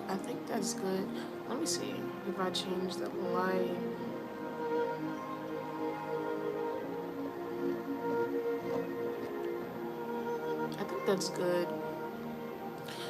I think that's good. Let me see if I change the light. I think that's good.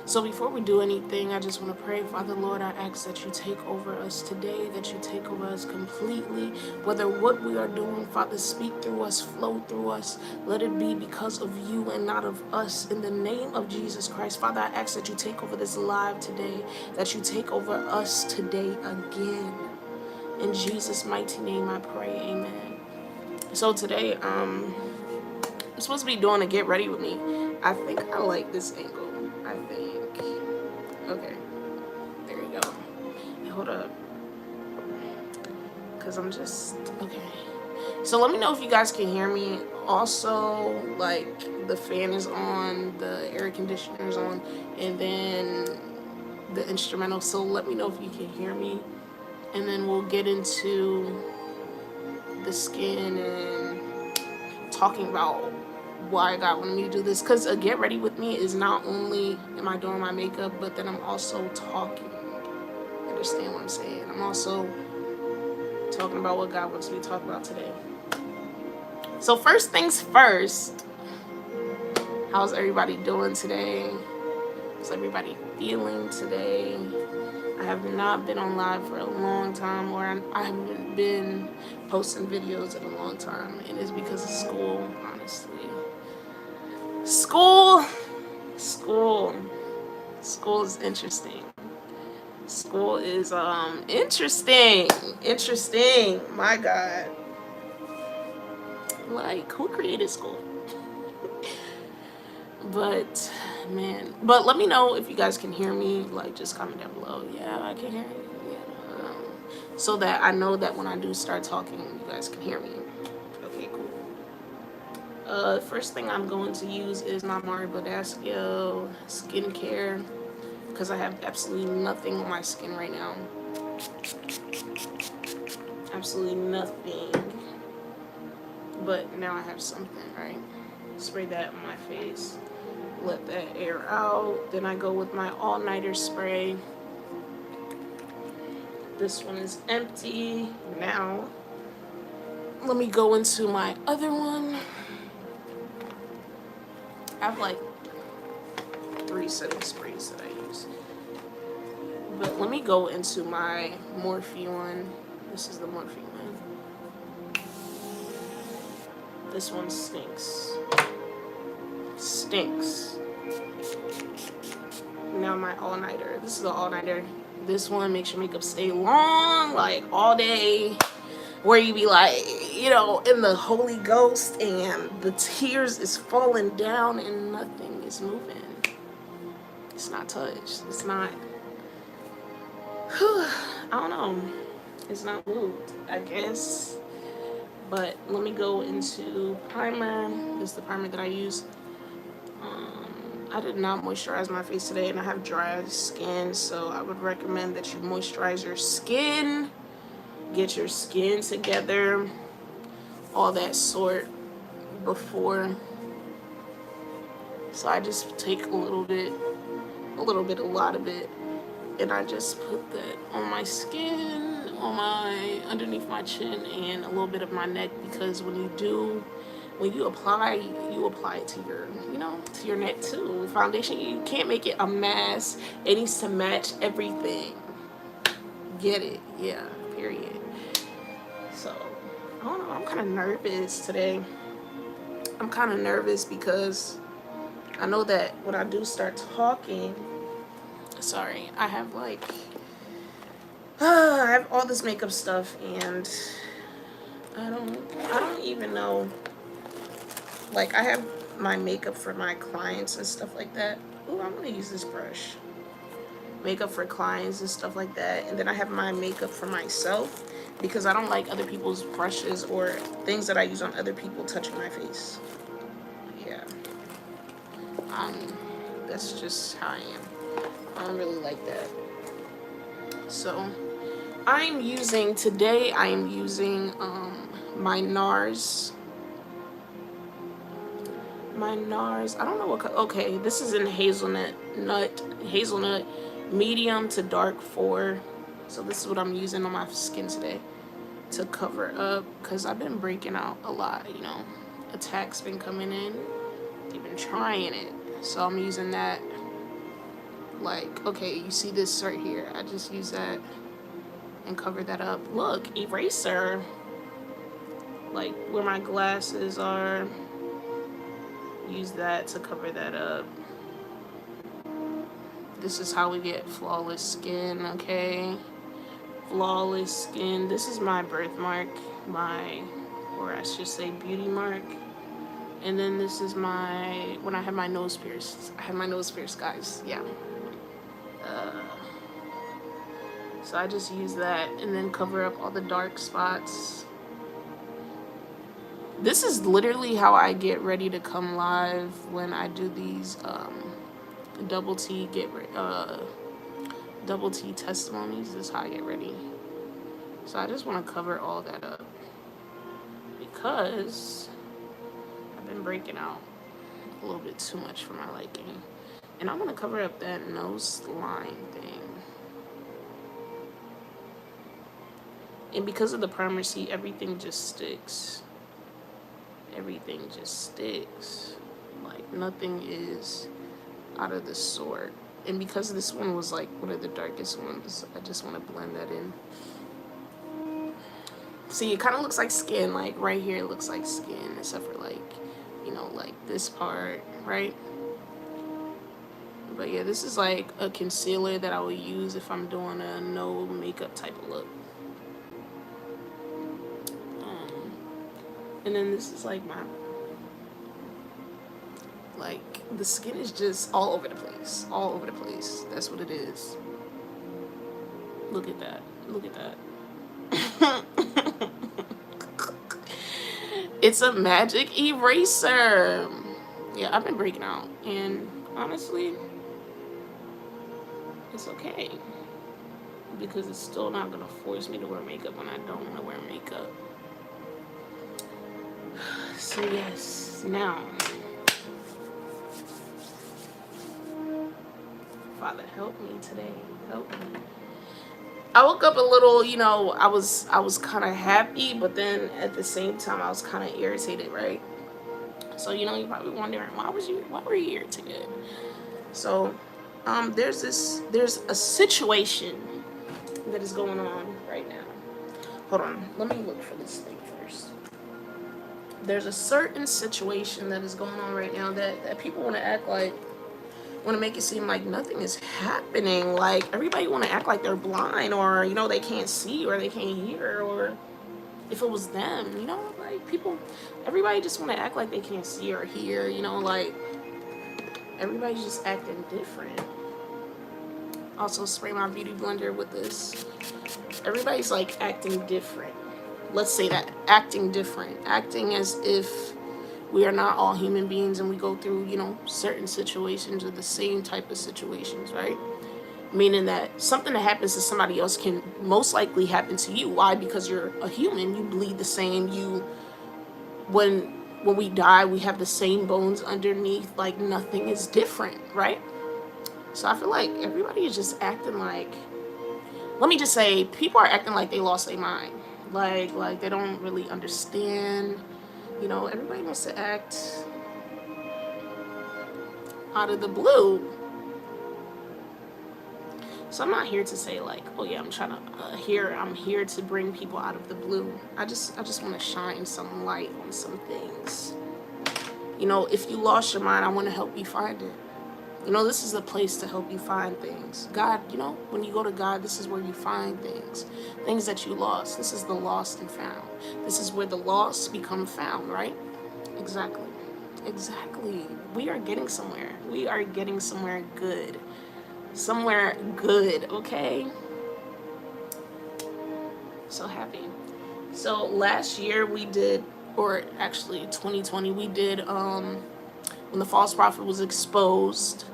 So before we do anything, I just want to pray. Father, Lord, I ask that you take over us today, that you take over us completely. Whether what we are doing, Father, speak through us, flow through us. Let it be because of you and not of us. In the name of Jesus Christ, Father, I ask that you take over this live today, that you take over us today again. In Jesus' mighty name I pray, amen. So today, I'm supposed to be doing a get ready with me. I think I like this angle. I think. Okay, there you go. Hey, hold up, because I'm just, okay. So let me know if you guys can hear me. Also, like, the fan is on, the air conditioner is on, and then the instrumental. So let me know if you can hear me. And then we'll get into the skin and talking about why God wanted me to do this. Because a get ready with me is not only am I doing my makeup, but then I'm also talking. Understand what I'm saying? I'm also talking about what God wants me to talk about today. So first things first, how's everybody doing today? How's everybody feeling today? I have not been on live for a long time, or I haven't been posting videos in a long time, and it's because of school, honestly. School is interesting. School is interesting. My God, like, who created school? But man, but let me know if you guys can hear me. Like, just comment down below. Yeah, I can hear you. Yeah. So that I know that when I do start talking, you guys can hear me. Okay, cool. First thing I'm going to use is my Badescu skincare, because I have absolutely nothing on my skin right now. Absolutely nothing. But now I have something, right? Spray that on my face. Let that air out. Then I go with my all-nighter spray. This one is empty. Now, let me go into my other one. I have like 3 setting sprays that I use. But let me go into my Morphe one. This is the Morphe one. This one stinks. Stinks. Now my all-nighter. This is the all-nighter. This one makes your makeup stay long, like all day, where you be like, you know, in the Holy Ghost, and the tears is falling down and nothing is moving. It's not touched. It's not, I don't know. It's not moved, I guess. But let me go into primer. This is the primer that I use. I did not moisturize my face today, and I have dry skin, so I would recommend that you moisturize your skin, get your skin together, all that sort before. So I just take a little bit, a lot of it, and I just put that on my skin, on my, underneath my chin, and a little bit of my neck, because when you apply it to your, you know, to your neck too. Foundation, you can't make it a mass. It needs to match everything. Get it? Yeah, period. So, I don't know, I'm kind of nervous today. I'm kind of nervous because I know that when I do start talking, sorry, I have like, I have all this makeup stuff, and I don't even know. Like, I have my makeup for my clients and stuff like that. Ooh, I'm gonna use this brush. Makeup for clients and stuff like that. And then I have my makeup for myself, because I don't like other people's brushes or things that I use on other people touching my face. Yeah. That's just how I am. I don't really like that. So, I am using my NARS. I don't know what, okay, this is in hazelnut, medium to dark 4. So this is what I'm using on my skin today to cover up, because I've been breaking out a lot, you know. Attacks been coming in. They've been trying it. So I'm using that. Like, okay, you see this right here. I just use that and cover that up. Look, eraser. Like where my glasses are. Use that to cover that up. This is how we get flawless skin, okay? Flawless skin. This is my birthmark, or I should say beauty mark. And then this is my, when I had my nose pierced. I had my nose pierced, guys, yeah. So I just use that and then cover up all the dark spots. This is literally how I get ready to come live when I do these double T testimonies. This is how I get ready. So I just want to cover all that up because I've been breaking out a little bit too much for my liking. And I'm going to cover up that nose line thing. And because of the primer, see, everything just sticks. Everything just sticks. Like, nothing is out of the sort. And because this one was like one of the darkest ones, I just want to blend that in. See, it kind of looks like skin. Like, right here, it looks like skin, except for, like, you know, like this part, right? But yeah, this is like a concealer that I would use if I'm doing a no makeup type of look. And then this is like my, like, the skin is just all over the place. All over the place. That's what it is. Look at that. Look at that. It's a magic eraser. Yeah, I've been breaking out. And honestly, it's okay. Because it's still not going to force me to wear makeup when I don't want to wear makeup. So yes, now, Father, help me today. Help me. I woke up a little, you know, I was kind of happy, but then at the same time I was kind of irritated, right? So, you know, you're probably wondering, why were you irritated? So, there's a situation that is going on right now. Hold on, let me look for this thing first. There's a certain situation that is going on right now that people want to act like, want to make it seem like nothing is happening. Like, everybody want to act like they're blind, or, you know, they can't see, or they can't hear, or if it was them, you know, like, everybody just want to act like they can't see or hear, you know, like, everybody's just acting different. Also spray my beauty blender with this. Everybody's like acting different. Let's say that, acting different, acting as if we are not all human beings and we go through, you know, certain situations or the same type of situations, right? Meaning that something that happens to somebody else can most likely happen to you. Why? Because you're a human, you bleed the same, when we die, we have the same bones underneath, like nothing is different, right? So I feel like everybody is just acting like, let me just say, people are acting like they lost their mind. Like they don't really understand. You know, everybody wants to act out of the blue. So I'm not here to say like, oh yeah, I'm here to bring people out of the blue. I just want to shine some light on some things. You know, if you lost your mind, I want to help you find it. You know, this is a place to help you find things. God, you know, when you go to God, this is where you find things that you lost. This is the lost and found. This is where the lost become found, right? Exactly. We are getting somewhere. We are getting somewhere good. Somewhere good, okay? So happy. So last year we did, or actually 2020, we did, when the false prophet was exposed,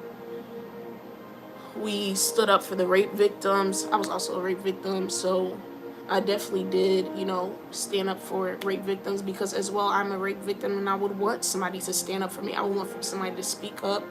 we stood up for the rape victims. I was also a rape victim, so I definitely did, you know, stand up for rape victims, because as well, I'm a rape victim, and I would want somebody to stand up for me. I would want somebody to speak up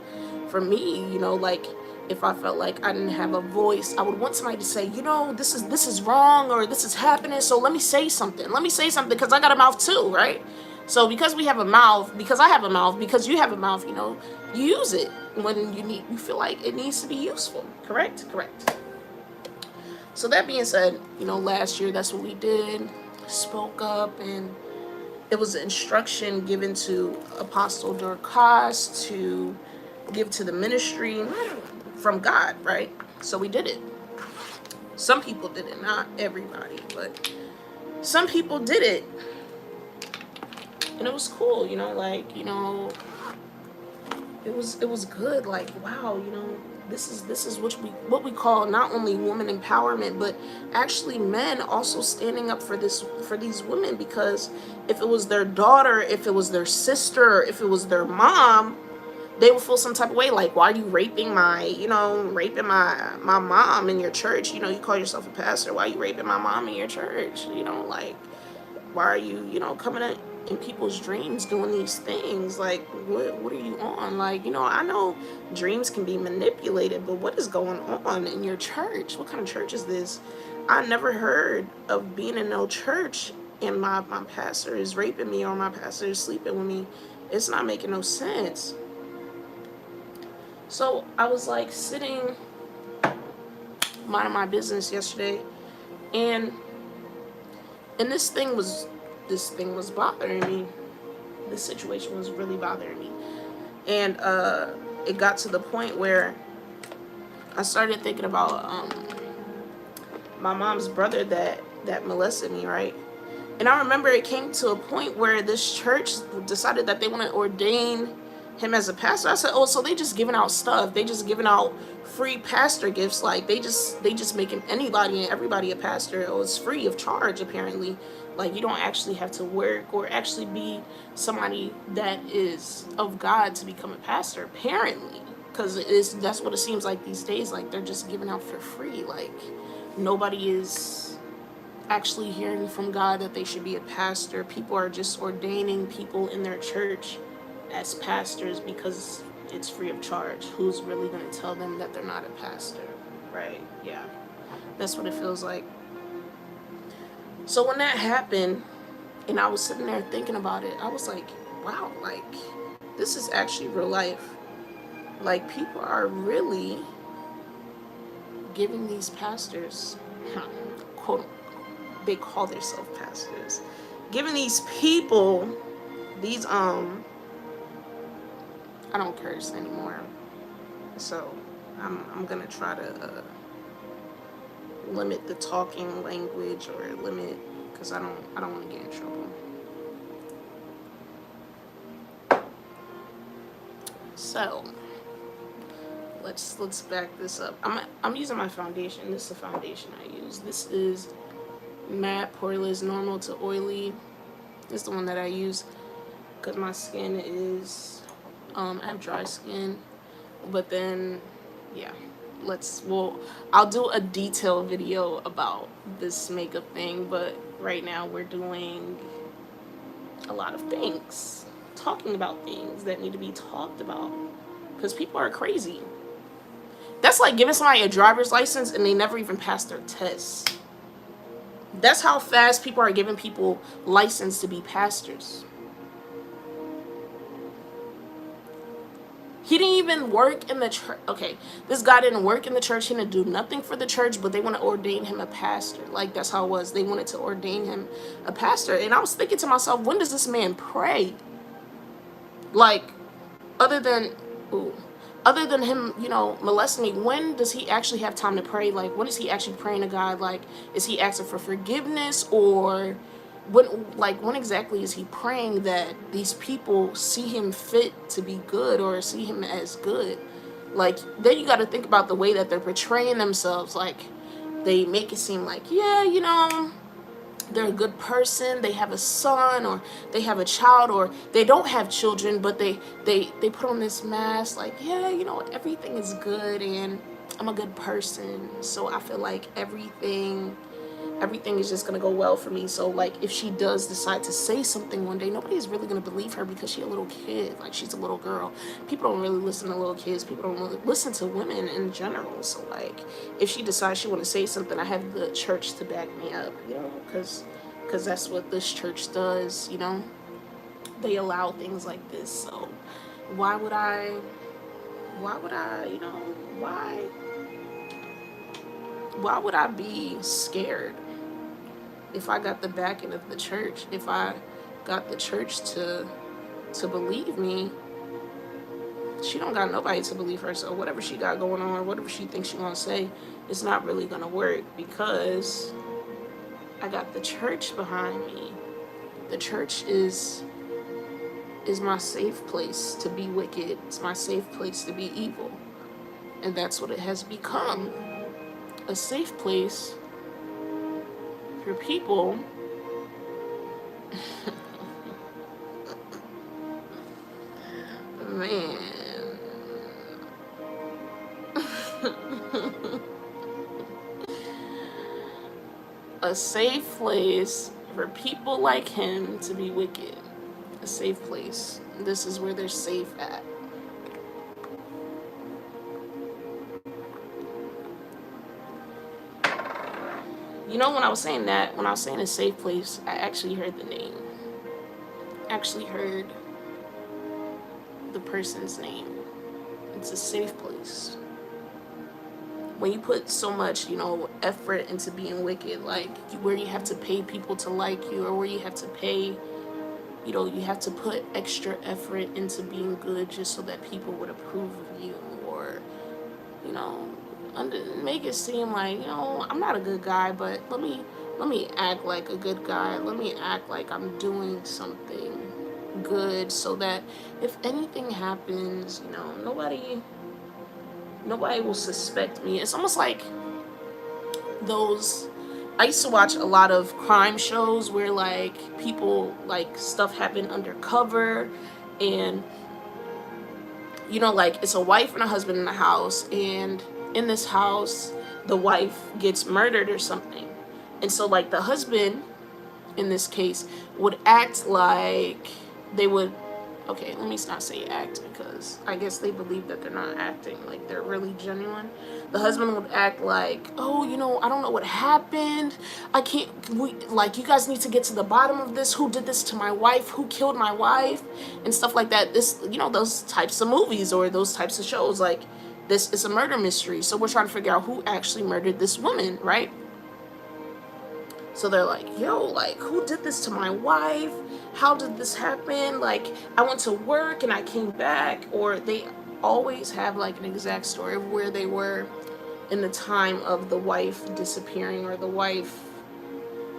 for me, you know, like, if I felt like I didn't have a voice, I would want somebody to say, this is wrong, or this is happening, so let me say something. Let me say something, because I got a mouth too, right? So because we have a mouth, because I have a mouth, because you have a mouth, you use it when you feel like it needs to be useful. Correct? Correct. So that being said, last year that's what we did. Spoke up, and it was an instruction given to Apostle Dorcas to give to the ministry from God, right? So we did it. Some people did it, not everybody, but some people did it. And it was cool, it was good. Like, wow, this is what we call not only woman empowerment, but actually men also standing up for these women, because if it was their daughter, if it was their sister, if it was their mom, they would feel some type of way, like, why are you raping my mom in your church? You call yourself a pastor. Why are you raping my mom in your church? Like, why are you, coming in people's dreams doing these things? Like, what are you on? Like, I know dreams can be manipulated, but what is going on in your church? What kind of church is this? I never heard of being in no church and my pastor is raping me, or my pastor is sleeping with me. It's not making no sense. So I was like sitting, minding my business yesterday, and this thing was bothering me. This situation was really bothering me, and it got to the point where I started thinking about my mom's brother that molested me, right? And I remember it came to a point where this church decided that they want to ordain him as a pastor. I said, oh, so they just giving out stuff. They just giving out free pastor gifts. Like, they just making anybody and everybody a pastor. Oh, it's free of charge, apparently. Like, you don't actually have to work or actually be somebody that is of God to become a pastor, apparently. Because that's what it seems like these days. Like, they're just giving out for free. Like, nobody is actually hearing from God that they should be a pastor. People are just ordaining people in their church as pastors because it's free of charge. Who's really going to tell them that they're not a pastor, right? Yeah, that's what it feels like. So when that happened, and I was sitting there thinking about it, I was like, wow, like, this is actually real life. Like, people are really giving these pastors, quote, they call themselves pastors, giving these people these I don't curse anymore, so I'm gonna try to limit the talking language, or limit, because I don't want to get in trouble. So let's back this up. I'm using my foundation. This is the foundation I use. This is matte, poreless, normal to oily. This is the one that I use because my skin is I have dry skin. But then, yeah, I'll do a detailed video about this makeup thing, but right now we're doing a lot of things, talking about things that need to be talked about, because people are crazy. That's like giving somebody a driver's license and they never even passed their tests. That's how fast people are giving people license to be pastors. He didn't even work in the church. Okay, this guy didn't work in the church. He didn't do nothing for the church, but they want to ordain him a pastor. Like, that's how it was. They wanted to ordain him a pastor. And I was thinking to myself, when does this man pray? Like, other than him, molesting me, when does he actually have time to pray? Like, when is he actually praying to God? Like, is he asking for forgiveness, or when exactly is he praying that these people see him fit to be good, or see him as good? Like, then you got to think about the way that they're portraying themselves. Like, they make it seem like, yeah, they're a good person, they have a son, or they have a child, or they don't have children, but they put on this mask like, yeah, everything is good and I'm a good person, so I feel like everything everything is just gonna go well for me. So like if she does decide to say something one day, nobody's really gonna believe her because she's a little kid, like she's a little girl. People don't really listen to little kids. People don't really listen to women in general. So like if she decides she want to say something, I have the church to back me up, you know, because that's what this church does, you know. They allow things like this. So why would I, you know, why would I be scared if I got the backing of the church? If I got the church to believe me, she don't got nobody to believe her. So whatever she got going on, whatever she thinks she gonna say, it's not really gonna work because I got the church behind me. The church is my safe place to be wicked. It's my safe place to be evil. And that's what it has become. A safe place for people man. A safe place for people like him to be wicked. A safe place. This is where they're safe at. You know, when I was saying a safe place, I actually heard the name. I actually heard the person's name. It's a safe place. When you put so much, you know, effort into being wicked, like where you have to pay people to like you, or where you have to pay, you know, you have to put extra effort into being good just so that people would approve of you, or, you know, make it seem like, you know, I'm not a good guy, but let me act like a good guy. Let me act like I'm doing something good so that if anything happens, you know, nobody will suspect me. It's almost like those, I used to watch a lot of crime shows where like people, like stuff happened undercover, and you know, like it's a wife and a husband in the house, and in this house the wife gets murdered or something. And so like the husband in this case would act like they would, okay, let me not say act, because I guess they believe that they're not acting, like they're really genuine. The husband would act like, oh, you know, I don't know what happened. Like, you guys need to get to the bottom of this. Who did this to my wife? Who killed my wife? And stuff like that. This, you know, those types of movies or those types of shows, like, this is a murder mystery. So we're trying to figure out who actually murdered this woman, right? So they're like, yo, like, who did this to my wife? How did this happen? Like, I went to work and I came back. Or they always have like an exact story of where they were in the time of the wife disappearing, or the wife,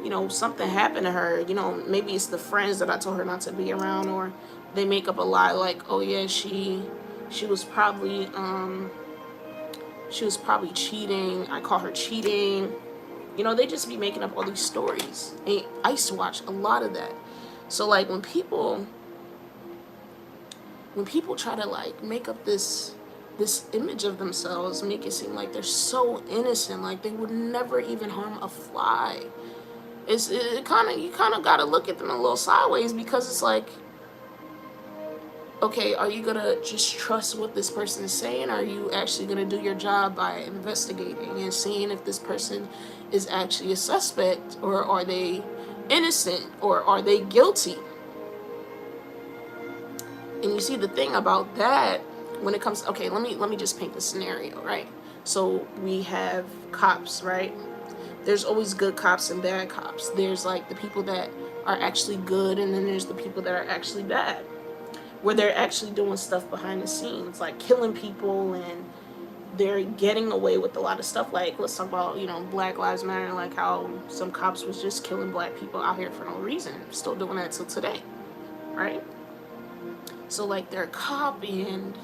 you know, something happened to her. You know, maybe it's the friends that I told her not to be around, or they make up a lie like, oh yeah, she was probably cheating. I call her cheating. You know, they just be making up all these stories. And I used to watch a lot of that. So like when people try to like make up this image of themselves, make it seem like they're so innocent, like they would never even harm a fly. You kind of got to look at them a little sideways, because it's like, okay, are you gonna just trust what this person is saying? Or are you actually gonna do your job by investigating and seeing if this person is actually a suspect, or are they innocent, or are they guilty? And you see, the thing about that, when it comes, okay, let me just paint the scenario, right? So we have cops, right? There's always good cops and bad cops. There's like the people that are actually good, and then there's the people that are actually bad, where they're actually doing stuff behind the scenes, like killing people, and they're getting away with a lot of stuff. Like, let's talk about, you know, Black Lives Matter, like how some cops was just killing black people out here for no reason, still doing that till today, right? So like they're a cop, and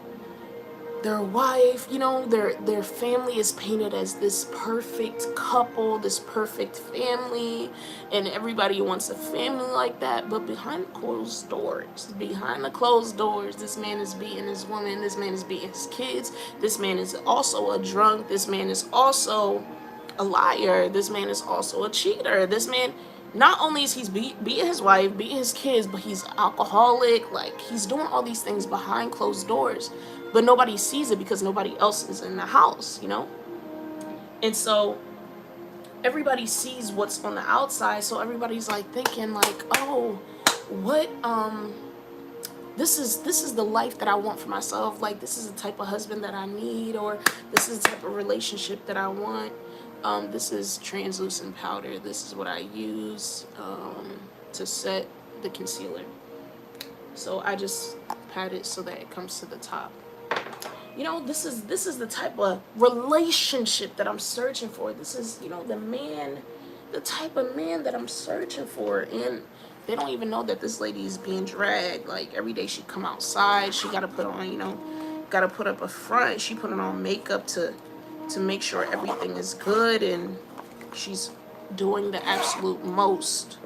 their wife, you know, their family is painted as this perfect couple, this perfect family, and everybody wants a family like that. But behind the closed doors, this man is beating his woman, this man is beating his kids, this man is also a drunk, this man is also a liar. This man is also a cheater. This man, not only is he's beating his wife, beating his kids, but he's alcoholic. Like, he's doing all these things behind closed doors, but nobody sees it because nobody else is in the house, you know? And so everybody sees what's on the outside, so everybody's like thinking like, oh, what, this is the life that I want for myself. Like, this is the type of husband that I need, or this is the type of relationship that I want. This is translucent powder. This is what I use to set the concealer. So I just pat it so that it comes to the top. You know, this is the type of relationship that I'm searching for. This is, you know, the type of man that I'm searching for. And they don't even know that this lady is being dragged. Like, every day she come outside, she got to put on, you know, got to put up a front. She putting on makeup to make sure everything is good, and she's doing the absolute most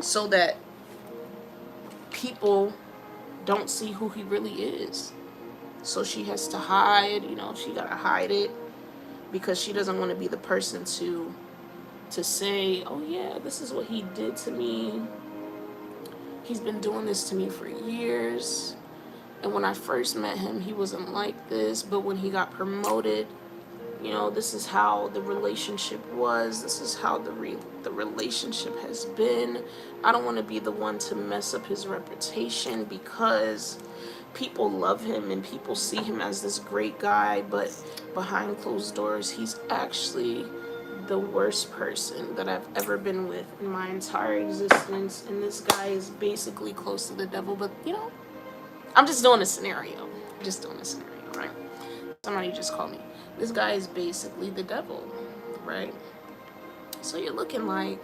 so that people don't see who he really is. So she has to hide, you know, she got to hide it because she doesn't want to be the person to say, oh yeah, this is what he did to me. He's been doing this to me for years. And when I first met him, he wasn't like this. But when he got promoted, you know, this is how the relationship was. This is how the relationship has been. I don't want to be the one to mess up his reputation, because people love him and people see him as this great guy. But behind closed doors, he's actually the worst person that I've ever been with in my entire existence. And this guy is basically close to the devil. But, you know, I'm just doing a scenario. Right? Somebody just called me. This guy is basically the devil, right? So you're looking like,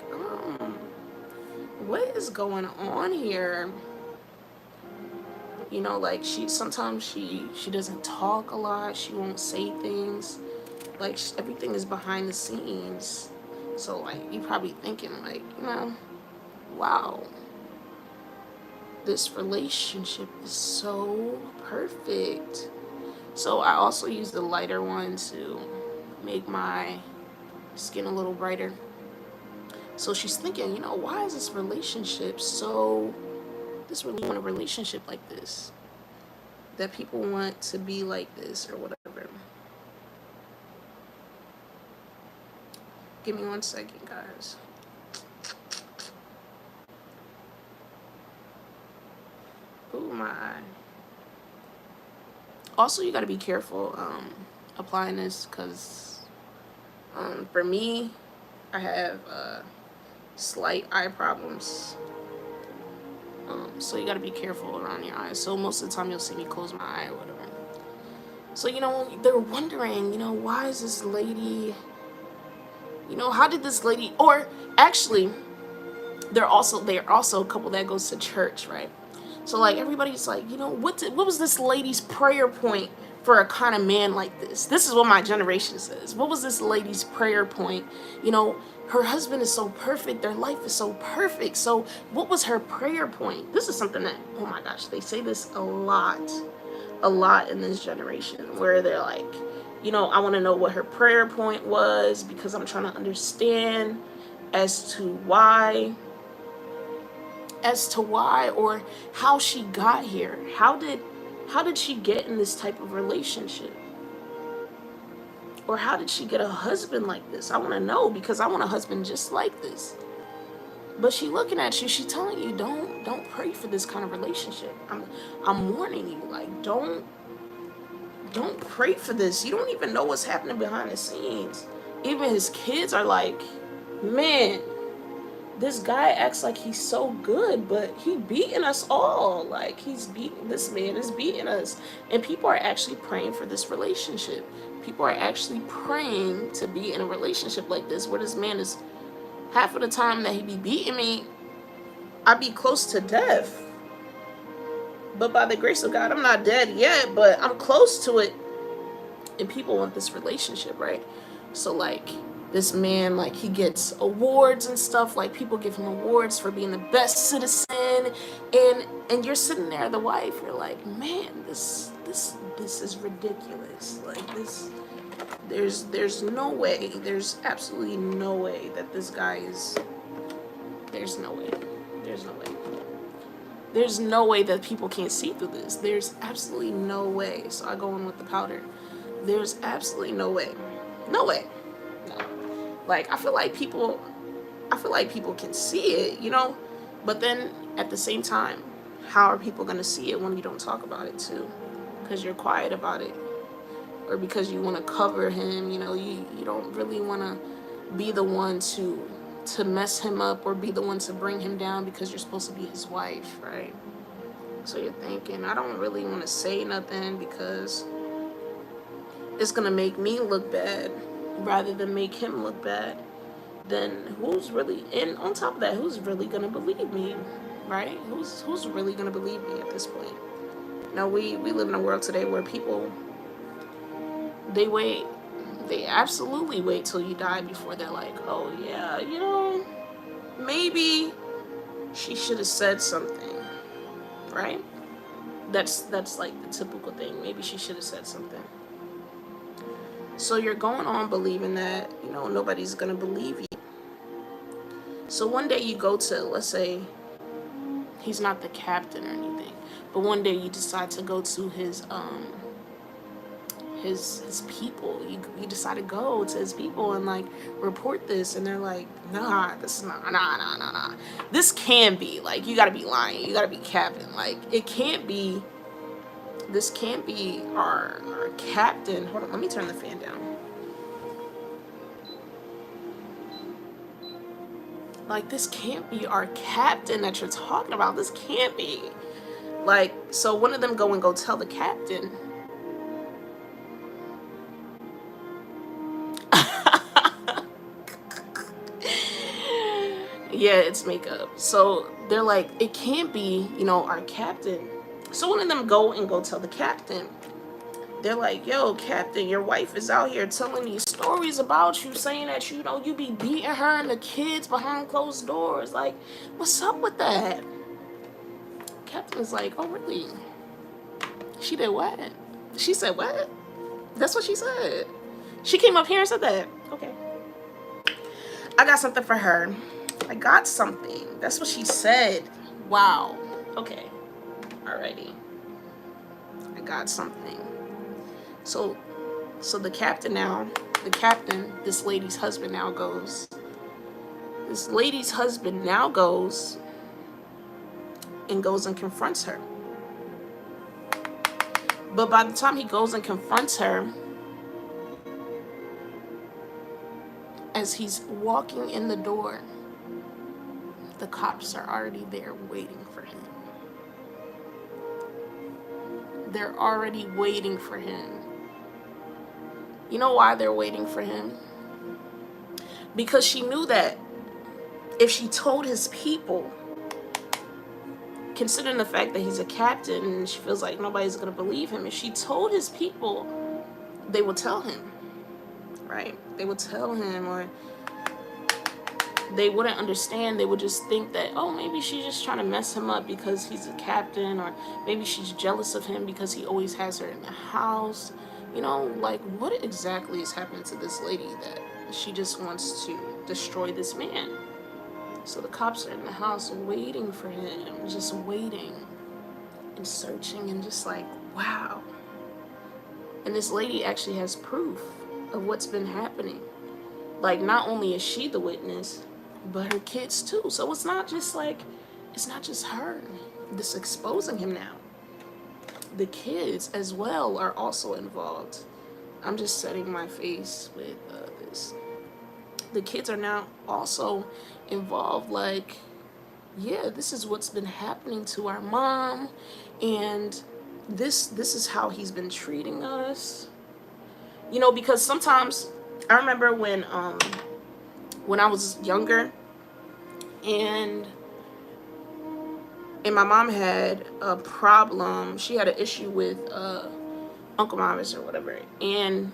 what is going on here? You know, like, sometimes she doesn't talk a lot. She won't say things. Like, everything is behind the scenes. So, like, you're probably thinking, like, you know, wow, this relationship is so perfect. So I also use the lighter one to make my skin a little brighter. So she's thinking, you know, why is this relationship so, this really want a relationship like this, that people want to be like this or whatever. Give me 1 second, guys. Ooh, my eye. Also, you got to be careful applying this, because for me, I have slight eye problems. So you got to be careful around your eyes. So most of the time you'll see me close my eye or whatever. So, you know, they're wondering, you know, why is this lady, you know, how did this lady, or actually, they're also a couple that goes to church, right? So, like, everybody's like, you know, what was this lady's prayer point for a kind of man like this? This is what my generation says. What was this lady's prayer point? You know, her husband is so perfect. Their life is so perfect. So what was her prayer point? This is something that, oh my gosh, they say this a lot in this generation, where they're like, you know, I want to know what her prayer point was, because I'm trying to understand as to why, or how she got here. How did she get in this type of relationship? Or how did she get a husband like this? I want to know, because I want a husband just like this. But she looking at you, she telling you, don't pray for this kind of relationship. I'm warning you, like, don't pray for this. You don't even know what's happening behind the scenes. Even his kids are like, man, this guy acts like he's so good, but he beating us all. Like, this man is beating us. And people are actually praying for this relationship. People are actually praying to be in a relationship like this, where this man is, half of the time that he be beating me, I be close to death. But by the grace of God, I'm not dead yet, but I'm close to it. And people want this relationship, right? So, like, this man, like, he gets awards and stuff. Like, people give him awards for being the best citizen. And you're sitting there, the wife, you're like, man, this is ridiculous. Like, There's no way. There's absolutely no way that this guy is. There's no way. There's no way. There's no way that people can't see through this. There's absolutely no way. So I go in with the powder. There's absolutely no way. No way. No. Like I feel like people can see it, you know? But then at the same time, how are people gonna see it when you don't talk about it too? Because you're quiet about it. Or because you want to cover him, you know, you don't really want to be the one to mess him up or be the one to bring him down because you're supposed to be his wife, right? So you're thinking, I don't really want to say nothing because it's going to make me look bad rather than make him look bad. Then who's really, and on top of that, who's really going to believe me, right? Who's really going to believe me at this point? Now, we live in a world today where people, they wait. They absolutely wait till you die before they're like, oh yeah, you know, maybe she should have said something, right? That's like the typical thing. Maybe she should have said something. So you're going on believing that, you know, nobody's gonna believe you. So one day you go to, let's say, he's not the captain or anything, but one day you decide to go to his people. You decide to go to his people and like report this, and they're like, nah, this is not, nah. This can be, like, you gotta be lying, you gotta be capping. Like, it can't be, this can't be our captain. Hold on, let me turn the fan down. Like, this can't be our captain that you're talking about. This can't be. Like, so one of them go tell the captain. Yeah, it's makeup. So they're like, it can't be, you know, our captain. So one of them go tell the captain. They're like, yo, captain, your wife is out here telling these stories about you, saying that, you know, you be beating her and the kids behind closed doors. Like, what's up with that? Captain is like, oh, really? She did what? She said what? That's what she said. She came up here and said that. Okay. I got something for her. I got something. That's what she said. Wow. Okay. Alrighty. I got something. So the captain, this lady's husband now goes. This lady's husband now goes and confronts her. But by the time he goes and confronts her, as he's walking in the door, the cops are already there waiting for him. They're already waiting for him. You know why they're waiting for him? Because she knew that if she told his people, considering the fact that he's a captain and she feels like nobody's going to believe him, if she told his people, they would tell him, right? They would tell him, or they wouldn't understand. They would just think that, oh, maybe she's just trying to mess him up because he's a captain, or maybe she's jealous of him because he always has her in the house. You know, like, what exactly is happening to this lady that she just wants to destroy this man? So the cops are in the house waiting for him, just waiting and searching and just like, wow. And this lady actually has proof of what's been happening. Like, not only is she the witness, but her kids too. So it's not just her that's exposing him now. The kids as well are also involved. I'm just setting my face with this. The kids are now also involved. Like, yeah, this is what's been happening to our mom, and this is how he's been treating us. You know, because sometimes I remember when I was younger, and my mom had a problem. She had an issue with Uncle Mamas or whatever. And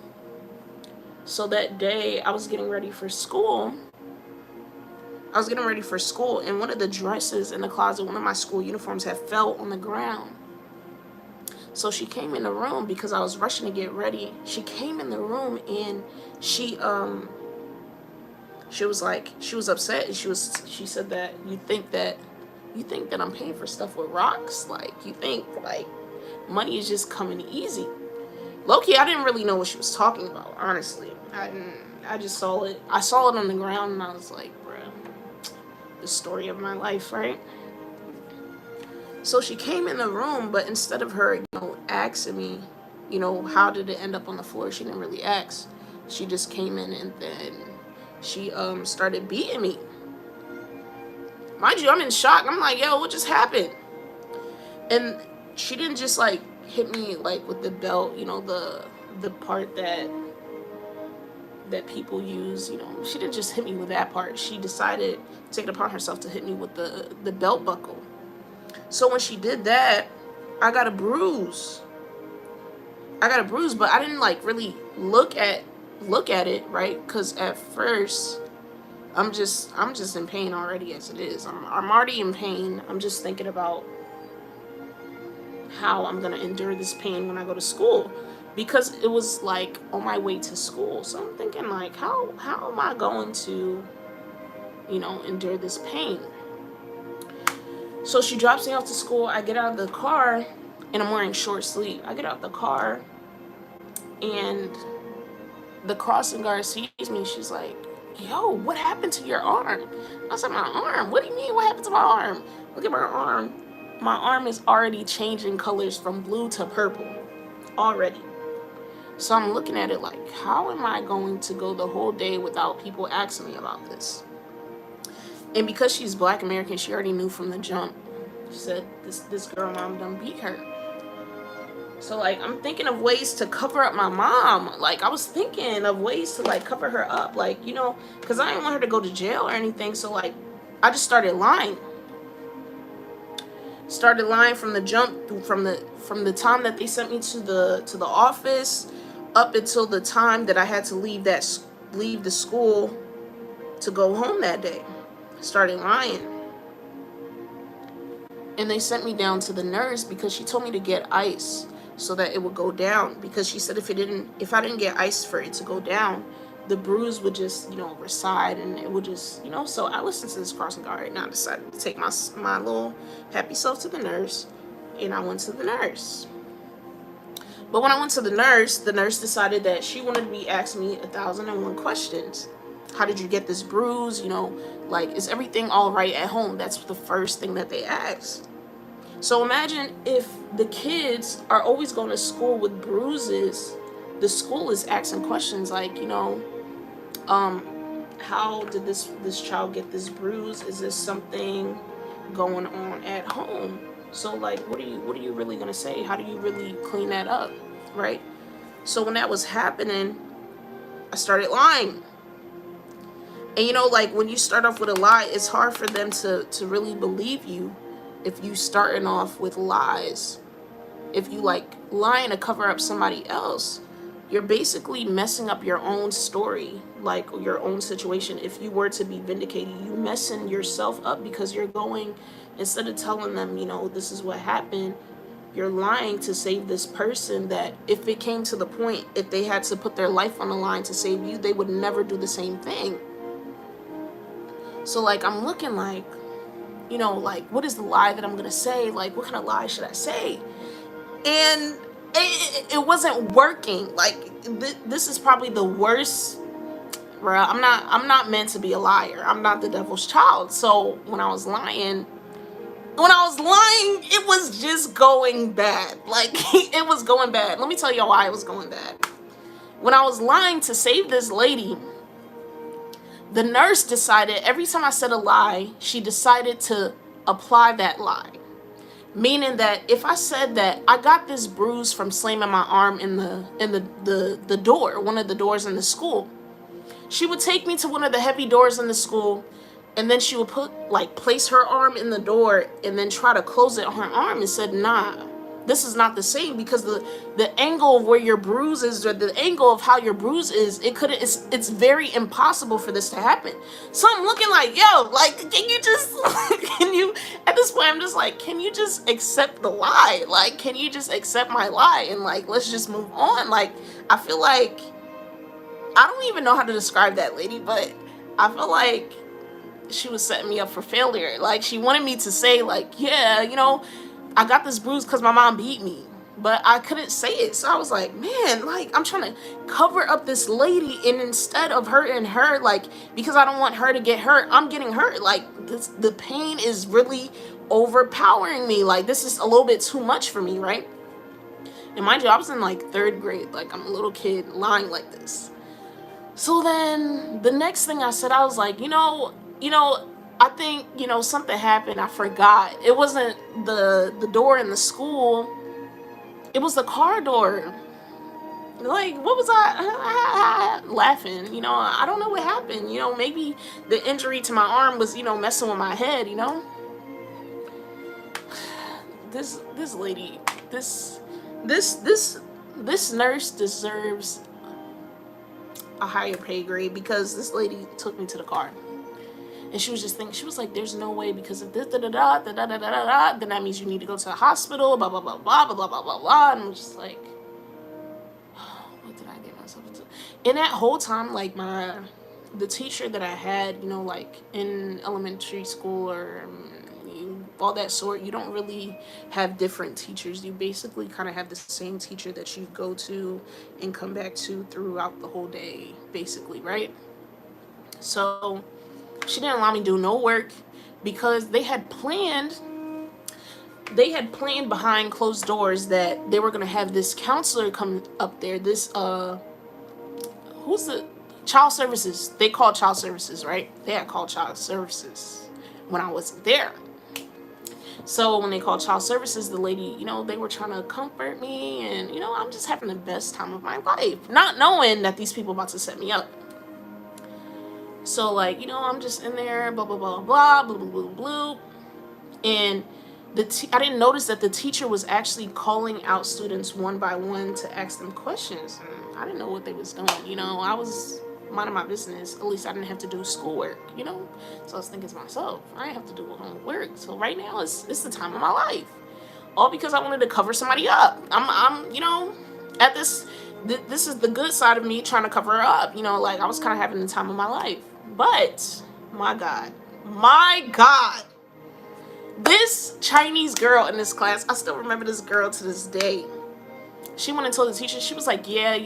so that day I was getting ready for school. And one of the dresses in the closet, one of my school uniforms, had fell on the ground. So she came in the room because I was rushing to get ready. She came in the room and she was like, she was upset, and she said that you think that I'm paying for stuff with rocks? Like, you think like money is just coming easy? Low-key, I didn't really know what she was talking about, honestly. I just saw it. I saw it on the ground and I was like, bruh, the story of my life, right? So she came in the room, but instead of her, asking me, how did it end up on the floor, she didn't really ask. She just came in and then she started beating me. Mind you, I'm in shock. I'm like, yo, what just happened? And she didn't just like hit me like with the belt, the part that people use, she didn't just hit me with that part. She decided to take it upon herself to hit me with the belt buckle. So when she did that, I got a bruise. But I didn't like really look at it, right? Because at first I'm just in pain already as it is. I'm already in pain. I'm just thinking about how I'm gonna endure this pain when I go to school, because it was like on my way to school. So I'm thinking like, how am I going to, endure this pain? So she drops me off to school. I get out of the car and I'm wearing short sleeve. I get out the car and the crossing guard sees me. She's like, yo, what happened to your arm? I said, my arm? What do you mean, what happened to my arm? Look at my arm. My arm is already changing colors from blue to purple already. So I'm looking at it like, how am I going to go the whole day without people asking me about this? And because she's Black American, she already knew from the jump. She said, this girl mom done beat her. So like, I'm thinking of ways to cover up my mom. Like, I was thinking of ways to like cover her up, like, because I didn't want her to go to jail or anything. So like, I just started lying. From the jump, from the time that they sent me to the office up until the time that I had to leave the school to go home that day. Started lying. And they sent me down to the nurse because she told me to get ice so that it would go down, because she said if I didn't get ice for it to go down, the bruise would just, reside, and it would just, So I listened to this crossing guard and I decided to take my little happy self to the nurse, and I went to the nurse. But when I went to the nurse decided that she wanted to be asking me 1,001 questions. How did you get this bruise? Like, is everything all right at home? That's the first thing that they asked. So imagine if the kids are always going to school with bruises, the school is asking questions like, how did this child get this bruise? Is this something going on at home? So like, what are you really going to say? How do you really clean that up, right? So when that was happening, I started lying. And like, when you start off with a lie, it's hard for them to really believe you if you starting off with lies. If you like lying to cover up somebody else, you're basically messing up your own story, like your own situation. If you were to be vindicated, you messing yourself up, because you're going, instead of telling them, this is what happened, you're lying to save this person that if it came to the point, if they had to put their life on the line to save you, they would never do the same thing. So like, I'm looking like, like, what is the lie that I'm going to say? Like, what kind of lie should I say? And it wasn't working. Like, this is probably the worst, bro. I'm not meant to be a liar. I'm not the devil's child. So when I was lying, it was just going bad. Like, it was going bad. Let me tell you why it was going bad. When I was lying to save this lady, the nurse decided every time I said a lie, she decided to apply that lie. Meaning that if I said that I got this bruise from slamming my arm in the door, one of the doors in the school, she would take me to one of the heavy doors in the school, and then she would place her arm in the door and then try to close it on her arm, and said, nah, this is not the same, because the angle of where your bruise is, or the angle of how your bruise is, it's very impossible for this to happen. So I'm looking like, yo, like, can you just can you, at this point I'm just like, can you just accept the lie? Like, can you just accept my lie, and like, let's just move on? Like, I feel like, I don't even know how to describe that lady, but I feel like she was setting me up for failure. Like, she wanted me to say, like, yeah, you know, I got this bruise because my mom beat me, but I couldn't say it. So I was like, man, like, I'm trying to cover up this lady, and instead of hurting her, like, because I don't want her to get hurt, I'm getting hurt. Like, the pain is really overpowering me. Like, this is a little bit too much for me, right? And mind you, I was in like 3rd grade. Like, I'm a little kid lying like this. So then the next thing I said, I was like, I think, something happened. I forgot. It wasn't the door in the school. It was the car door. Like, what was I laughing? I don't know what happened. Maybe the injury to my arm was, messing with my head, This lady, this nurse deserves a higher pay grade, because this lady took me to the car. And she was just thinking, she was like, there's no way, because of this, then that means you need to go to the hospital, blah, blah, blah, blah, blah, blah, blah, blah, blah. And I'm just like, what did I get myself into? And that whole time, like, the teacher that I had, like, in elementary school, or all that sort, you don't really have different teachers. You basically kind of have the same teacher that you go to and come back to throughout the whole day, basically, right? So she didn't allow me to do no work, because they had planned behind closed doors that they were going to have this counselor come up there. This who's the child services, they called child services, right? They had called child services when I wasn't there. So when they called child services, the lady, they were trying to comfort me, and I'm just having the best time of my life, not knowing that these people about to set me up. So, like, I'm just in there, blah, blah, blah, blah, blah, blah, blah, blah. And I didn't notice that the teacher was actually calling out students one by one to ask them questions. And I didn't know what they was doing. I was minding my business. At least I didn't have to do schoolwork, So I was thinking to myself, I didn't have to do homework. So right now it's the time of my life. All because I wanted to cover somebody up. I'm at this is the good side of me trying to cover her up. Like, I was kind of having the time of my life. But my God, this Chinese girl in this class, I still remember this girl to this day. She went and told the teacher, she was like, yeah,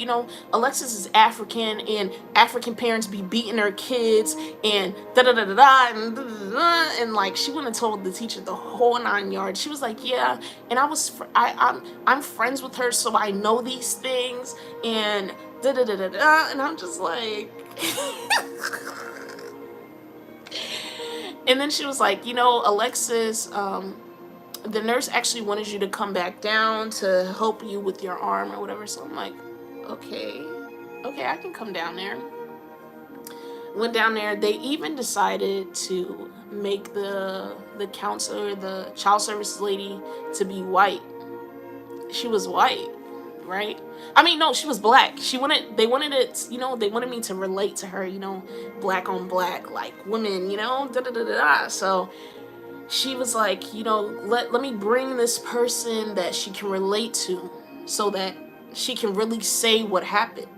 Alexis is African, and African parents be beating their kids, and da-da-da-da-da, and da-da-da-da, and like, she went and told the teacher the whole 9 yards. She was like, yeah, and I'm friends with her, so I know these things, and da-da-da-da-da, and I'm just like... And then she was like, Alexis, the nurse actually wanted you to come back down to help you with your arm or whatever. So I'm like, okay, I can come down there. Went down there. They even decided to make the counselor, the child services lady, to be white. She was white, right? I mean, no, she was black. They wanted me to relate to her, black on black, like women, da-da-da-da-da. So she was like, let me bring this person that she can relate to, so that she can really say what happened.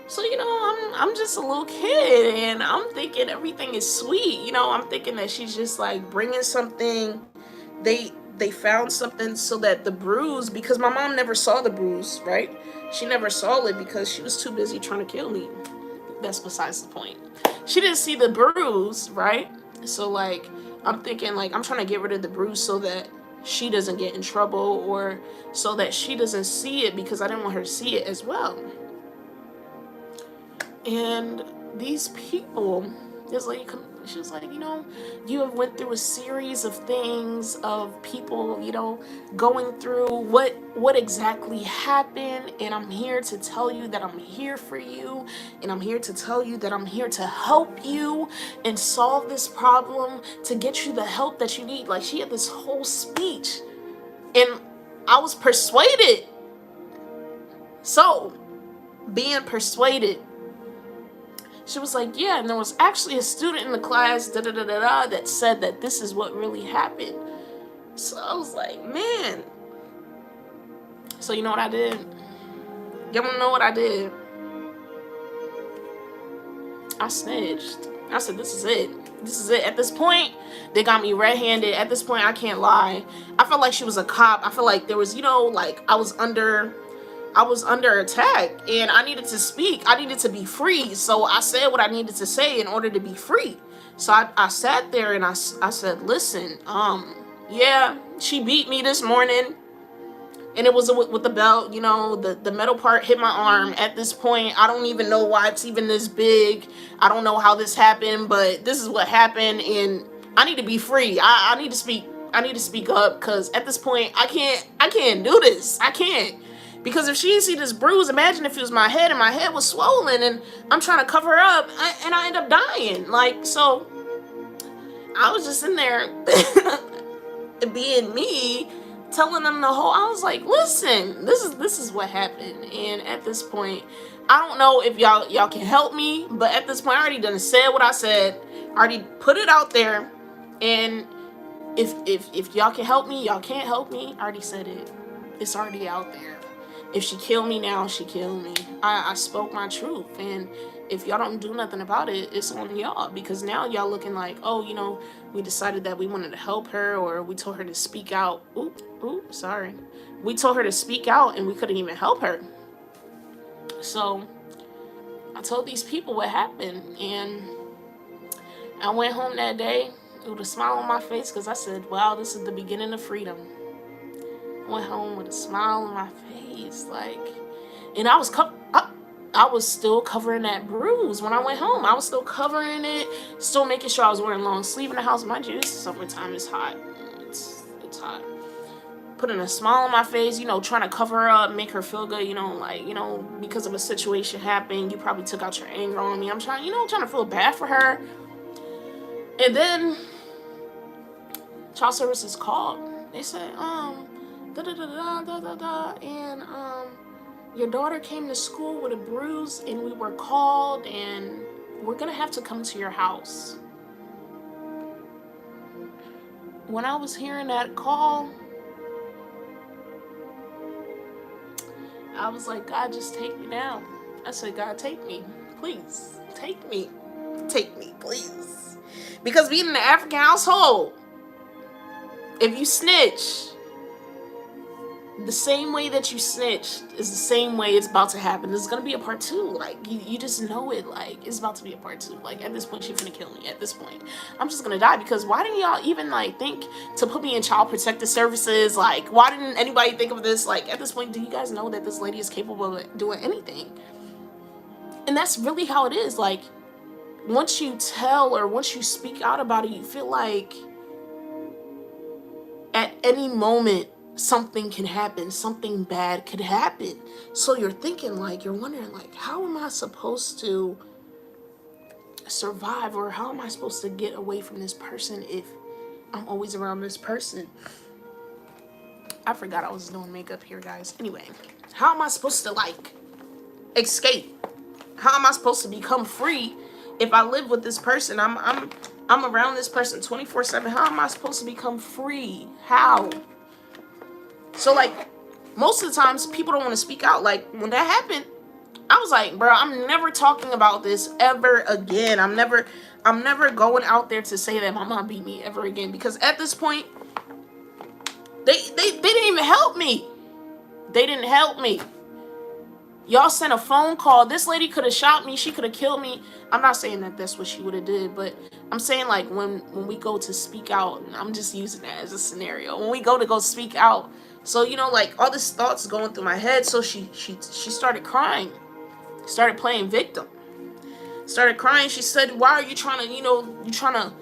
So, I'm just a little kid, and I'm thinking everything is sweet. I'm thinking that she's just like bringing something. They found something so that the bruise, because my mom never saw the bruise, right? She never saw it because she was too busy trying to kill me. That's besides the point. She didn't see the bruise, right? So, like, I'm thinking, like, I'm trying to get rid of the bruise so that she doesn't get in trouble, or so that she doesn't see it, because I didn't want her to see it as well. And these people, this lady, she was like, you have went through a series of things, of people, going through what exactly happened, and I'm here to tell you that I'm here for you, and I'm here to tell you that I'm here to help you and solve this problem, to get you the help that you need. Like, she had this whole speech. And I was persuaded. So, being persuaded, she was like, yeah, and there was actually a student in the class, that said that this is what really happened. So I was like, man. So you know what I did? You wanna know what I did? I snitched. I said, this is it. This is it. At this point, they got me red-handed. At this point, I can't lie. I felt like she was a cop. I felt like there was, like I was under attack, and I needed to speak. I needed to be free. So I said what I needed to say in order to be free. So I sat there and I said, listen, yeah, she beat me this morning. And it was with the belt, the metal part hit my arm. At this point, I don't even know why it's even this big. I don't know how this happened, but this is what happened, and I need to be free. I need to speak. I need to speak up, because at this point, I can't do this. I can't. Because if she didn't see this bruise, imagine if it was my head and my head was swollen and I'm trying to cover up and I end up dying. Like, so I was just in there being me, telling them I was like, listen, this is what happened. And at this point, I don't know if y'all can help me, but at this point I already done said what I said. I already put it out there. And if y'all can help me, y'all can't help me. I already said it. It's already out there. If she killed me now, she killed me. I spoke my truth. And if y'all don't do nothing about it, it's on y'all. Because now y'all looking like, oh, we decided that we wanted to help her, or we told her to speak out. Sorry. We told her to speak out and we couldn't even help her. So I told these people what happened. And I went home that day with a smile on my face, because I said, wow, this is the beginning of freedom. Went home with a smile on my face, and I was still covering that bruise when I went home. I was still covering it, still making sure I was wearing long sleeve in the house. Mind you, this is summertime, it's hot. It's hot. Putting a smile on my face, trying to cover her up, make her feel good, because of a situation happened, you probably took out your anger on me. I'm trying to feel bad for her. And then child services called. They said, and your daughter came to school with a bruise, and we were called, and we're gonna have to come to your house. When I was hearing that call, I was like, God, just take me now. I said, God, take me, please, take me, please. Because being in the African household, if you snitch, the same way that you snitched is the same way it's about to happen. There's gonna be a part 2. You just know it. It's about to be a part 2. At this point, she's gonna kill me. At this point, I'm just gonna die. Because why didn't y'all even think to put me in child protective services? Why didn't anybody think of this? At this point, do you guys know that this lady is capable of doing anything? And that's really how it is. Once you tell or once you speak out about it, you feel like at any moment something can happen, something bad could happen. So you're thinking, you're wondering, how am I supposed to survive, or how am I supposed to get away from this person if I'm always around this person? I forgot I was doing makeup here, guys. Anyway, how am I supposed to escape? How am I supposed to become free if I live with this person? I'm around this person 24/7. How am I supposed to become free? How? So most of the times people don't want to speak out. When that happened, I was like, bro, I'm never talking about this ever again. I'm never going out there to say that my mom beat me ever again. Because at this point, they didn't even help me. They didn't help me. Y'all sent a phone call. This lady could have shot me. She could have killed me. I'm not saying that that's what she would have did, but I'm saying when we go to speak out, and I'm just using that as a scenario. When we go speak out, so all this thoughts going through my head. So she started crying, started playing victim, started crying. She said, "Why are you trying to,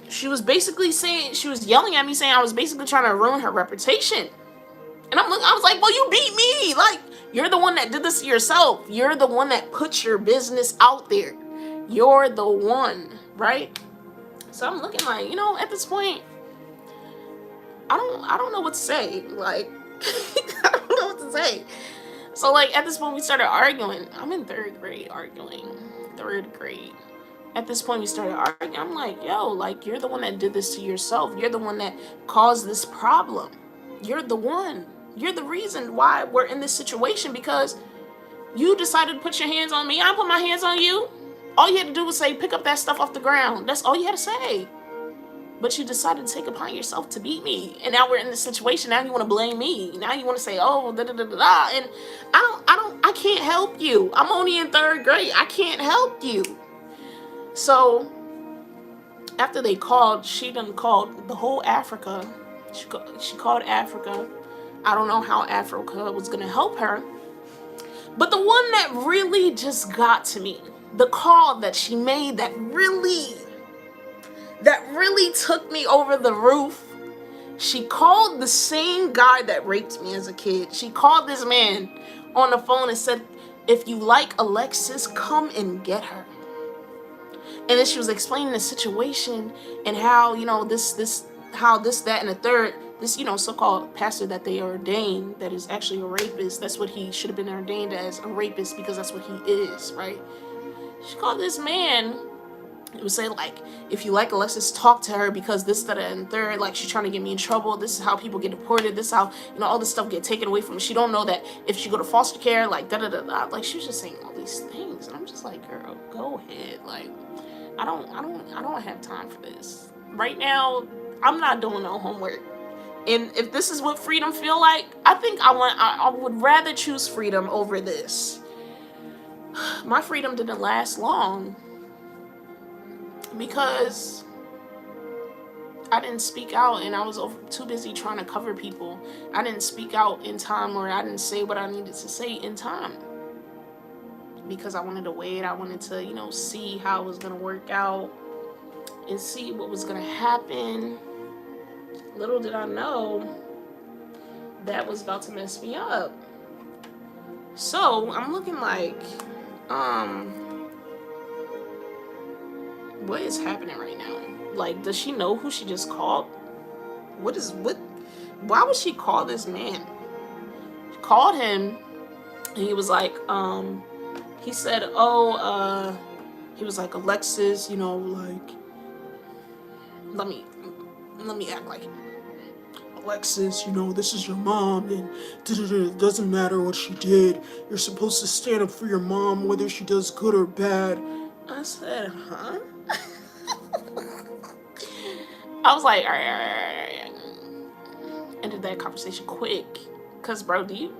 she was basically saying, she was yelling at me, saying I was basically trying to ruin her reputation." And I was like, well, you beat me. You're the one that did this to yourself. You're the one that put your business out there. You're the one, right? So I'm looking at this point, I don't know what to say. Like, I don't know what to say. So like at this point we started arguing. I'm in third grade arguing. Third grade. At this point we started arguing. I'm like, yo, like you're the one that did this to yourself. You're the one that caused this problem. You're the one. You're the reason why we're in this situation, because you decided to put your hands on me. I put my hands on you. All you had to do was say, pick up that stuff off the ground. That's all you had to say. But you decided to take upon yourself to beat me. And now we're in this situation. Now you want to blame me. Now you want to say, oh, da da da da da. And I can't help you. I'm only in third grade. I can't help you. So after they called, she done called the whole Africa. She called Africa. I don't know how Africa was going to help her. But the one that really just got to me, the call that she made that really took me over the roof, she called the same guy that raped me as a kid. She called this man on the phone and said, if you like Alexis, come and get her. And then she was explaining the situation and how, you know, this, that, and the third, this, you know, so-called pastor that they ordained that is actually a rapist. That's what he should have been ordained as, a rapist, because that's what he is, right? She called this man. It would say, like, if you like Alexis, talk to her, because this, that, and third, like, she's trying to get me in trouble. This is how people get deported. This is how, you know, all this stuff get taken away from her. She don't know that if she go to foster care, like, da-da-da-da. Like, she was just saying all these things. And I'm just like, girl, go ahead. Like, I don't have time for this. Right now, I'm not doing no homework. And if this is what freedom feel like, I think I would rather choose freedom over this. My freedom didn't last long because I didn't speak out, and I was too busy trying to cover people. I didn't speak out in time, or I didn't say what I needed to say in time, because I wanted to wait. I wanted to, you know, see how it was going to work out and see what was going to happen. Little did I know that was about to mess me up. So I'm looking like, what is happening right now? Like, does she know who she just called? Why would she call this man? She called him, and he was like, he said, oh, he was like, Alexis, you know, like, let me act like it. Alexis, you know, this is your mom, and it doesn't matter what she did. You're supposed to stand up for your mom, whether she does good or bad. I said, huh? I was like, all right. Ended that conversation quick. Cause, bro, do you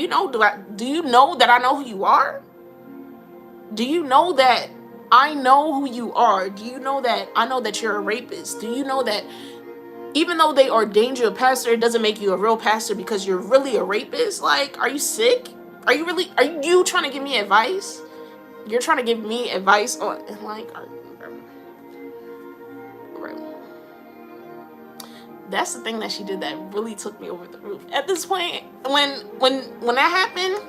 know that I know who you are? Do you know that I know who you are? Do you know that I know that you're a rapist? Do you know that even though they ordained you a pastor, it doesn't make you a real pastor because you're really a rapist? Like, are you sick? Are you trying to give me advice? You're trying to give me advice on, like, bro. That's the thing that she did that really took me over the roof. At this point, when that happened,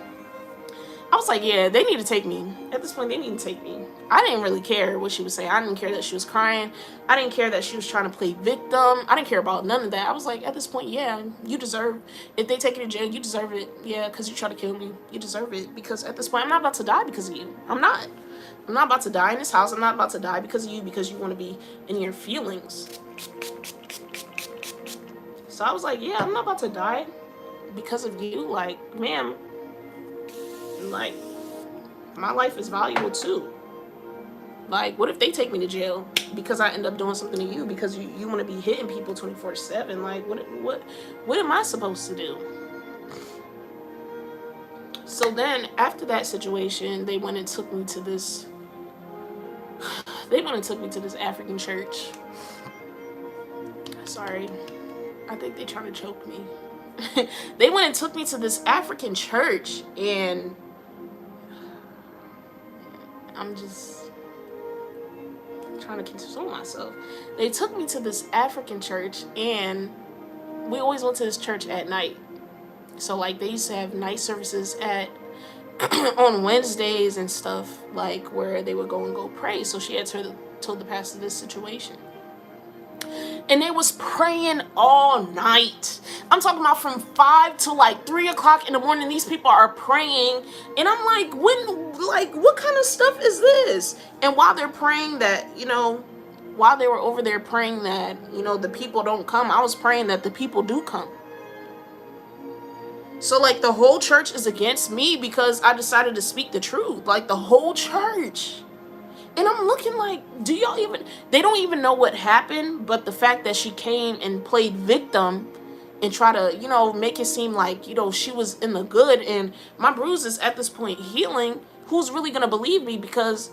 I was like, yeah, they need to take me. At this point, they need to take me. I didn't really care what she was saying. I didn't care that she was crying. I didn't care that she was trying to play victim. I didn't care about none of that. I was like, at this point, yeah, you deserve, if they take you to jail, you deserve it. Yeah, because you tried to kill me. You deserve it. Because at this point, I'm not about to die because of you. I'm not about to die in this house. I'm not about to die because of you, because you want to be in your feelings. So I was like, yeah, I'm not about to die because of you. Like, ma'am, like, my life is valuable too. Like, what if they take me to jail because I end up doing something to you because you want to be hitting people 24/7? Like, what am I supposed to do? So then after that situation, they went and took me to this African church. Sorry, I think they trying to choke me. They went and took me to this African church, and I'm just trying to console myself. They took me to this African church, and we always went to this church at night. So, like, they used to have night services at on Wednesdays and stuff, like, where they would go pray. So she had told the pastor this situation. And they was praying all night. I'm talking about from 5 to like 3 o'clock in the morning. These people are praying. And I'm like, what kind of stuff is this? And while they're praying that, while they were over there praying that, the people don't come, I was praying that the people do come. So like the whole church is against me because I decided to speak the truth. Like the whole church. And I'm looking like, they don't even know what happened, but the fact that she came and played victim and try to, make it seem like, she was in the good and my bruise is at this point healing. Who's really going to believe me? Because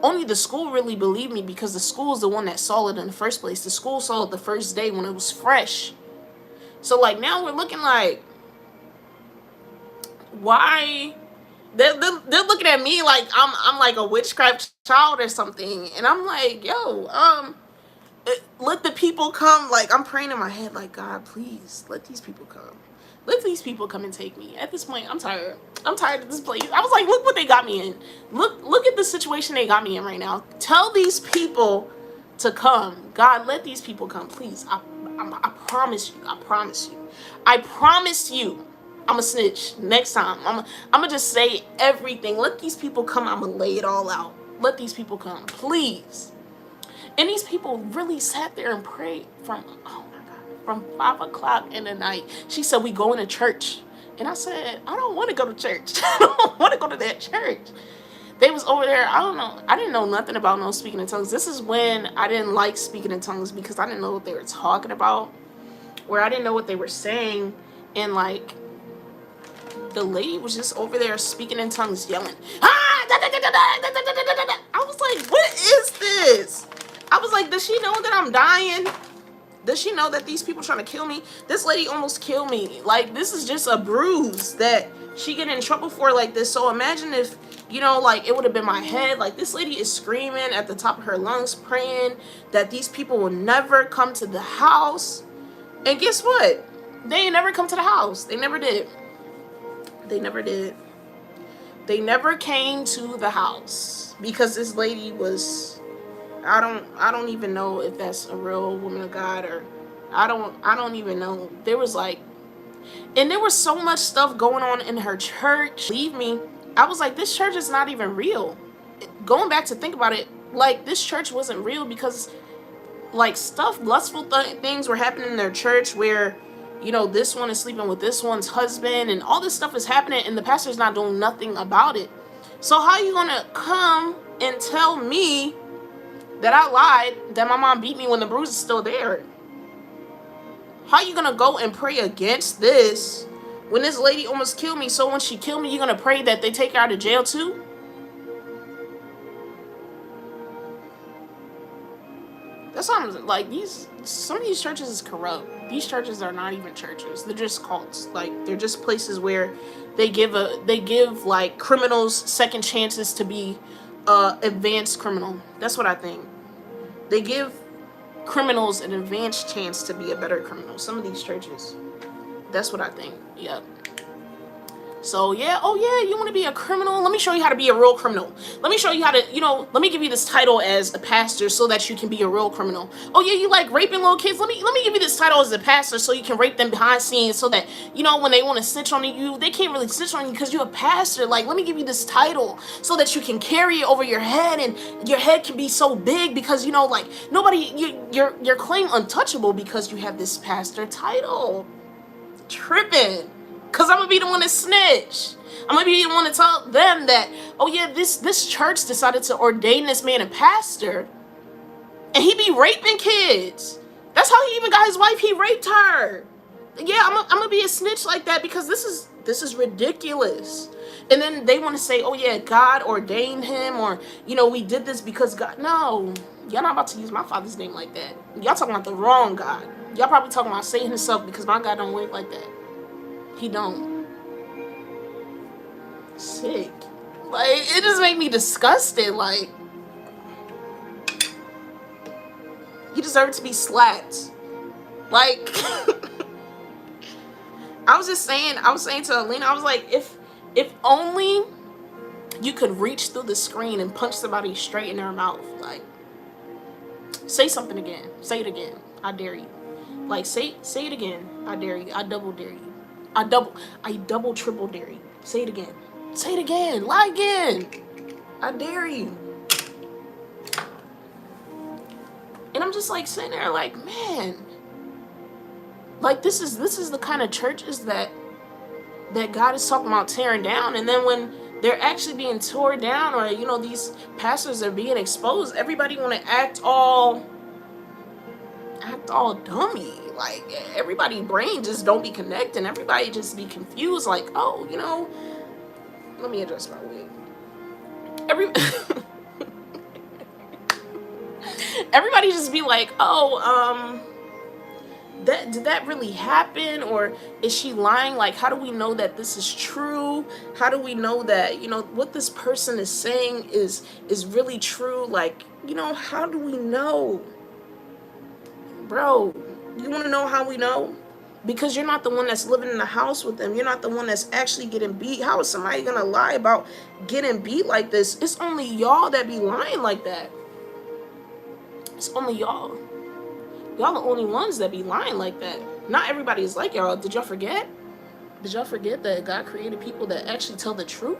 only the school really believed me because the school is the one that saw it in the first place. The school saw it the first day when it was fresh. So like now we're looking like, why? They're looking at me like I'm like a witchcraft child or something, and I'm like, yo, let the people come. Like I'm praying in my head, like God, please let these people come. Let these people come and take me. At this point, I'm tired. I'm tired of this place. I was like, look what they got me in. Look at the situation they got me in right now. Tell these people to come. God, let these people come, please. I promise you. I promise you. I promise you. I'm a snitch next time. I'm gonna just say everything. Let these people come. I'm gonna lay it all out. Let these people come, please. And these people really sat there and prayed from 5 o'clock in the night. She said, we going to church. And I said, I don't want to go to church. I don't want to go to that church. They was over there. I don't know. I didn't know nothing about no speaking in tongues. This is when I didn't like speaking in tongues because I didn't know what they were talking about. Where I didn't know what they were saying. And like, the lady was just over there speaking in tongues, yelling. I was like, what is this? I was like, does she know that I'm dying? Does she know that these people trying to kill me? This lady almost killed me. Like, this is just a bruise that she get in trouble for like this. So imagine if, like it would have been my head. Like this lady is screaming at the top of her lungs, praying that these people will never come to the house. And guess what? They ain't never come to the house. They never did. They never did. They never came to the house because this lady was, I don't even know if that's a real woman of God or I don't even know. There was like, and there was so much stuff going on in her church. Believe me, I was like, this church is not even real. Going back to think about it, like this church wasn't real because like lustful things were happening in their church where, this one is sleeping with this one's husband and all this stuff is happening and the pastor's not doing nothing about it. So how are you going to come and tell me that I lied, that my mom beat me when the bruise is still there? How are you going to go and pray against this when this lady almost killed me? So when she killed me, you're going to pray that they take her out of jail too? That's what I'm like. Some of these churches is corrupt. These churches are not even churches. They're just cults. Like they're just places where they give like criminals second chances to be advanced criminal. That's what I think. They give criminals an advanced chance to be a better criminal. Some of these churches. That's what I think. Yep. So yeah, oh yeah, you want to be a criminal? Let me show you how to be a real criminal. Let me show you how to, let me give you this title as a pastor so that you can be a real criminal. Oh yeah, you like raping little kids? Let me give you this title as a pastor so you can rape them behind scenes so that, when they want to snitch on you, they can't really snitch on you because you're a pastor. Like, let me give you this title so that you can carry it over your head and your head can be so big because, like nobody, you're claimed untouchable because you have this pastor title. Tripping. Because I'm going to be the one to snitch. I'm going to be the one to tell them that, oh yeah, this church decided to ordain this man a pastor. And he be raping kids. That's how he even got his wife. He raped her. Yeah, I'm going to be a snitch like that because this is ridiculous. And then they want to say, oh yeah, God ordained him or, we did this because God. No, y'all not about to use my father's name like that. Y'all talking about the wrong God. Y'all probably talking about Satan himself because my God don't work like that. He don't. Sick. Like, it just made me disgusted. Like, you deserve to be slapped. Like, I was saying to Alina, I was like, if only you could reach through the screen and punch somebody straight in their mouth. Like, say something again. Say it again. I dare you. Like, say it again. I dare you. I double dare you. I double, triple dare you. Say it again. Say it again. Lie again. I dare you. And I'm just like sitting there like, man, like this is the kind of churches that God is talking about tearing down. And then when they're actually being torn down, or you know, these pastors are being exposed, everybody want to act all dummy. Like, everybody brain just don't be connecting. Everybody just be confused. Like, oh, you know, let me adjust my wig. Everybody just be like, oh, did that really happen, or is she lying? Like, how do we know that this is true? How do we know that, you know, what this person is saying is really true? Like, you know, how do we know? Bro, you want to know how we know? Because you're not the one that's living in the house with them. You're not the one that's actually getting beat. How is somebody gonna lie about getting beat like this? It's only y'all that be lying like that. It's only y'all. Y'all the only ones that be lying like that. Not everybody is like y'all. Did y'all forget? Did y'all forget that God created people that actually tell the truth?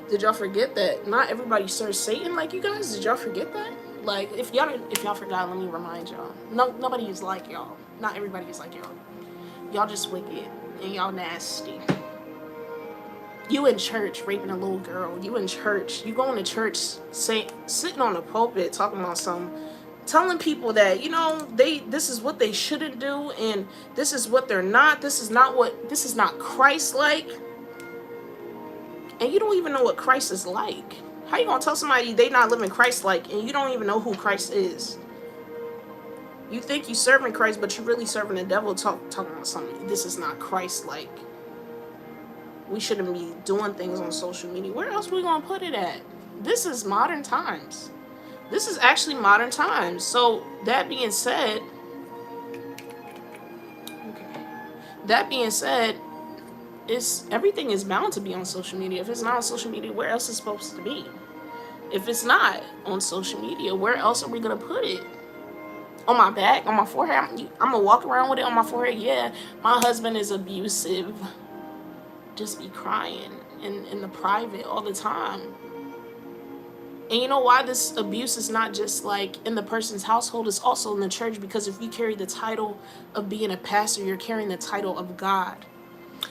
Did y'all forget that not everybody serves Satan like you guys? Did y'all forget that? Like, if y'all forgot, let me remind y'all. No, nobody is like y'all. Not everybody is like y'all. Y'all just wicked and y'all nasty. You in church raping a little girl. You in church. You going to church sitting on the pulpit talking about telling people that, you know, this is what they shouldn't do, and this is what they're not. This is not Christ-like. And you don't even know what Christ is like. How you gonna tell somebody they not living Christ-like and you don't even know who Christ is? You think you serving Christ, but you really serving the devil, talking about something. This is not Christ-like. We shouldn't be doing things on social media. Where else are we gonna put it at? This is modern times. This is actually modern times. So that being said, everything is bound to be on social media. If it's not on social media, where else is it supposed to be? If it's not on social media, where else are we gonna put it? On my back, on my forehead? I'm gonna walk around with it on my forehead. Yeah, my husband is abusive. Just be crying in the private all the time. And you know why this abuse is not just like in the person's household, it's also in the church. Because if you carry the title of being a pastor, you're carrying the title of God.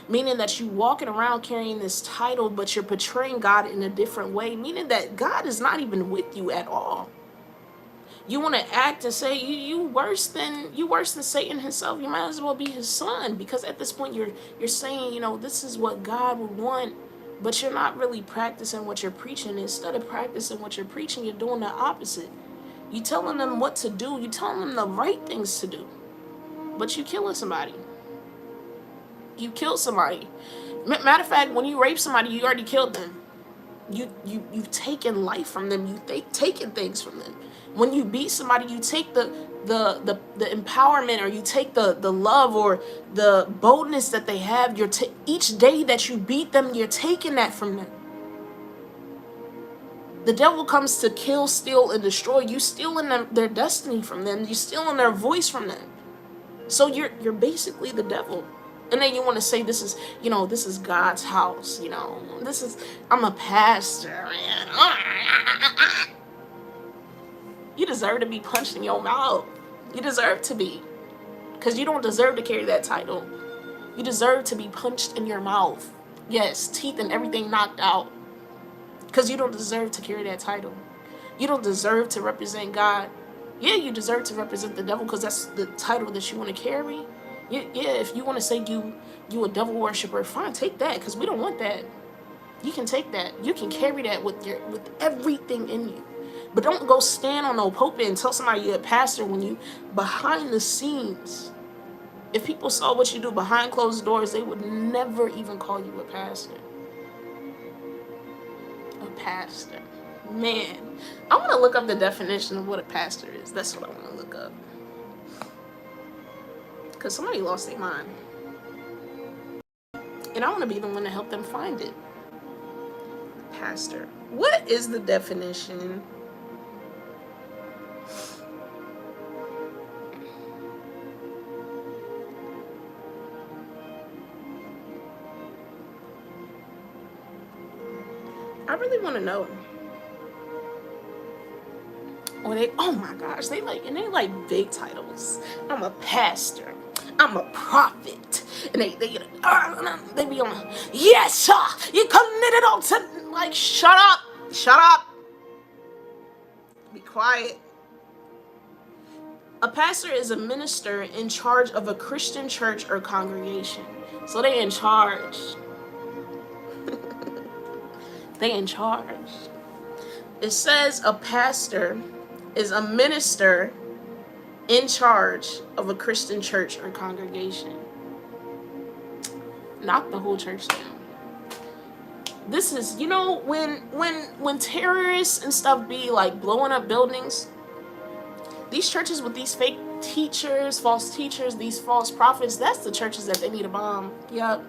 Meaning that you walking around carrying this title, but you're portraying God in a different way. Meaning that God is not even with you at all. You want to act and say you worse than Satan himself. You might as well be his son, because at this point you're saying, you know, this is what God would want. But you're not really practicing what you're preaching. Instead of practicing what you're preaching, you're doing the opposite. You're telling them what to do. You're telling them the right things to do. But you're killing somebody. You killed somebody. Matter of fact, when you rape somebody, you already killed them. You've taken life from them. You've taken things from them. When you beat somebody, you take the empowerment, or you take the love or the boldness that they have. Each day that you beat them, you're taking that from them. The devil comes to kill, steal, and destroy. You stealing their destiny from them. You stealing their voice from them. So you're basically the devil. And then you want to say this is God's house. You know, I'm a pastor, man. You deserve to be punched in your mouth. You deserve to be. Because you don't deserve to carry that title. You deserve to be punched in your mouth. Yes, teeth and everything knocked out. Because you don't deserve to carry that title. You don't deserve to represent God. Yeah, you deserve to represent the devil, because that's the title that you want to carry. Yeah, if you want to say you a devil worshiper, fine, take that, because we don't want that. You can take that. You can carry that with everything in you. But don't go stand on no pulpit and tell somebody you're a pastor when you behind the scenes. If people saw what you do behind closed doors, they would never even call you a pastor. A pastor. Man, I want to look up the definition of what a pastor is. That's what I want to look up. Because somebody lost their mind. And I want to be the one to help them find it. Pastor. What is the definition? I really want to know. Or they, oh my gosh, they like big titles. I'm a pastor. I'm a prophet. And they be on, yes, sir, you committed all to, like, shut up, be quiet. A pastor is a minister in charge of a Christian church or congregation. So they in charge. They in charge. It says a pastor is a minister in charge of a Christian church or congregation. Knock the whole church down. This is, you know, when terrorists and stuff be like blowing up buildings, these churches with these fake teachers, false teachers, these false prophets, that's the churches that they need to bomb. Yep.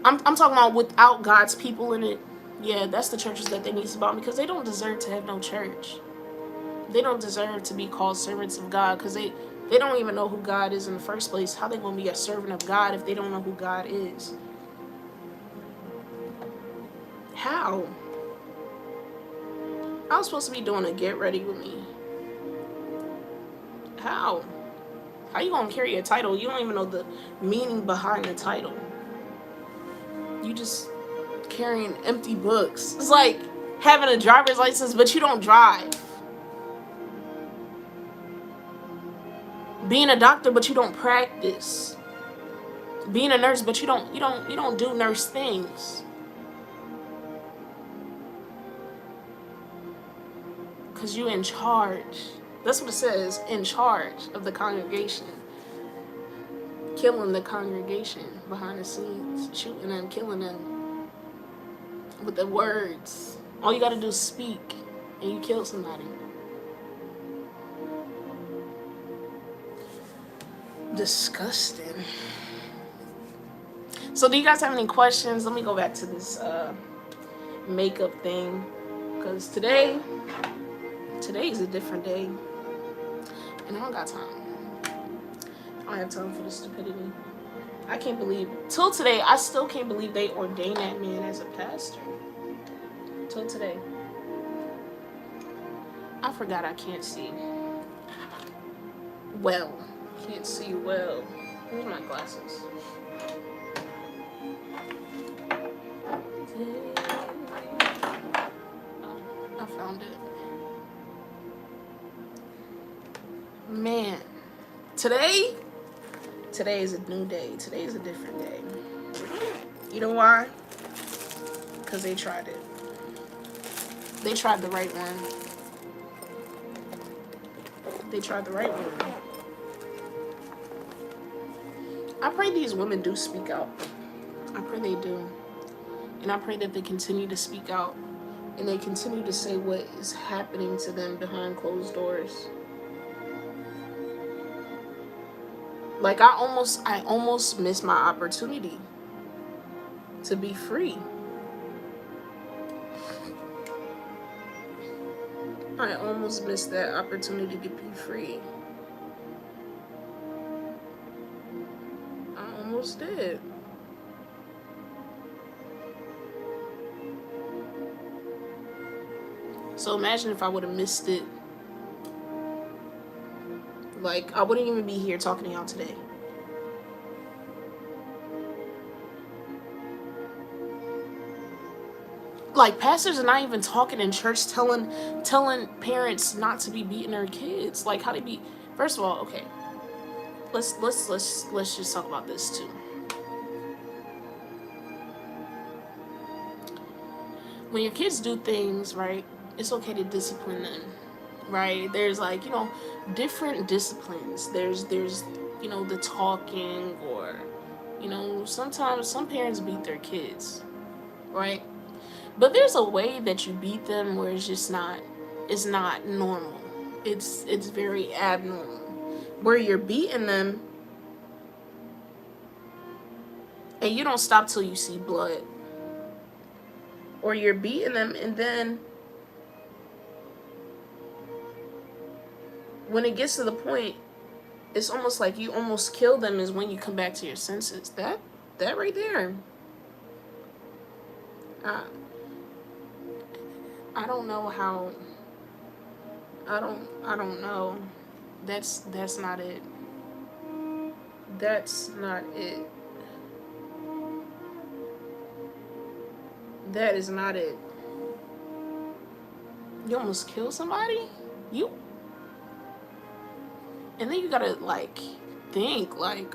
I'm talking about without God's people in it. Yeah, that's the churches that they need to bomb, because they don't deserve to have no church. They don't deserve to be called servants of God, because they don't even know who God is in the first place. How they gonna be a servant of God if they don't know who God is? How? I was supposed to be doing a get ready with me. How? How you gonna carry a title? You don't even know the meaning behind the title. You just carrying empty books. It's like having a driver's license, but you don't drive. Being a doctor, but you don't practice. Being a nurse, but you don't do nurse things. Because you're in charge. That's what it says, in charge of the congregation. Killing the congregation behind the scenes. Shooting them, killing them. With the words. All you gotta do is speak, and you kill somebody. Disgusting. So do you guys have any questions? Let me go back to this makeup thing. Because today is a different day. And I don't got time. I don't have time for the stupidity. I can't believe, till today, I still can't believe they ordained that man as a pastor. Till today. I forgot I can't see well. Can't see well. Where's my glasses? Oh, I found it. Man, today is a new day. Today is a different day. You know why? Because they tried it. They tried the right one. They tried the right one. I pray these women do speak out. I pray they do. And I pray that they continue to speak out. And they continue to say what is happening to them behind closed doors. Like, I almost missed my opportunity to be free. I almost missed that opportunity to be free. I almost did. So imagine if I would have missed it. Like, I wouldn't even be here talking to y'all today. Like, pastors are not even talking in church, telling parents not to be beating their kids. Like, how they be. First of all, okay, let's just talk about this too. When your kids do things, right, it's okay to discipline them, right? There's, like, you know, different disciplines. There's you know, the talking, or, you know, sometimes some parents beat their kids, right? But there's a way that you beat them where it's not normal. It's very abnormal. Where you're beating them and you don't stop till you see blood. Or you're beating them, and then when it gets to the point, it's almost like you almost kill them is when you come back to your senses. That right there. I don't know how. I don't know. That's not it. That's not it. That is not it. You almost kill somebody? You and then you gotta like think like,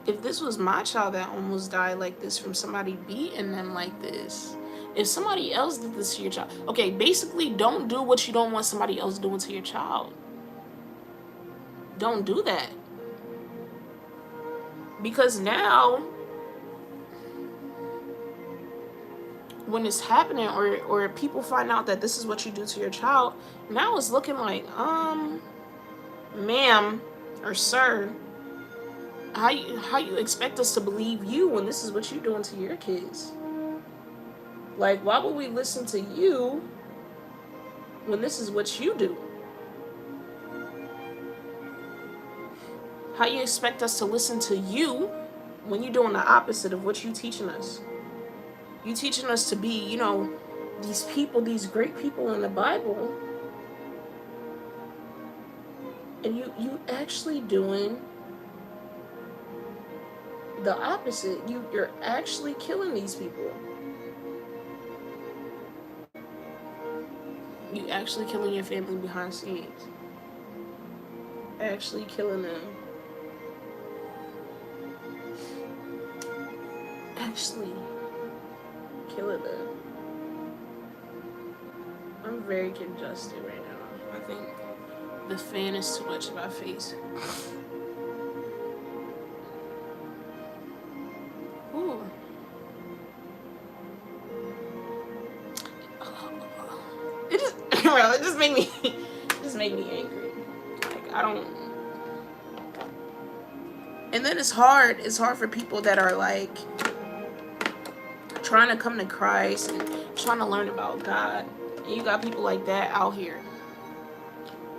if this was my child that almost died like this from somebody beating them like this, if somebody else did this to your child, okay, basically don't do what you don't want somebody else doing to your child. Don't do that. Because now when it's happening, or people find out that this is what you do to your child, now it's looking like, ma'am or sir, how you expect us to believe you when this is what you're doing to your kids? Like, why would we listen to you when this is what you do? How you expect us to listen to you when you're doing the opposite of what you teaching us? You teaching us to be, these people, these great people in the Bible, and you actually doing the opposite. You're actually killing these people. You actually killing your family behind scenes. Actually killing them. Actually killing them. I'm very congested right now. I think the fan is too much in my face. Ooh. It just made me angry. Like, I don't. And then it's hard for people that are like trying to come to Christ and trying to learn about God. And you got people like that out here.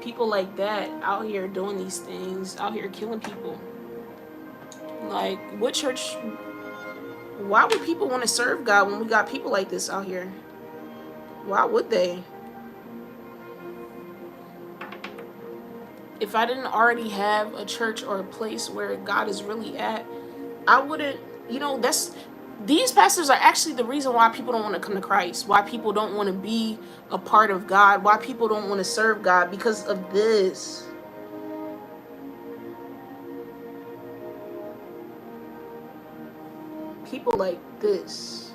People like that out here doing these things, out here killing people. Like, what church? Why would people want to serve God when we got people like this out here? Why would they? If I didn't already have a church or a place where God is really at, I wouldn't, these pastors are actually the reason why people don't want to come to Christ, why people don't want to be a part of God, why people don't want to serve God, because of this. People like this.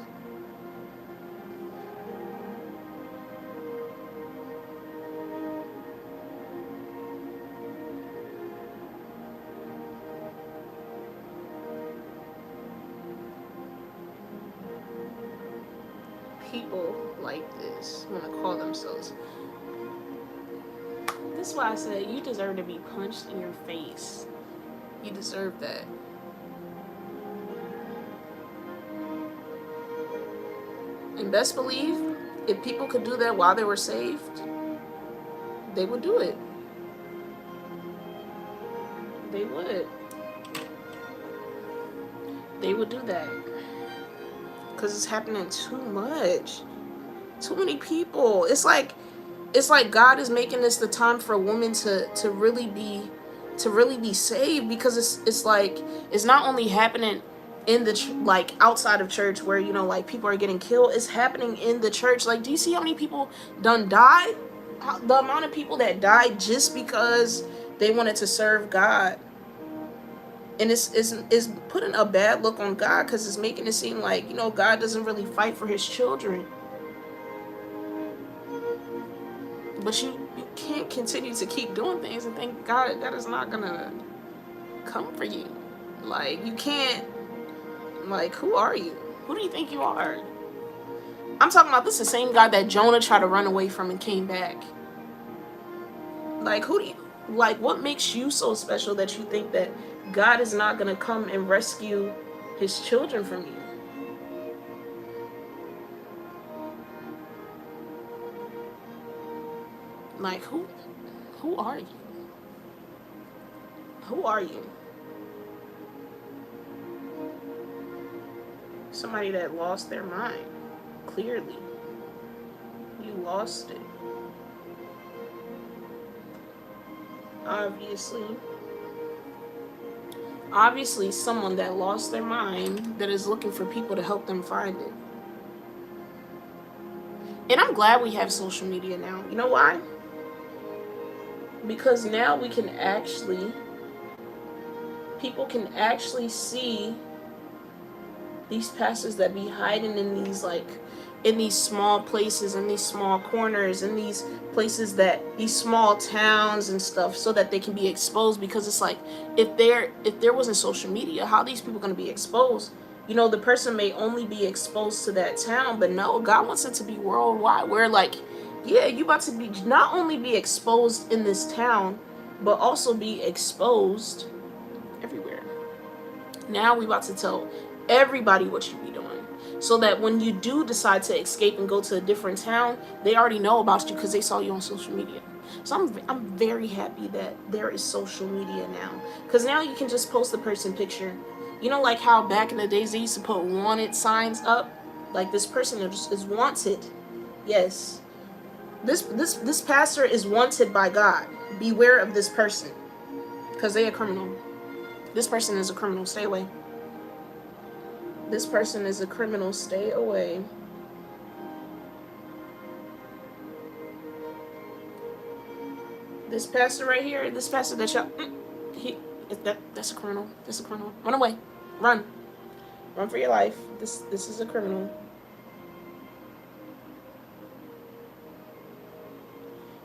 People like this want to call themselves. This is why I said you deserve to be punched in your face. You deserve that. And best believe, if people could do that while they were saved, they would do it. They would. They would do that. Because it's happening too much. Too many people. It's like God is making this the time for a woman to really be saved, because it's like it's not only happening in the like outside of church where like people are getting killed. It's happening in the church. Like, do you see how many people done died? The amount of people that died just because they wanted to serve God. And it's putting a bad look on God, because it's making it seem like God doesn't really fight for his children. But you can't continue to keep doing things and think God is not gonna come for you. Like, you can't. Like, who are you? Who do you think you are? I'm talking about, this is the same God that Jonah tried to run away from and came back. Like, what makes you so special that you think that God is not gonna come and rescue his children from you? Like, who are you? Who are you? Somebody that lost their mind. Clearly. You lost it. Obviously someone that lost their mind that is looking for people to help them find it. And I'm glad we have social media now. You know why? Because now we can actually, people can actually see these pastors that be hiding in these, like, in these small places, in these small corners, in these places, that these small towns and stuff, so that they can be exposed. Because it's like, if there wasn't social media, how are these people going to be exposed? You know, the person may only be exposed to that town, but no, God wants it to be worldwide, where, like, yeah, you about to be not only be exposed in this town, but also be exposed everywhere. Now we about to tell everybody what you be doing, so that when you do decide to escape and go to a different town, they already know about you because they saw you on social media. So I'm very happy that there is social media now, because now you can just post the person picture. You know, like how back in the days they used to put wanted signs up, like this person is wanted. Yes, this pastor is wanted by God. Beware of this person, because they a criminal. This person is a criminal. Stay away. This person is a criminal. Stay away. This pastor right here, this pastor that y'all, that's a criminal. That's a criminal. Run away. Run. Run for your life. This is a criminal.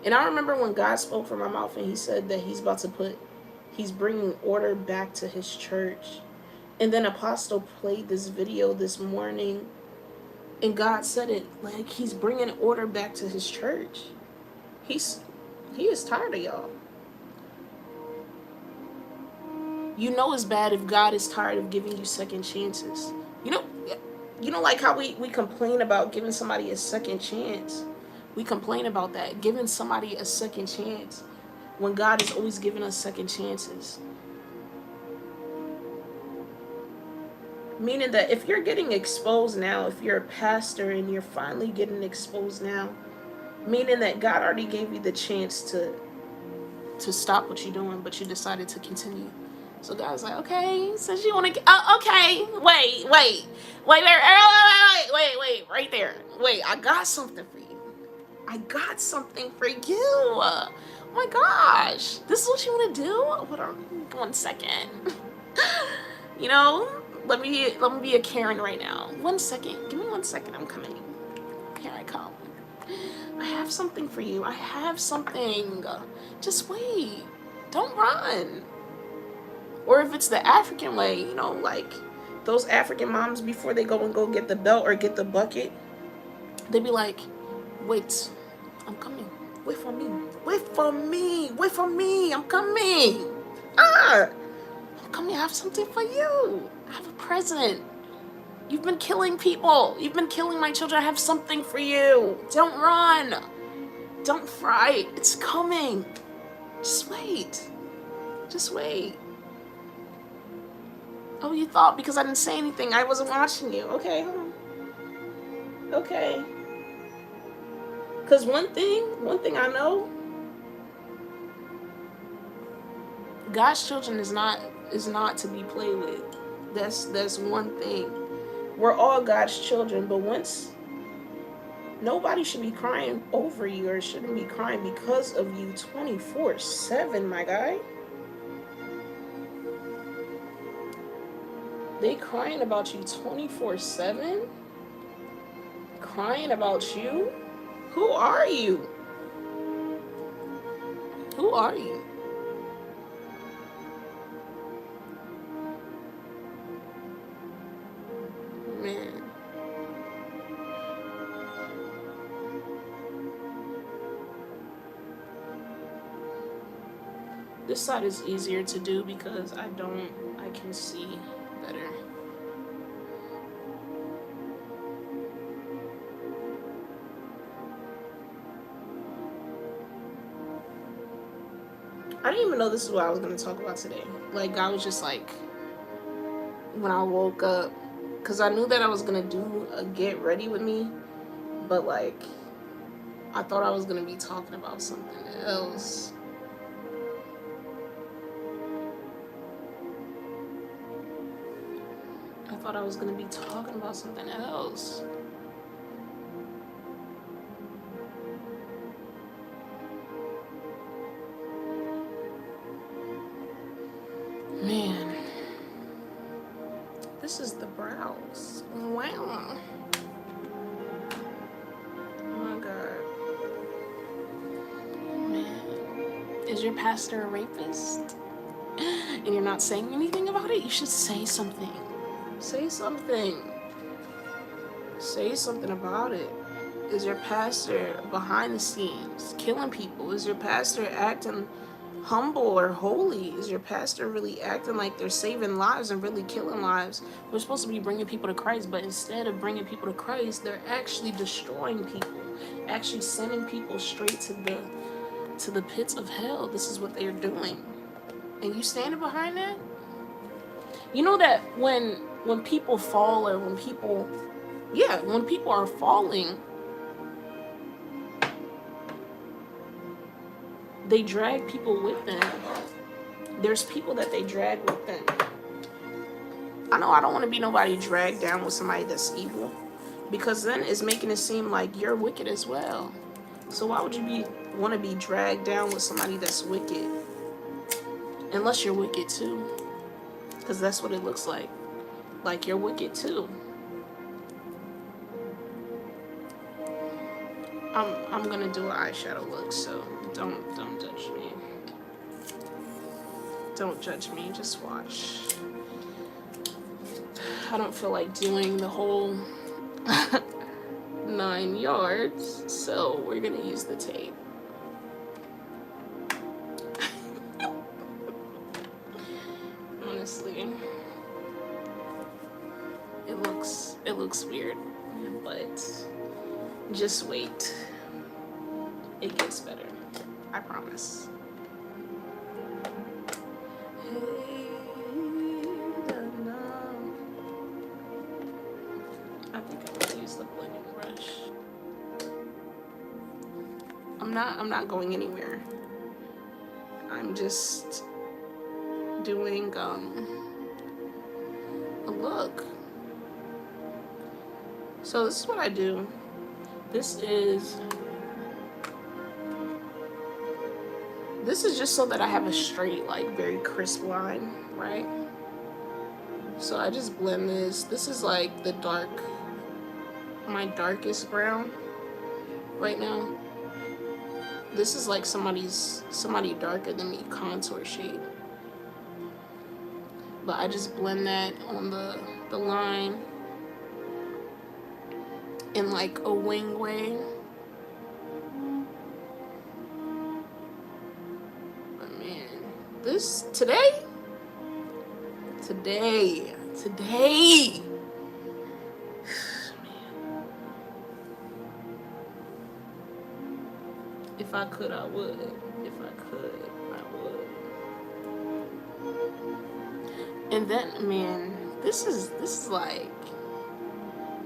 And I remember when God spoke from my mouth and he said that he's bringing order back to his church. And then Apostle played this video this morning, and God said it, like, he's bringing order back to his church. He is tired of y'all. You know it's bad if God is tired of giving you second chances. You know, like how we complain about giving somebody a second chance. We complain about that, giving somebody a second chance, when God is always giving us second chances. Meaning that if you're getting exposed now, if you're a pastor and you're finally getting exposed now, meaning that God already gave you the chance to stop what you're doing, but you decided to continue. So God's like, okay, since you want to, okay, wait, right there. Wait, I got something for you. I got something for you. Oh my gosh, this is what you want to do? Hold on 1 second. You know, let me be a Karen right now. 1 second. Give me 1 second. I'm coming. Here I come. I have something for you. I have something. Just wait. Don't run. Or if it's the African way, you know, like those African moms, before they go get the belt or get the bucket, they be like, wait, I'm coming. Wait for me. Wait for me. Wait for me. I'm coming. I'm coming. I have something for you. I have a present. You've been killing people. You've been killing my children. I have something for you. Don't run. Don't fright. It's coming. Just wait. Just wait. Oh, you thought because I didn't say anything I wasn't watching you. Okay, hold on. Okay. Because one thing I know, God's children is not to be played with. That's one thing. We're all God's children, but once, nobody should be crying over you or shouldn't be crying because of you 24/7, my guy. They crying about you 24/7? Crying about you? Who are you? Who are you? Man. This side is easier to do because I can see better. I didn't even know this is what I was going to talk about today. Like, I was just like, when I woke up, because I knew that I was gonna do a get ready with me, but like I thought I was gonna be talking about something else. I thought I was gonna be talking about something else. Man, this is the brows. Wow. Oh my God. Man, is your pastor a rapist? And you're not saying anything about it? You should say something. Say something. Say something about it. Is your pastor behind the scenes killing people? Is your pastor acting humble or holy? Is your pastor really acting like they're saving lives and really killing lives? We're supposed to be bringing people to Christ, but instead of bringing people to Christ, they're actually destroying people, actually sending people straight to the pits of hell. This is what they're doing. And you standing behind that? You know that when people fall, or when people are falling, they drag people with them. There's people that they drag with them. I know I don't want to be nobody dragged down with somebody that's evil, because then it's making it seem like you're wicked as well. So why would you want to be dragged down with somebody that's wicked? Unless you're wicked too, because that's what it looks like. Like you're wicked too. I'm gonna do an eyeshadow look, so don't judge me. Don't judge me, just watch. I don't feel like doing the whole 9 yards, so we're gonna use the tape. Honestly, it looks weird, but just wait. It gets better. I promise. I think I'm gonna use the blending brush. I'm not going anywhere. I'm just doing a look. So this is what I do. This is just so that I have a straight, like very crisp line, right? So I just blend this. This is like my darkest brown right now. This is like somebody darker than me contour shade. But I just blend that on the line in like a wing way. But man, this today. Man. If I could, I would. If I could, I would. And then, man, this is like,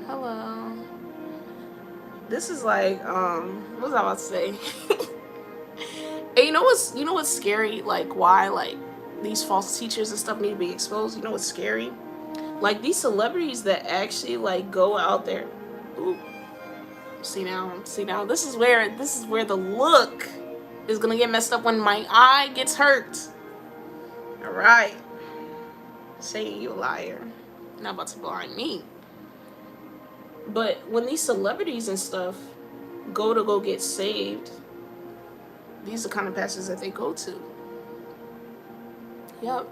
hello. This is like, what was I about to say? And you know what's scary? Like, why like these false teachers and stuff need to be exposed? You know what's scary? Like these celebrities that actually like go out there. Ooh. See now, this is where the look is gonna get messed up when my eye gets hurt. All right, saying you a liar, not about to blind me. But when these celebrities and stuff go get saved, these are the kind of pastors that they go to. Yep.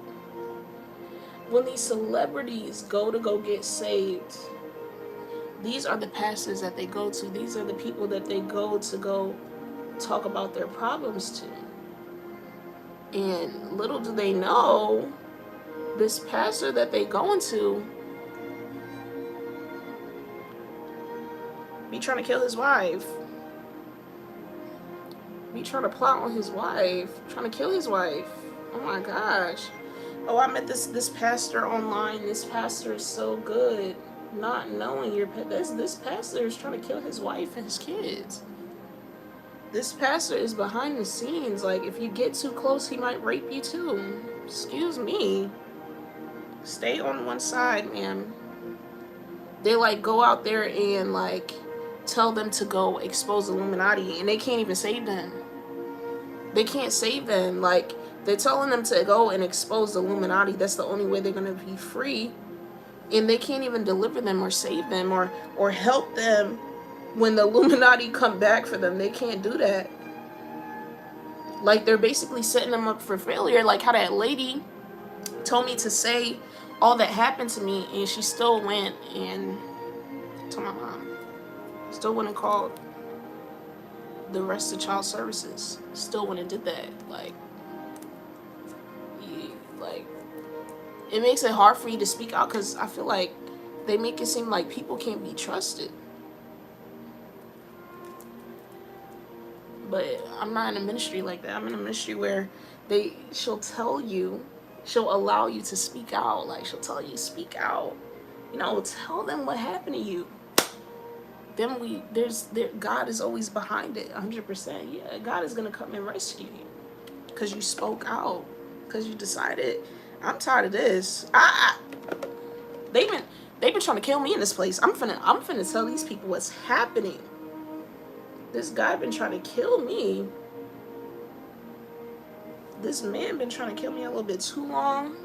When these celebrities go get saved, these are the pastors that they go to. These are the people that they go talk about their problems to. And little do they know, this pastor that they going to be trying to kill his wife. Be trying to plot on his wife. Trying to kill his wife. Oh my gosh. Oh, I met this pastor online. This pastor is so good. not knowing this pastor is trying to kill his wife and his kids. This pastor is behind the scenes. Like, if you get too close, he might rape you too. Excuse me. Stay on one side, man. They like go out there and like tell them to go expose Illuminati, and they can't even save them. They can't save them. Like, they're telling them to go and expose the Illuminati. That's the only way they're gonna be free. And they can't even deliver them or save them or help them when the Illuminati come back for them. They can't do that. Like, they're basically setting them up for failure. Like how that lady told me to say all that happened to me, and she still went and told my mom. Still went and called the rest of child services. Still went and did that. Like, it makes it hard for you to speak out, because I feel like they make it seem like people can't be trusted. But I'm not in a ministry like that. I'm in a ministry where she'll tell you, she'll allow you to speak out. Like, she'll tell you, speak out. You know, tell them what happened to you. Then God is always behind it, 100%. Yeah, God is gonna come and rescue you, because you spoke out, because you decided, I'm tired of this. They've been trying to kill me in this place. I'm finna tell these people what's happening. This guy been trying to kill me. This man been trying to kill me a little bit too long.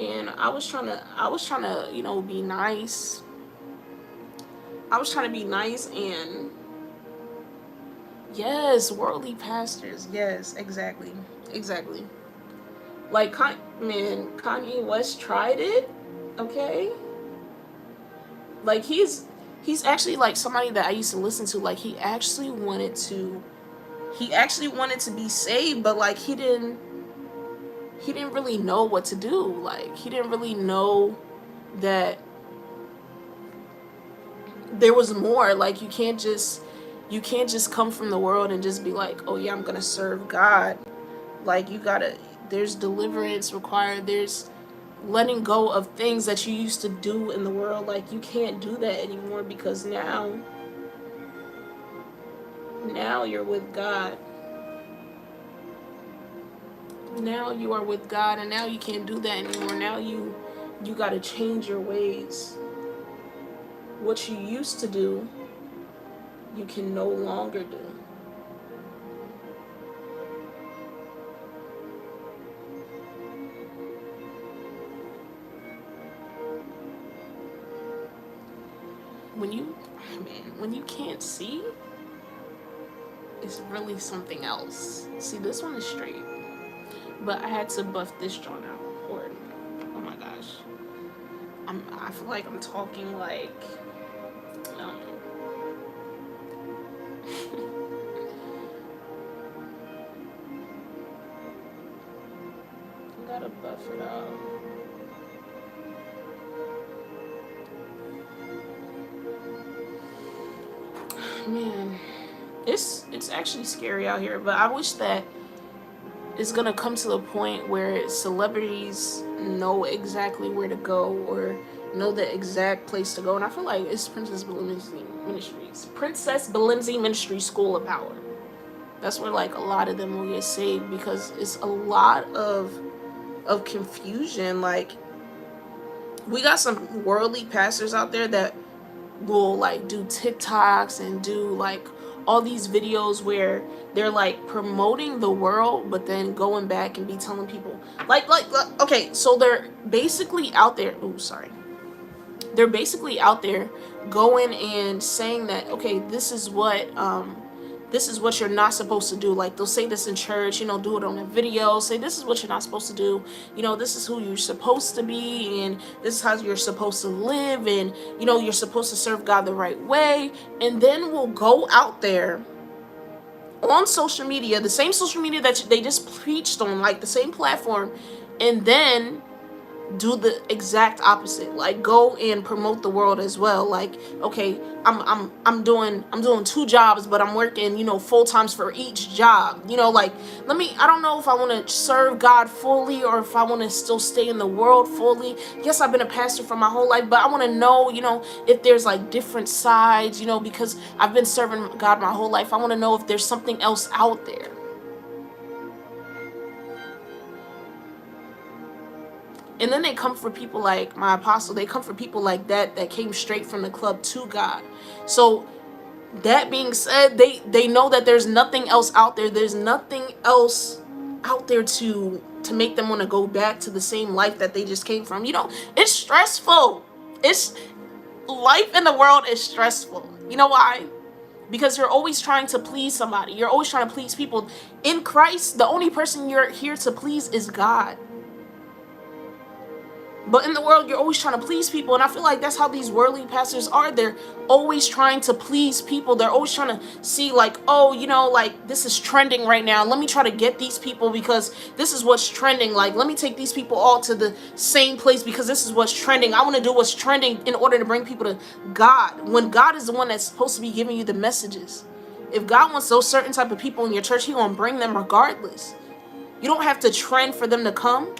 And I was trying to, you know, be nice. I was trying to be nice, and yes, worldly pastors. Yes, exactly. Like, Kanye West tried it, okay? Like, he's actually like somebody that I used to listen to. Like, he actually wanted to be saved, but like he didn't really know what to do. Like, he didn't really know that there was more. Like, you can't just come from the world and just be like, oh yeah, I'm gonna serve God. Like, there's deliverance required. There's letting go of things that you used to do in the world. Like, you can't do that anymore, because now you're with God. Now you are with God, and now you can't do that anymore. Now you got to change your ways. What you used to do, you can no longer do. When you can't see, it's really something else. See, this one is straight, but I had to buff this joint out. Or, oh my gosh, I feel like I'm talking like, I don't know. I gotta buff it out. Man, it's actually scary out here, but I wish that it's gonna come to the point where celebrities know exactly where to go, or know the exact place to go. And I feel like it's Princess Balenzi Ministry School of Power. That's where like a lot of them will get saved, because it's a lot of confusion. Like, we got some worldly pastors out there that will like do TikToks and do like all these videos where they're like promoting the world, but then going back and be telling people like okay, so they're basically out there. They're basically out there going and saying that, okay, this is what you're not supposed to do. Like, they'll say this in church, you know, do it on a video, say this is what you're not supposed to do, you know, this is who you're supposed to be, and this is how you're supposed to live, and, you know, you're supposed to serve God the right way. And then we'll go out there on social media, the same social media that they just preached on, like the same platform, and then do the exact opposite. Like, go and promote the world as well. Like, okay, I'm doing 2 jobs, but I'm working, full times for each job. Like, I don't know if I want to serve God fully or if I want to still stay in the world fully. Yes, I've been a pastor for my whole life, but I want to know, if there's like different sides, because I've been serving God my whole life. I want to know if there's something else out there. And then they come for people like my apostle. They come for people like that came straight from the club to God. So that being said, they know that there's nothing else out there. There's nothing else out there to make them want to go back to the same life that they just came from. It's stressful. It's Life in the world is stressful. You know why? Because you're always trying to please somebody. You're always trying to please people. In Christ, the only person you're here to please is God. But in the world, you're always trying to please people. And I feel like that's how these worldly pastors are. They're always trying to please people. They're always trying to see like, oh, like this is trending right now. Let me try to get these people because this is what's trending. Like, let me take these people all to the same place because this is what's trending. I want to do what's trending in order to bring people to God. When God is the one that's supposed to be giving you the messages. If God wants those certain type of people in your church, He gonna bring them regardless. You don't have to trend for them to come.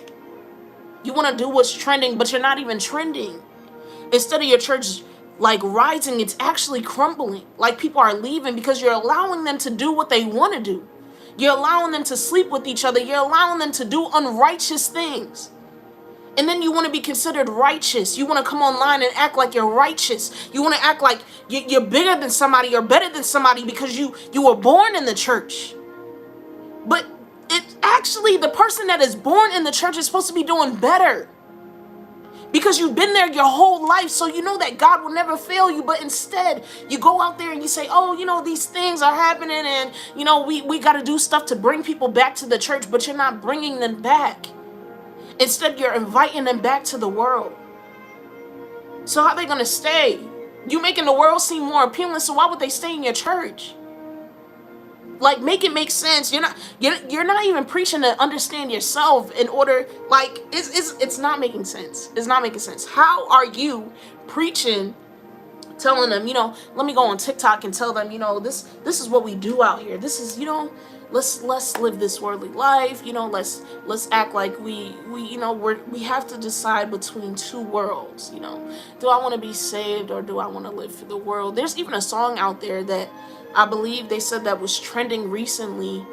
You want to do what's trending, but you're not even trending. Instead of your church like rising, it's actually crumbling. Like, people are leaving because you're allowing them to do what they want to do. You're allowing them to sleep with each other. You're allowing them to do unrighteous things. And then you want to be considered righteous. You want to come online and act like you're righteous. You want to act like you're bigger than somebody. You're better than somebody because you were born in the church. But it's actually the person that is born in the church is supposed to be doing better. Because you've been there your whole life, so you know that God will never fail you. But instead, you go out there and you say, oh, these things are happening and, we got to do stuff to bring people back to the church, but you're not bringing them back. Instead, you're inviting them back to the world. So how are they going to stay? You making the world seem more appealing, so why would they stay in your church? Like, make it make sense. You're not even preaching to understand yourself in order, like, it's not making sense. It's not making sense. How are you preaching, telling them, let me go on TikTok and tell them, this is what we do out here. This is, let's live this worldly life. Let's act like we have to decide between two worlds. Do I want to be saved or do I want to live for the world? There's even a song out there that I believe they said that was trending recently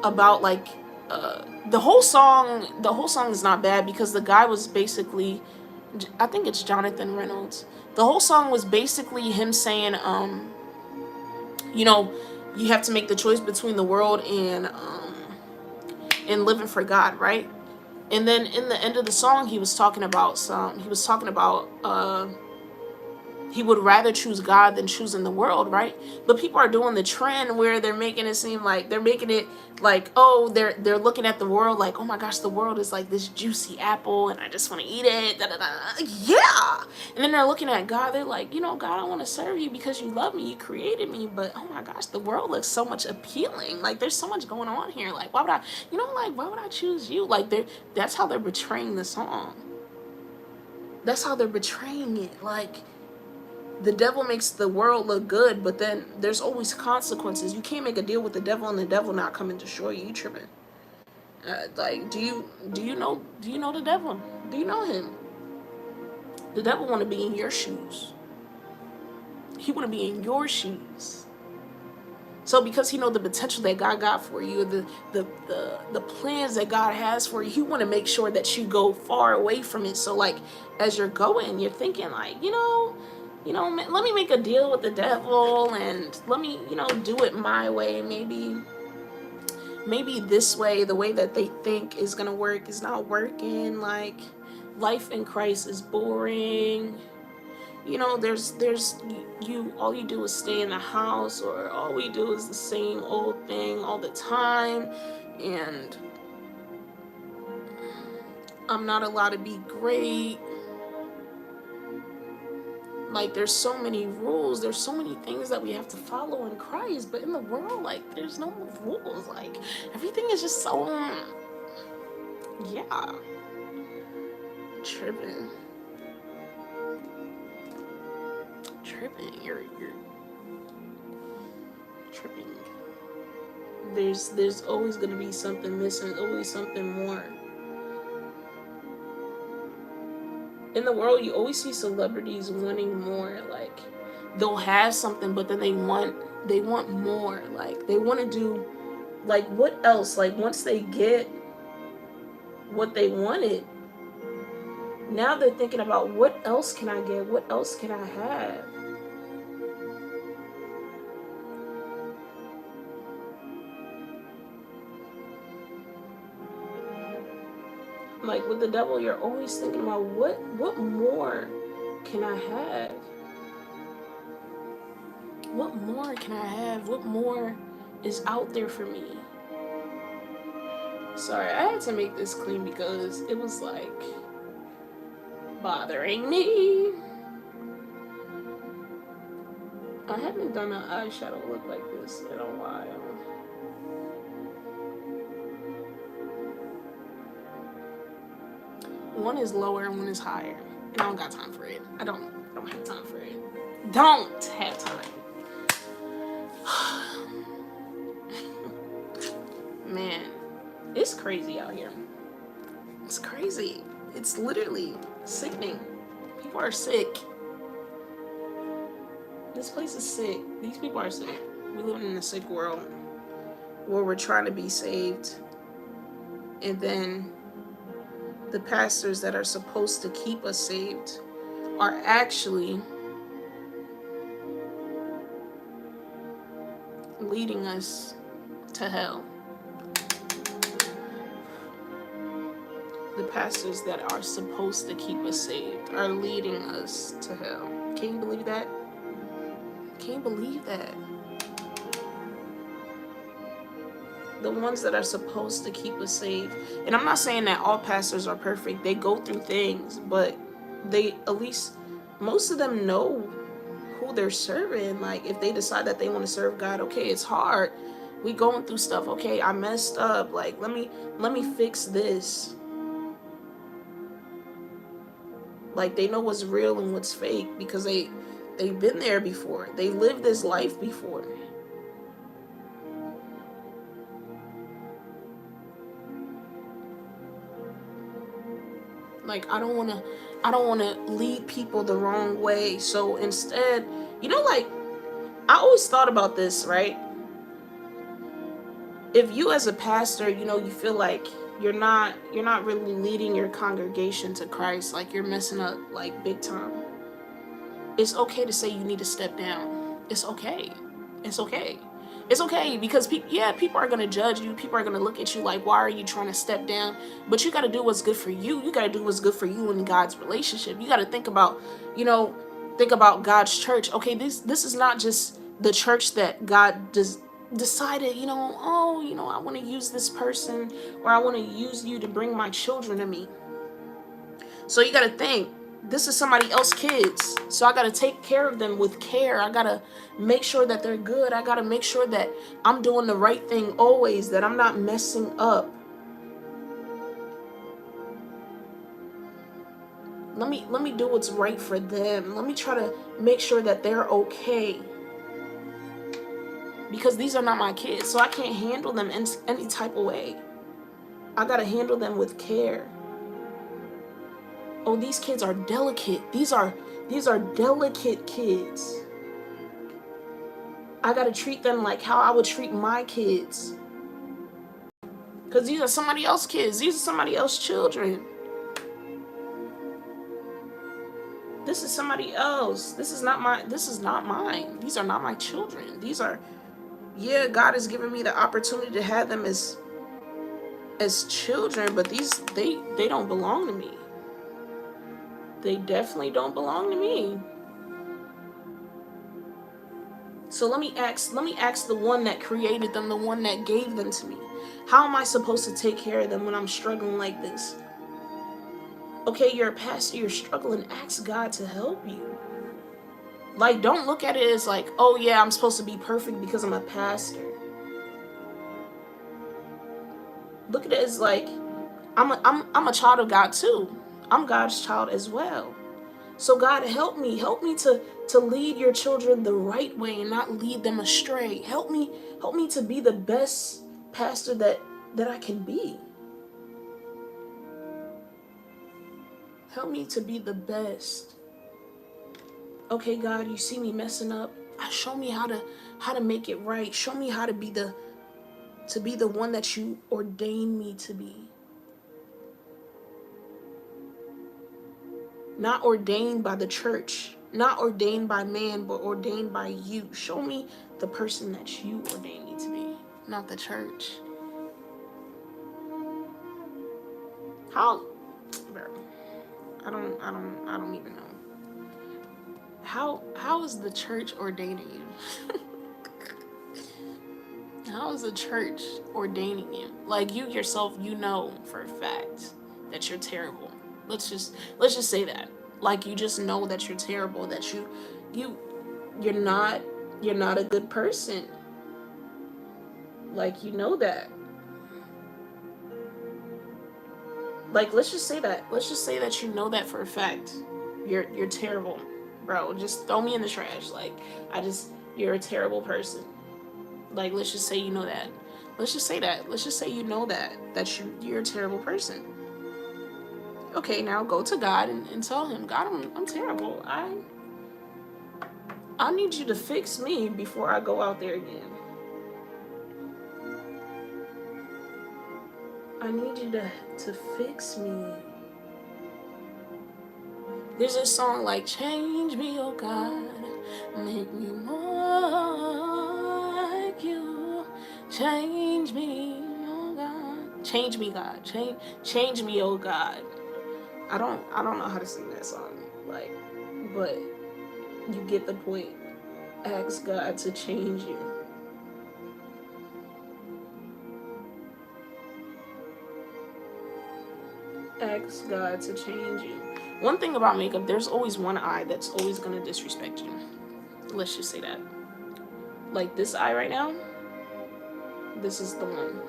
about like the whole song is not bad because the guy was basically, I think it's Jonathan Reynolds. The whole song was basically him saying you have to make the choice between the world and living for God, right? And then in the end of the song he was talking about he would rather choose God than choosing the world, right? But people are doing the trend where they're making it seem like oh, they're looking at the world like, oh my gosh, the world is like this juicy apple and I just want to eat it. Da, da, da. Yeah. And then they're looking at God, they're like, God, I want to serve you because you love me, you created me, but oh my gosh, the world looks so much appealing. Like, there's so much going on here. Like, why would I choose you? Like, that's how they're betraying the song. That's how they're betraying it. Like, the devil makes the world look good, but then there's always consequences. You can't make a deal with the devil and the devil not come and destroy you. You tripping? Like, do you know the devil? Do you know him? The devil want to be in your shoes. He want to be in your shoes. So because he know the potential that God got for you, the plans that God has for you, he want to make sure that you go far away from it. So like, as you're going, you're thinking like, let me make a deal with the devil and let me, do it my way. Maybe this way, the way that they think is going to work is not working. Like, life in Christ is boring. All you do is stay in the house, or all we do is the same old thing all the time. And I'm not allowed to be great. Like, there's so many rules, there's so many things that we have to follow in Christ, but in the world, like, there's no rules. Like, everything is just so, yeah. tripping. You're tripping. There's always gonna be something missing, always something more. In the world, you always see celebrities wanting more. Like, they'll have something, but then they want more. Like, they want to do, like, what else? Like, once they get what they wanted, now they're thinking about, what else can I get? What else can I have? Like, with the devil, you're always thinking about, what more can I have? What more can I have? What more is out there for me? Sorry, I had to make this clean because it was like bothering me. I haven't done an eyeshadow look like this in a while. One is lower and one is higher. And I don't got time for it. I don't have time for it. Don't have time. Man, it's crazy out here. It's crazy. It's literally sickening. People are sick. This place is sick. These people are sick. We live in a sick world where we're trying to be saved. And then the pastors that are supposed to keep us saved are actually leading us to hell. The pastors that are supposed to keep us saved are leading us to hell. Can you believe that? Can you believe that? The ones that are supposed to keep us safe. And I'm not saying that all pastors are perfect. They go through things, but they, at least most of them, know who they're serving. Like, if they decide that they want to serve God, okay, it's hard. We going through stuff. Okay, I messed up. Like, let me fix this. Like, they know what's real and what's fake because they've been there before. They lived this life before. Like, I don't want to lead people the wrong way. So instead, like, I always thought about this, right? If you as a pastor, you feel like you're not really leading your congregation to Christ, like you're messing up like big time, it's okay to say you need to step down. It's okay. It's okay. It's okay, because people are going to judge you. People are going to look at you like, why are you trying to step down? But you got to do what's good for you. You got to do what's good for you in God's relationship. You got to think about God's church. Okay, this is not just the church that God decided, I want to use this person, or I want to use you to bring my children to me. So you got to think, this is somebody else's kids. So I got to take care of them with care. I got to make sure that they're good. I got to make sure that I'm doing the right thing always, that I'm not messing up. Let me do what's right for them. Let me try to make sure that they're okay. Because these are not my kids, so I can't handle them in any type of way. I got to handle them with care. Oh, these kids are delicate. These are delicate kids. I gotta treat them like how I would treat my kids. Because these are somebody else's kids. These are somebody else's children. This is somebody else. This is not mine. These are not my children. These are, God has given me the opportunity to have them as children, but they don't belong to me. They definitely don't belong to me. So let me ask the one that created them, the one that gave them to me. How am I supposed to take care of them when I'm struggling like this? Okay, you're a pastor, you're struggling, ask God to help you. Like, don't look at it as like, oh yeah, I'm supposed to be perfect because I'm a pastor. Look at it as like, I'm a child of God too. I'm God's child as well. So God, help me to lead your children the right way and not lead them astray. Help me to be the best pastor that I can be. Help me to be the best. Okay, God, you see me messing up. Show me how to make it right. Show me how to be the one that you ordained me to be. Not ordained by the church, not ordained by man, but ordained by you. Show me the person that you ordained me to be, not the church. How, bro? I don't even know. How is the church ordaining you? How is the church ordaining you? Like, you yourself, you know for a fact that you're terrible. Let's just say that. Like, you just know that you're terrible, that you're not a good person. Like, you know that. Like, let's just say that. Let's just say that you know that for a fact. You're terrible. Bro, just throw me in the trash. Like, you're a terrible person. Like, let's just say you know that. Let's just say that. Let's just say you know that you're a terrible person. Okay, now go to God and tell him, God, I'm terrible. I need you to fix me before I go out there again. I need you to fix me. There's a song like, change me, oh God, make me more like you. Change me, oh God. Change me, God. Change me, oh God. I don't know how to sing that song, like, but you get the point. Ask God to change you. Ask God to change you. One thing about makeup, there's always one eye that's always gonna disrespect you. Let's just say that. Like this eye right now, this is the one.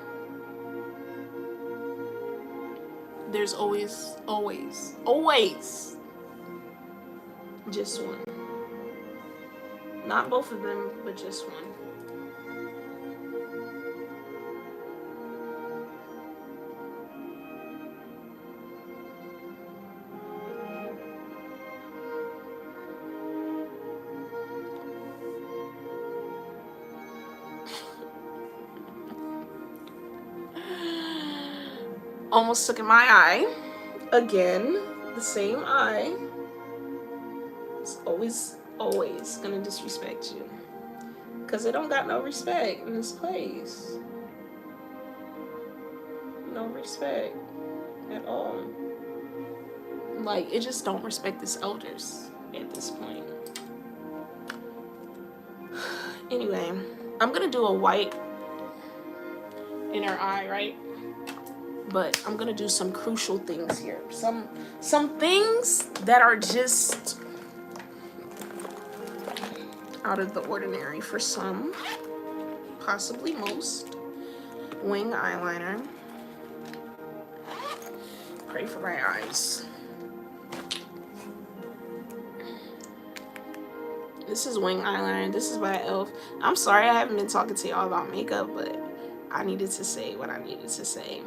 There's always just one. Not both of them, but just one. Almost took in my eye. Again, the same eye. It's always gonna disrespect you. Because it don't got no respect in this place. No respect at all. Like, it just don't respect its elders at this point. Anyway, I'm gonna do a white inner eye, right? But I'm gonna do some crucial things here. Some things that are just out of the ordinary for some, possibly most. Wing eyeliner. Pray for my eyes. This is wing eyeliner. This is by e.l.f. I'm sorry I haven't been talking to y'all about makeup, but I needed to say what I needed to say.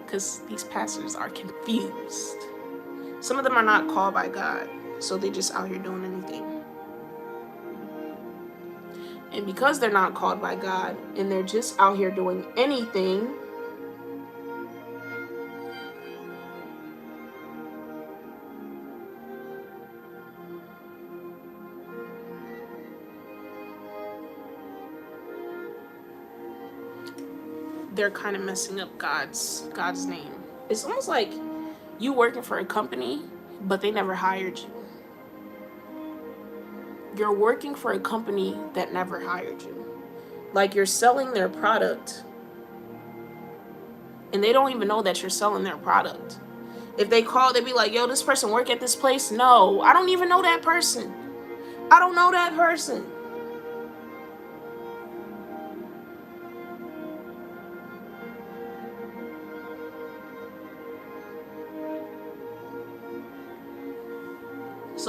Because these pastors are confused. Some of them are not called by God, so they just out here doing anything. And because they're not called by God and they're just out here doing anything, they're kind of messing up God's name. It's almost like you working for a company, but they never hired you. You're working for a company that never hired you. Like, you're selling their product, and they don't even know that you're selling their product. If they call, they'd be like, yo, this person work at this place? No, I don't even know that person. I don't know that person.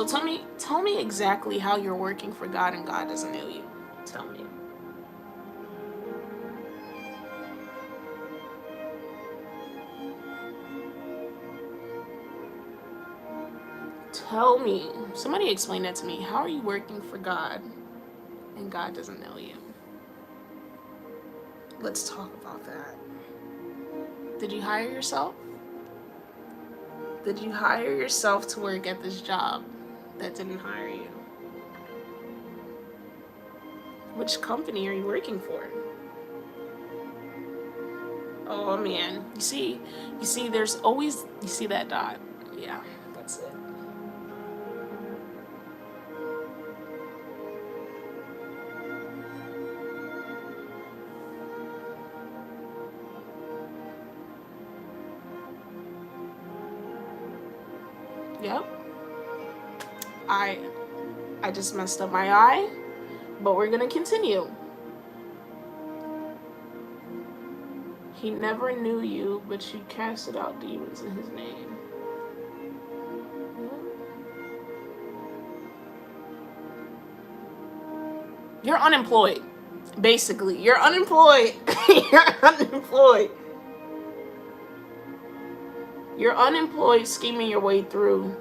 So tell me exactly how you're working for God and God doesn't know you. Tell me. Tell me. Somebody explain that to me. How are you working for God and God doesn't know you? Let's talk about that. Did you hire yourself? Did you hire yourself to work at this job that didn't hire you? Which company are you working for? Oh man, you see, there's always, you see that dot? Yeah, that's it. Yep. I I just messed up my eye, but we're gonna continue. He never knew you, but you casted out demons in his name. You're unemployed. Basically, you're unemployed. You're unemployed. You're unemployed scheming your way through.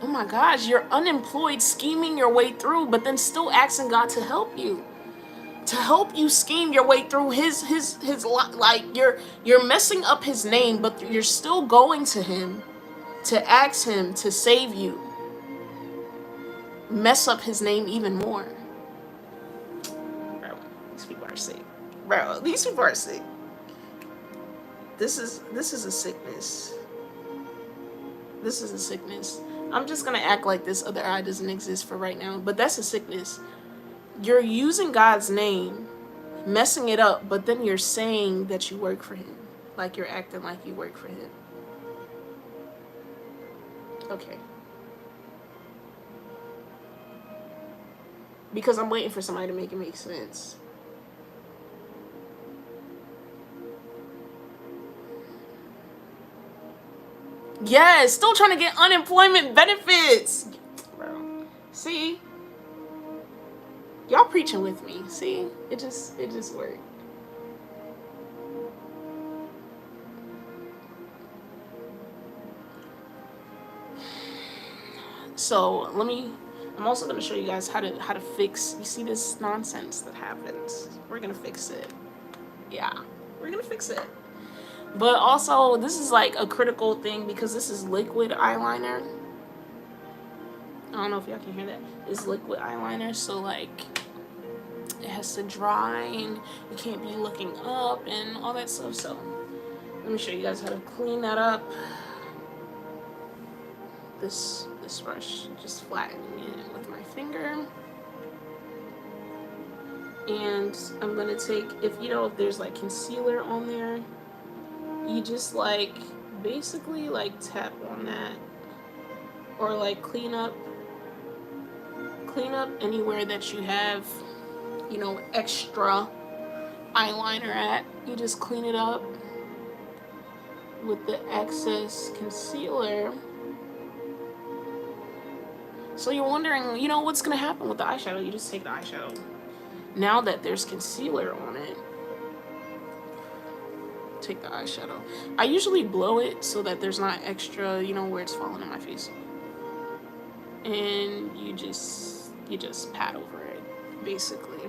Oh my gosh, you're unemployed scheming your way through, but then still asking God to help you. To help you scheme your way through his like you're messing up his name, but you're still going to him to ask him to save you. Mess up his name even more. Bro, these people are sick. Bro, these people are sick. This is a sickness. This is a sickness. I'm just gonna act like this other eye doesn't exist for right now, but that's a sickness. You're using God's name, messing it up, but then you're saying that you work for him. Like you're acting like you work for him. Okay. Because I'm waiting for somebody to make it make sense. Yes, still trying to get unemployment benefits. Bro. See? Y'all preaching with me. See? It just worked. So I'm also gonna show you guys how to fix, you see this nonsense that happens. We're gonna fix it. Yeah, we're gonna fix it. But also, this is like a critical thing because this is liquid eyeliner. I don't know if y'all can hear that. It's liquid eyeliner, so like it has to dry and you can't be looking up and all that stuff. So let me show you guys how to clean that up. This brush, just flattening it with my finger. And I'm gonna take, if there's like concealer on there, you just like basically like tap on that, or like clean up anywhere that you have extra eyeliner at. You just clean it up with the excess concealer. So you're wondering, what's gonna happen with the eyeshadow. You just take the eyeshadow. Now that there's concealer on it, take the eyeshadow. I usually blow it so that there's not extra, where it's falling in my face. And you just pat over it, basically.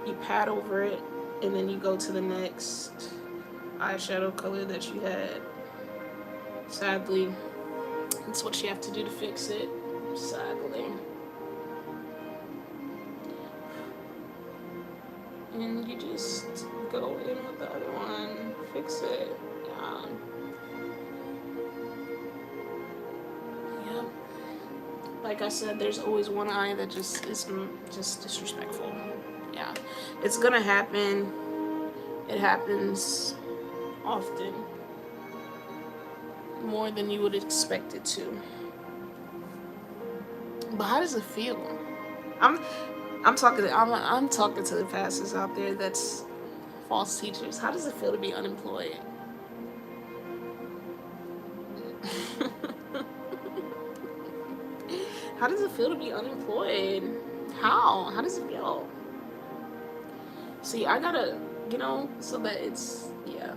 You pat over it, and then you go to the next eyeshadow color that you had. Sadly, that's what you have to do to fix it. Sadly. And you just go in with the other one, fix it. Yeah. Like I said, there's always one eye that just is just disrespectful. Yeah. It's gonna happen. It happens often. More than you would expect it to. But how does it feel? I'm talking to the pastors out there that's false teachers. How does it feel to be unemployed? How does it feel to be unemployed? How does it feel? See, I gotta, so that it's, yeah.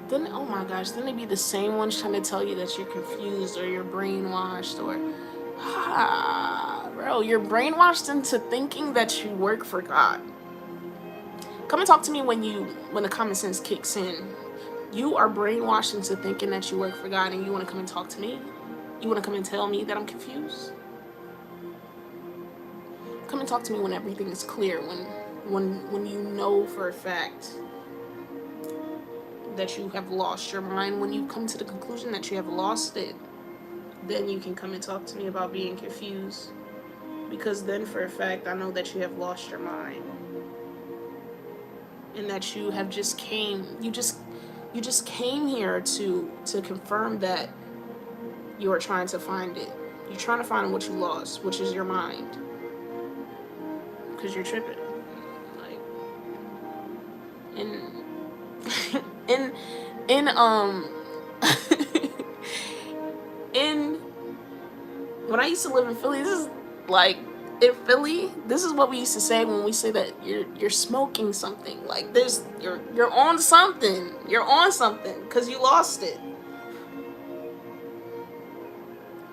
Then, oh my gosh, then they be the same ones trying to tell you that you're confused or you're brainwashed or, bro, you're brainwashed into thinking that you work for God. Come and talk to me when the common sense kicks in. You are brainwashed into thinking that you work for God, and you want to come and talk to me? You want to come and tell me that I'm confused? Come and talk to me when everything is clear, when you know for a fact that you have lost your mind. When you come to the conclusion that you have lost it, then you can come and talk to me about being confused. Because then for a fact I know that you have lost your mind. And that you have just came here to confirm that you are trying to find it. You're trying to find what you lost, which is your mind. Because you're tripping. Like, in when I used to live in Philly, this is like, in Philly, this is what we used to say when we say that you're smoking something. Like, you're on something. You're on something because you lost it.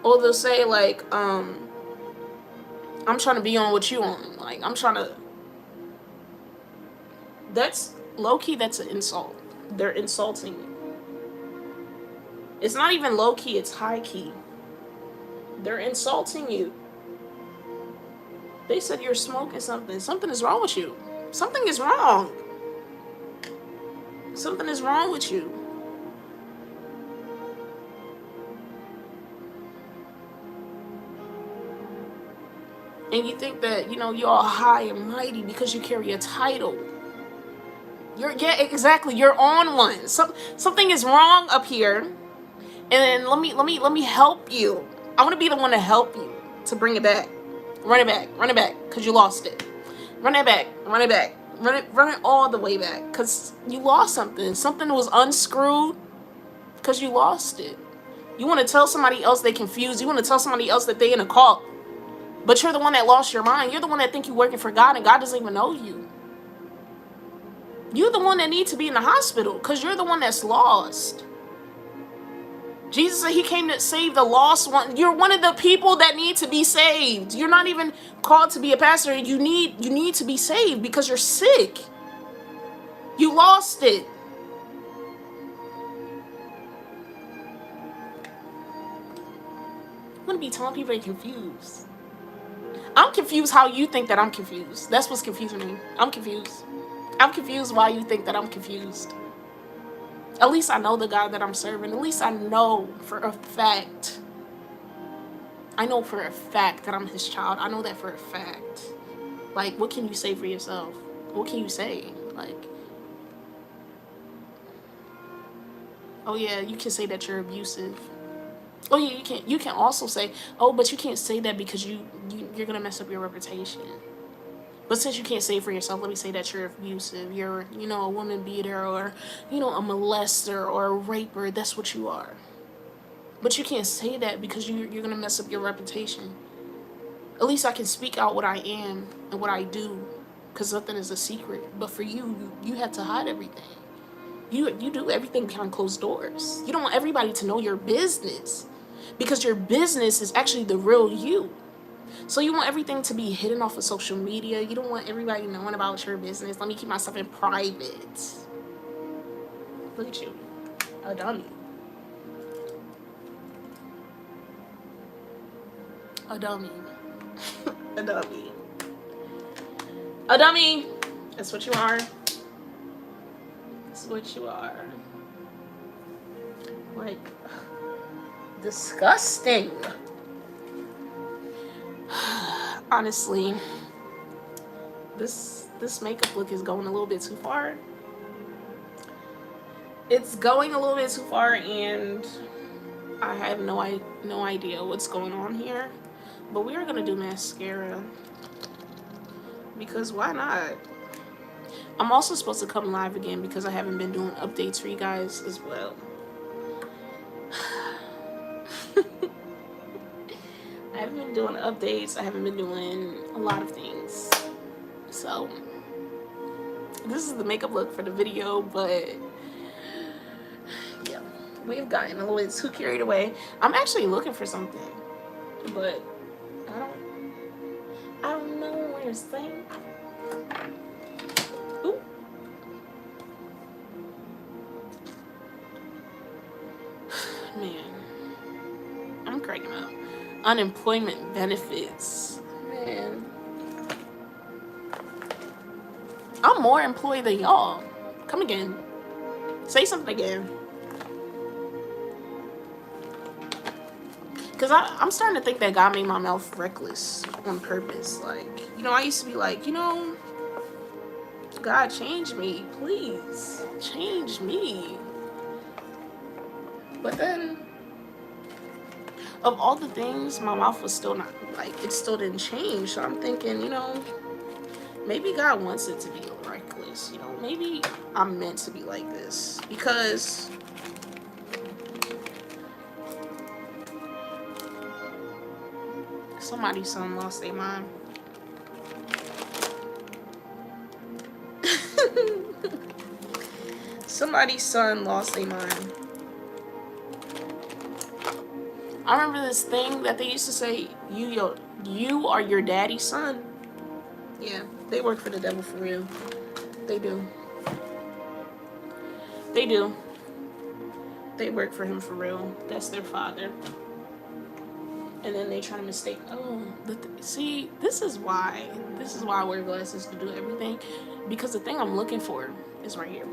Or they'll say like, I'm trying to be on what you on. Like, I'm trying to. That's low key. That's an insult. They're insulting you. It's not even low key. It's high key. They're insulting you. They said you're smoking something. Something is wrong with you. Something is wrong. Something is wrong with you. And you think that, you're all high and mighty because you carry a title. Yeah, exactly. You're on one. Something is wrong up here. And let me help you. I want to be the one to help you to bring it back. Run it back, because you lost it. Run it back. Run it all the way back, because you lost something. Something was unscrewed because you lost it. You want to tell somebody else they confused. You want to tell somebody else that they in a cult. But you're the one that lost your mind. You're the one that think you're working for God, and God doesn't even know you. You're the one that needs to be in the hospital, because you're the one that's lost. Jesus said he came to save the lost one. You're one of the people that need to be saved. You're not even called to be a pastor. You need to be saved because you're sick. You lost it. I'm going to be telling people they're confused. I'm confused how you think that I'm confused. That's what's confusing me. I'm confused. I'm confused why you think that I'm confused. At least I know the God that I'm serving. At least I know for a fact. I know for a fact that I'm his child. I know that for a fact. Like, what can you say for yourself? What can you say? Like, oh yeah, you can say that you're abusive. Oh yeah, you can also say, oh, but you can't say that because you're gonna mess up your reputation. But since you can't say it for yourself, let me say that you're abusive. You're, a woman beater, or, a molester or a raper. That's what you are. But you can't say that because you're going to mess up your reputation. At least I can speak out what I am and what I do, because nothing is a secret. But for you, you have to hide everything. You do everything behind closed doors. You don't want everybody to know your business, because your business is actually the real you. So you want everything to be hidden off of social media. You don't want everybody knowing about your business. Let me keep myself in private. Look at you. A dummy. A dummy. A dummy. A dummy. That's what you are. That's what you are. Like, disgusting. Honestly, this makeup look is going a little bit too far. It's going a little bit too far, and I have no idea what's going on here. But we are gonna do mascara because why not? I'm also supposed to come live again because I haven't been doing updates for you guys as well. I haven't been doing updates. I haven't been doing a lot of things. So this is the makeup look for the video, but yeah, we've gotten a little bit too carried away. I'm actually looking for something, but I don't know where it's thing. Ooh. Man, I'm cracking up. Unemployment benefits. Man, I'm more employed than y'all. Come again. Say something again. Because I'm starting to think that God made my mouth reckless on purpose. Like, you know, I used to be like, you know, God, change me. Please. Change me. But then, of all the things, my mouth was still not, like, it still didn't change. So I'm thinking, you know, maybe God wants it to be reckless. You know, maybe I'm meant to be like this. Because somebody's son lost their mind. Somebody's son lost their mind. I remember this thing that they used to say, you are your daddy's son. Yeah, they work for the devil for real. They do. They do. They work for him for real. That's their father. And then they try to mistake, oh, see, this is why I wear glasses to do everything. Because the thing I'm looking for is right here.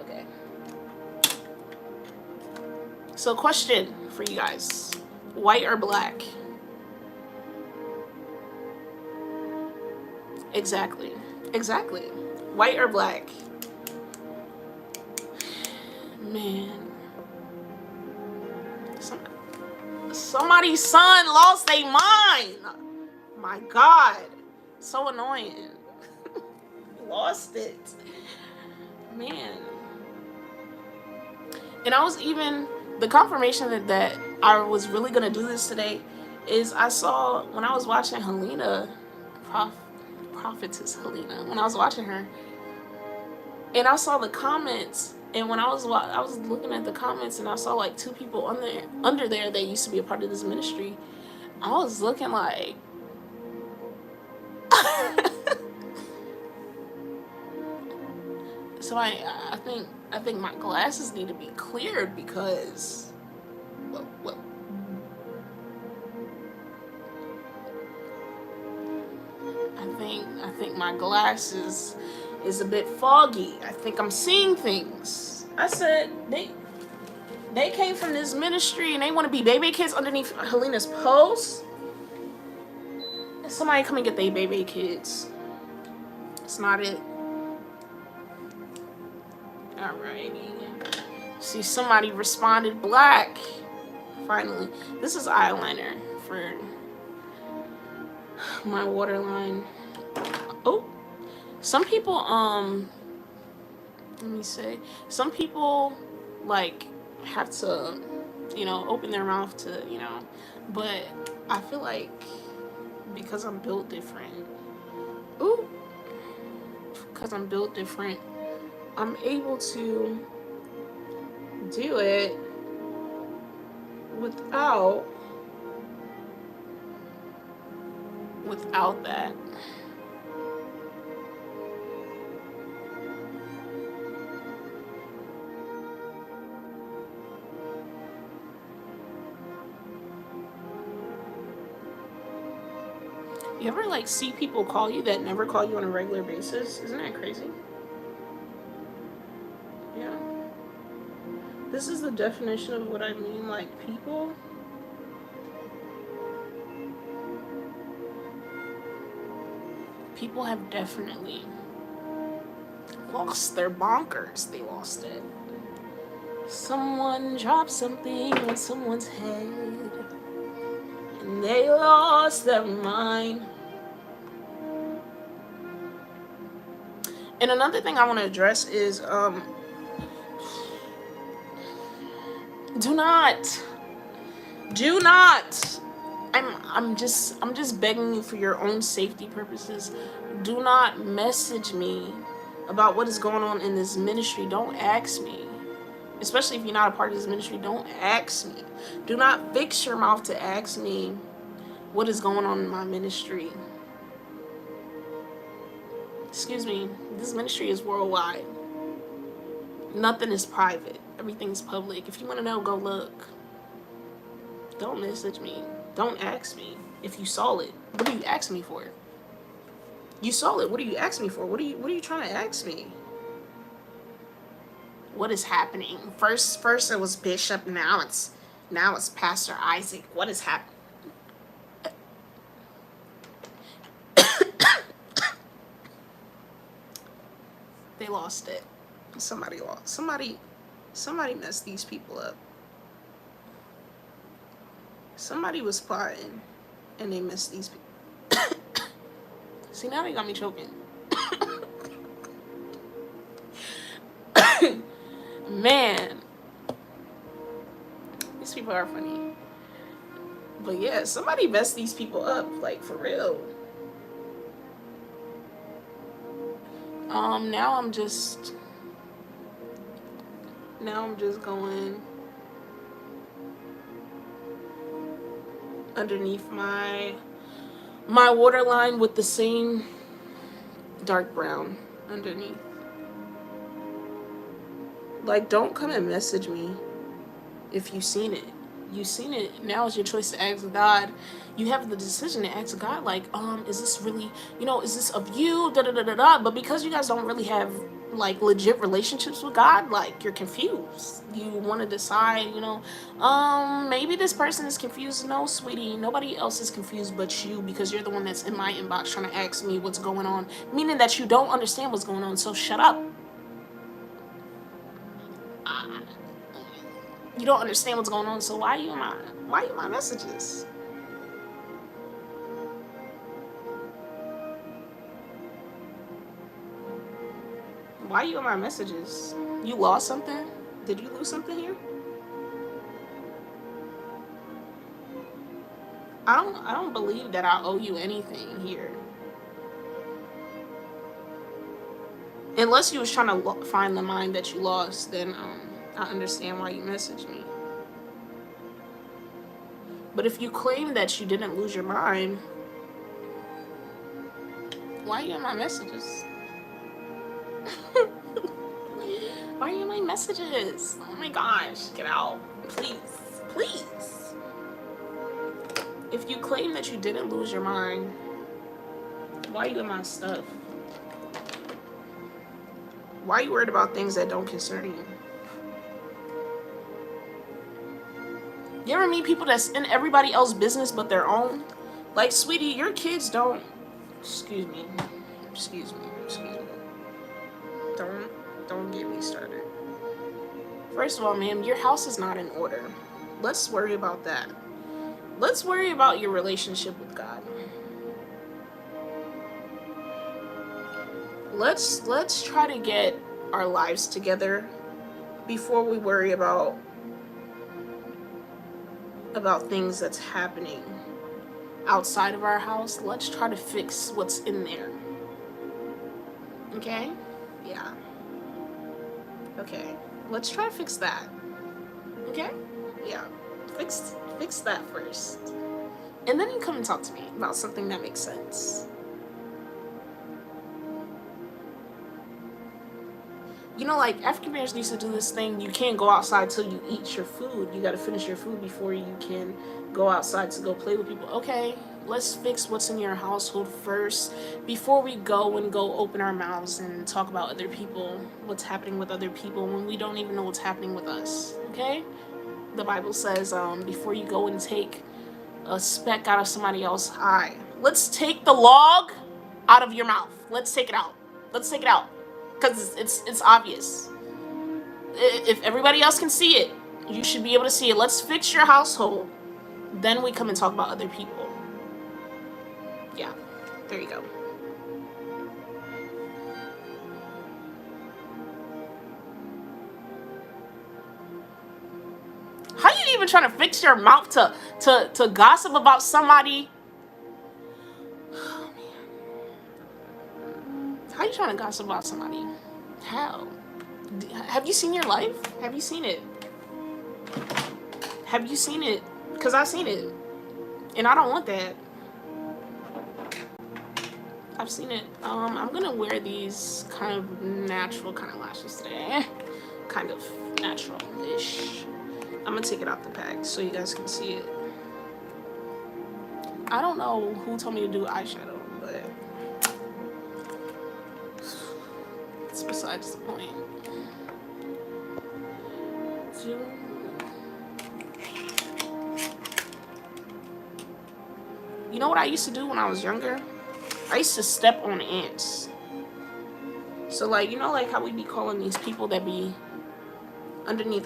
Okay. So question for you guys. White or black? Exactly. Exactly. White or black? Man. Somebody's son lost their mind. My God. So annoying. Lost it. Man. And I was even, the confirmation that I was really going to do this today is I saw, when I was watching Helena, Prophetess Helena, when I was watching her, and I saw the comments, and when I was looking at the comments, and I saw like 2 people under there that used to be a part of this ministry. I was looking like, so I think my glasses need to be cleared because, well, I think my glasses is a bit foggy. I think I'm seeing things. I said they came from this ministry and they want to be baby kids underneath Helena's post. Somebody come and get their baby kids. It's not it. Alrighty. See, somebody responded black. Finally. This is eyeliner for my waterline. Oh. Some people, let me say, some people, like, have to, you know, open their mouth to, you know, but I feel like because I'm built different, I'm able to do it without that. You ever like see people call you that never call you on a regular basis? Isn't that crazy? Yeah. This is the definition of what I mean, like people. People have definitely lost their bonkers. They lost it. Someone dropped something on someone's head and they lost their mind. And another thing I want to address is do not I'm just begging you for your own safety purposes. Do not message me about what is going on in this ministry. Don't ask me. Especially if you're not a part of this ministry, don't ask me. Do not fix your mouth to ask me what is going on in my ministry. Excuse me, this ministry is worldwide. Nothing is private. Everything is public. If you want to know, go look. Don't message me. Don't ask me. If you saw it, what are you asking me for? You saw it. What are you asking me for? What are you trying to ask me? What is happening? First it was Bishop. Now it's Pastor Isaac. What is happening? They lost it. Somebody lost. Somebody messed these people up. Somebody was plotting, and they messed these people. See, now they got me choking. Man, these people are funny. But yeah, somebody messed these people up, like for real. Now I'm just going underneath my waterline with the same dark brown underneath. Like, don't come and message me if you've seen it. You've seen it. Now it's your choice to ask God. You have the decision to ask God, like, is this really, is this of you? Da da da da da. But because you guys don't really have like legit relationships with God, like, you're confused. You want to decide, maybe this person is confused. No, sweetie, nobody else is confused but you, because you're the one that's in my inbox trying to ask me what's going on, meaning that you don't understand what's going on. So shut up. You don't understand what's going on, so why are you in my messages? Why are you in my messages? You lost something? Did you lose something here? I don't believe that I owe you anything here. Unless you was trying to find the mind that you lost, then I understand why you messaged me. But if you claim that you didn't lose your mind, why are you in my messages? Why are you in my messages? Oh my gosh, get out. Please. Please. If you claim that you didn't lose your mind, why are you in my stuff? Why are you worried about things that don't concern you? You ever meet people that's in everybody else's business but their own? Like, sweetie, your kids don't... Excuse me. Don't get me started. First of all, ma'am, your house is not in order. Let's worry about that. Let's worry about your relationship with God. Let's try to get our lives together before we worry about things that's happening outside of our house. Let's try to fix what's in there. Okay? Yeah. Okay. Let's try to fix that. Okay? Yeah. Fix that first. And then you come and talk to me about something that makes sense. Like, African Americans used to do this thing, you can't go outside till you eat your food. You gotta finish your food before you can go outside to go play with people. Okay, let's fix what's in your household first before we go open our mouths and talk about other people, what's happening with other people when we don't even know what's happening with us. Okay? The Bible says, before you go and take a speck out of somebody else's eye, let's take the log out of your mouth. Let's take it out. Let's take it out, because it's obvious. If everybody else can see it, you should be able to see it. Let's fix your household. Then we come and talk about other people. Yeah, there you go. How you even trying to fix your mouth to gossip about somebody? Oh, man. How you trying to gossip about somebody? How? Have you seen your life? Have you seen it? Have you seen it? Because I've seen it. And I don't want that. I've seen it. I'm gonna wear these kind of natural kind of lashes today. Kind of natural-ish. I'm gonna take it out the pack so you guys can see it. I don't know who told me to do eyeshadow, but it's besides the point. You know what I used to do when I was younger? I used to step on ants. So like, you know, like how we be calling these people that be underneath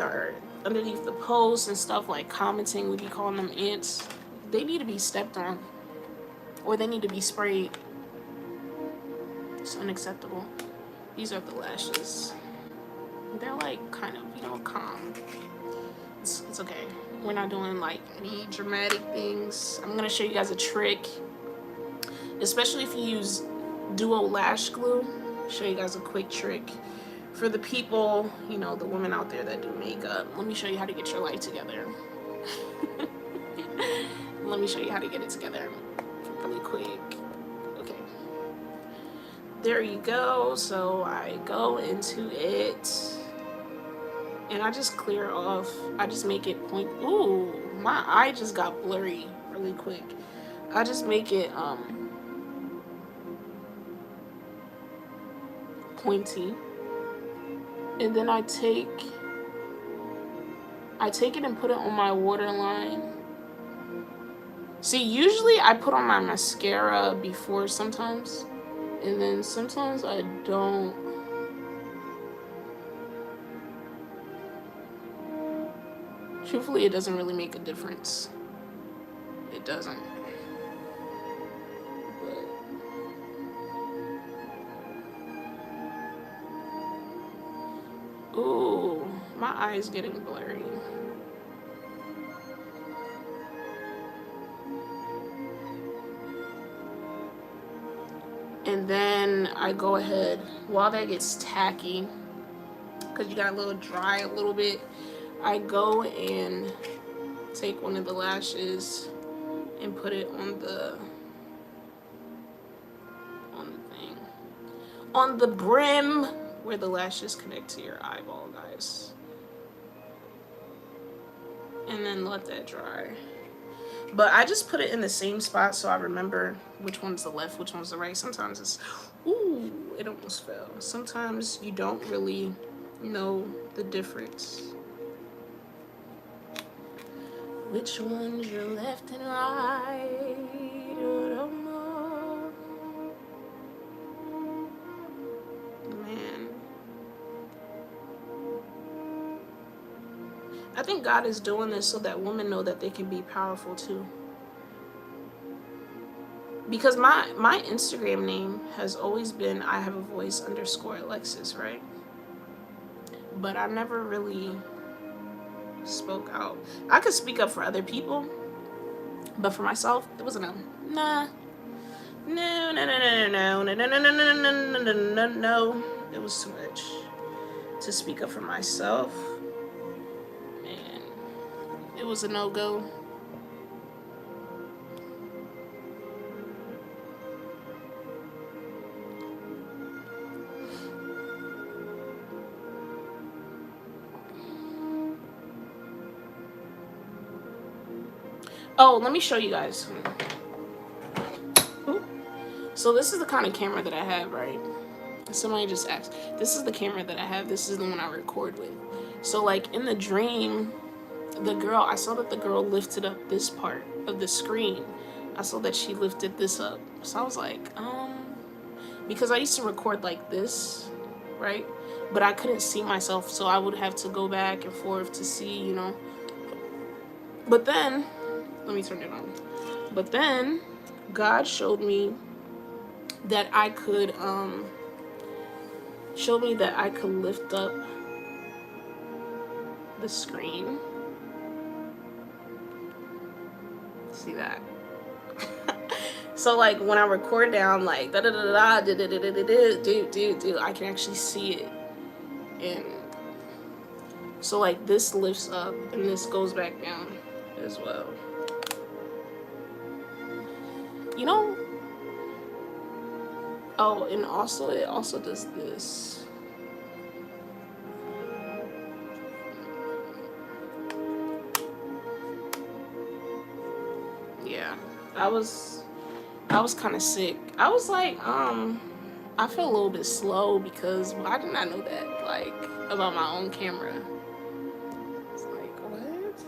the posts and stuff, like commenting, we be calling them ants. They need to be stepped on, or they need to be sprayed. It's unacceptable. These are the lashes. They're like kind of, you know, calm. It's okay. We're not doing like any dramatic things. I'm gonna show you guys a trick, especially if you use duo lash glue. Show you guys a quick trick for the people, you know, the women out there that do makeup. Let me show you how to get your life together. Let me show you how to get it together really quick. Okay, there you go. So I go into it and I just clear off. I just make it point. Ooh, my eye just got blurry really quick. I just make it pointy, and then I take it and put it on my waterline. See, usually I put on my mascara before sometimes, and then sometimes I don't. Truthfully, it doesn't really make a difference. It doesn't. Ooh, my eye's getting blurry. And then I go ahead, while that gets tacky, because you got a little dry a little bit, I go and take one of the lashes and put it on the thing, on the brim where the lashes connect to your eyeball, guys. And then let that dry. But I just put it in the same spot so I remember which one's the left, which one's the right. Sometimes it's, ooh, it almost fell. Sometimes you don't really know the difference. Which one's your left and right? I don't know. Man. I think God is doing this so that women know that they can be powerful too. Because my Instagram name has always been I have a voice _ Alexis, right? But I never really spoke out. I could speak up for other people, but for myself, it was a no. Nah. No. It was too much to speak up for myself. Man, it was a no-go. Oh, let me show you guys. So this is the kind of camera that I have, right? Somebody just asked. This is the camera that I have. This is the one I record with. So like in the dream, I saw that the girl lifted up this part of the screen. I saw that she lifted this up. So I was like, because I used to record like this, right? But I couldn't see myself, so I would have to go back and forth to see, you know. But then, let me turn it on. But then, God showed me that I could, lift up the screen. See that? So like when I record down like da da da da da da da da do, I can actually see it. And so like this lifts up and this goes back down as well. You know? Oh, and also it also does this. Yeah. I was kind of sick. I was like, I feel a little bit slow because I did not know that, like, about my own camera. It's like, what?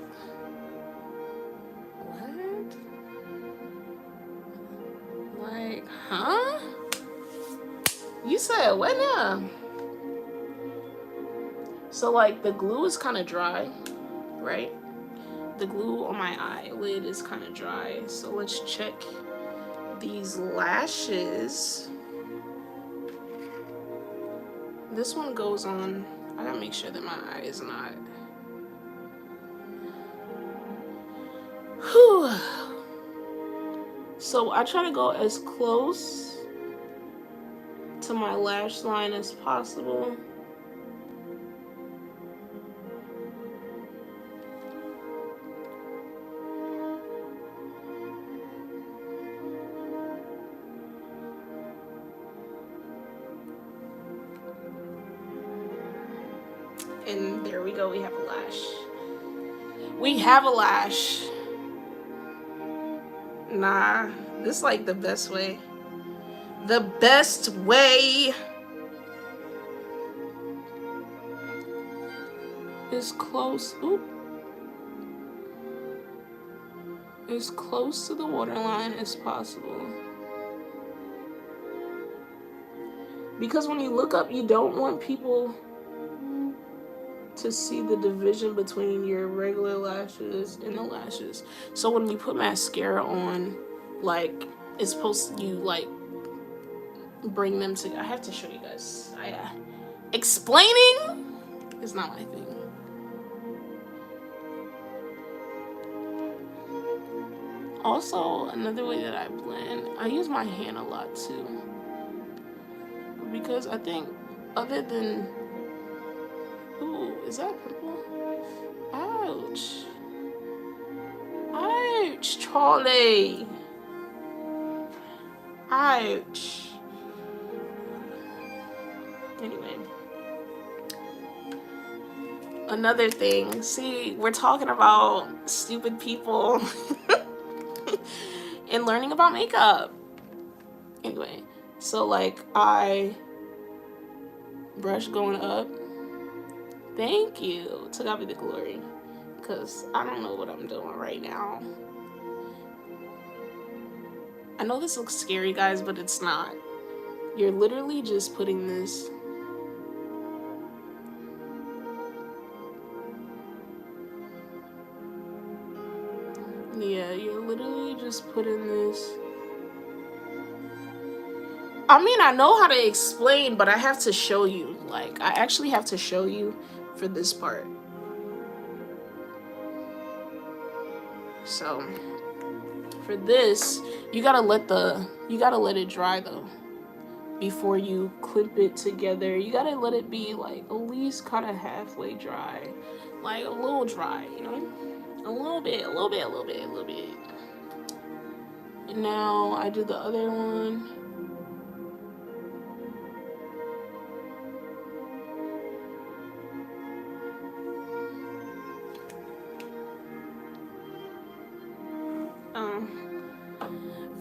What? Like, huh? You said what now? So, like, the glue is kind of dry, right? The glue on my eyelid is kind of dry. So let's check these lashes. This one goes on. I gotta make sure that my eye is not. Whew. So I try to go as close to my lash line as possible. And there we go, we have a lash. We have a lash. Nah, this is like the best way. The best way is close. Oop. As close to the waterline as possible. Because when you look up, you don't want people to see the division between your regular lashes and the lashes. So when you put mascara on, like, it's supposed to, you like bring them together. I have to show you guys. Explaining is not my thing. Also, another way that I blend, I use my hand a lot too. Because I think, other than, ooh, is that purple? Ouch. Ouch, Charlie. Ouch. Anyway. Another thing. See, we're talking about stupid people and learning about makeup. Anyway, so like I brush going up. Thank you. To God be the glory. Because I don't know what I'm doing right now. I know this looks scary, guys, but it's not. You're literally just putting this. Yeah, you're literally just putting this. I mean, I know how to explain, but I have to show you. Like, I actually have to show you for this part. So, for this, you gotta let it dry though. Before you clip it together, you gotta let it be like at least kind of halfway dry. Like a little dry, you know? A little bit. And now I do the other one.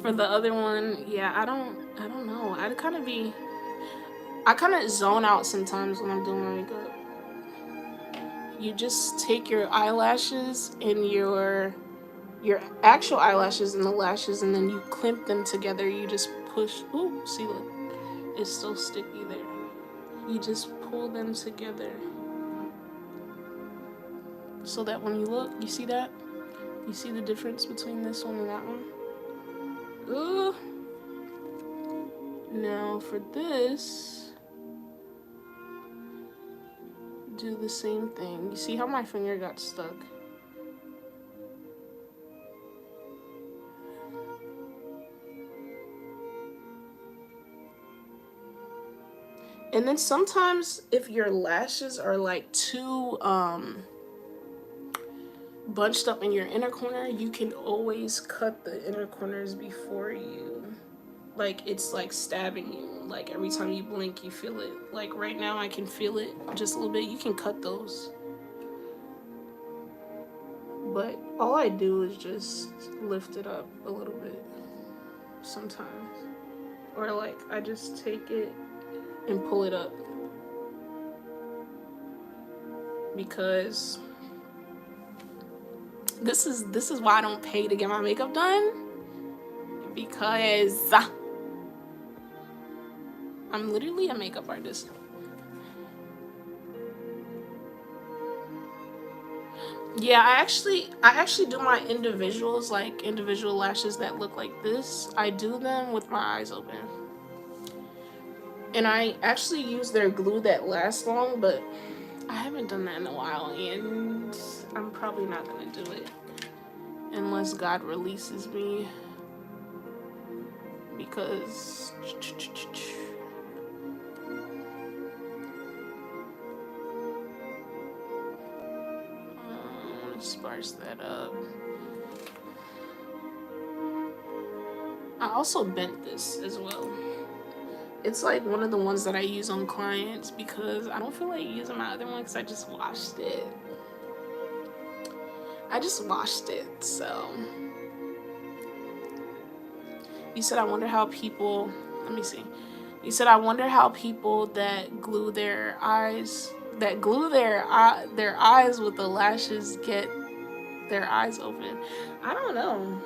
For the other one, yeah, I don't know. I kind of zone out sometimes when I'm doing my makeup. You just take your eyelashes and your actual eyelashes and the lashes, and then you clamp them together. You just push. Ooh, see, look, it's still sticky there. You just pull them together so that when you look, you see that? You see the difference between this one and that one? Ooh. Now for this, do the same thing. You see how my finger got stuck? And then sometimes if your lashes are like too bunched up in your inner corner, you can always cut the inner corners before you, like it's like stabbing you. Like every time you blink, you feel it. Like right now, I can feel it just a little bit. You can cut those. But all I do is just lift it up a little bit sometimes. Or like I just take it and pull it up. Because this is why I don't pay to get my makeup done. Because I'm literally a makeup artist. Yeah, I actually do my individuals, like individual lashes that look like this. I do them with my eyes open. And I actually use their glue that lasts long, but I haven't done that in a while, and I'm probably not gonna do it unless God releases me, because I want to sparse that up. I also bent this as well. It's like one of the ones that I use on clients because I don't feel like using my other one because I just washed it. So you said I wonder how people, let me see. You said I wonder how people that glue their eyes their eyes with the lashes get their eyes open. I don't know.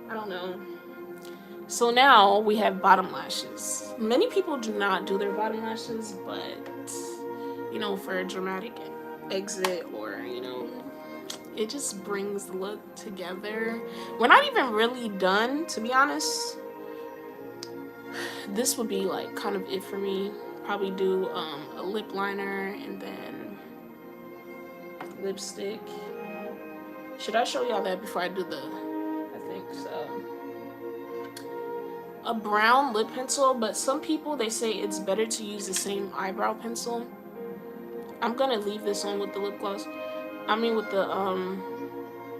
I don't know. So now we have bottom lashes. Many people do not do their bottom lashes, but you know, for a dramatic exit, or you know, it just brings the look together. We're not even really done, to be honest. This would be like kind of it for me. Probably do a lip liner and then lipstick. Should I show y'all that before I do the, I think so. A brown lip pencil, but some people, they say it's better to use the same eyebrow pencil. I'm gonna leave this on with the lip gloss. I mean with the,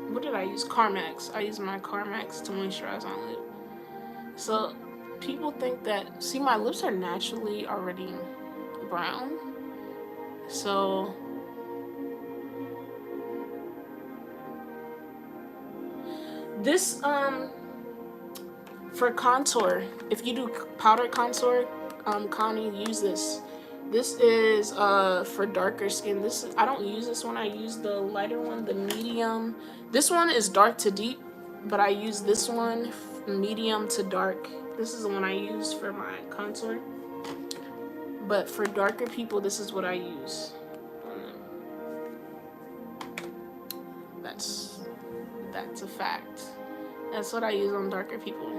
what did I use? Carmex. I use my Carmex to moisturize my lip. So people think that, see, my lips are naturally already brown. So this, for contour, if you do powder contour, Connie, use this. This is for darker skin. This is, I don't use this one. I use the lighter one, the medium. This one is dark to deep, but I use this one medium to dark. This is the one I use for my contour. But for darker people, this is what I use. That's a fact. That's what I use on darker people.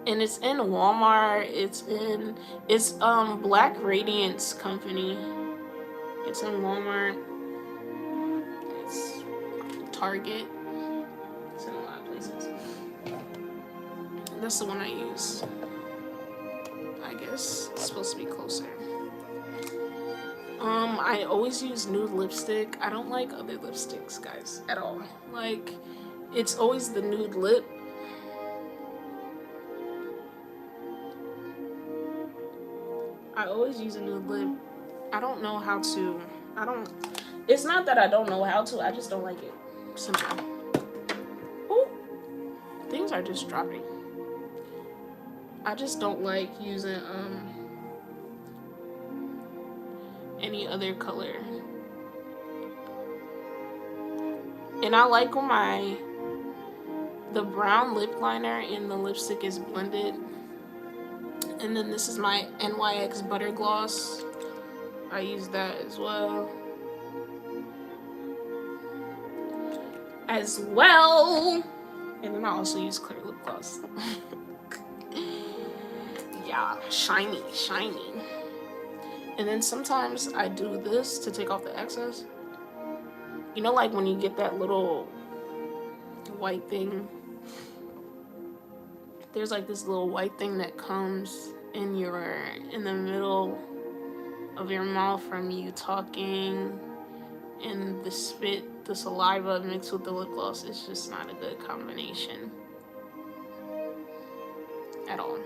And it's in Walmart. It's Black Radiance company. It's in Walmart. It's Target. It's in a lot of places. That's the one I use. I guess it's supposed to be closer. I always use nude lipstick. I don't like other lipsticks, guys, at all. Like, it's always the nude lip. I always use a nude lip. I don't know how to, It's not that I don't know how to, I just don't like it. Simple. Ooh, things are just dropping. I just don't like using any other color. And I like when the brown lip liner and the lipstick is blended. And then this is my NYX Butter Gloss. I use that as well. And then I also use clear lip gloss. Yeah, shiny, shiny. And then sometimes I do this to take off the excess. You know, like when you get that little white thing, there's like this little white thing that comes in the middle of your mouth from you talking, and the spit, the saliva mixed with the lip gloss. It's just not a good combination at all.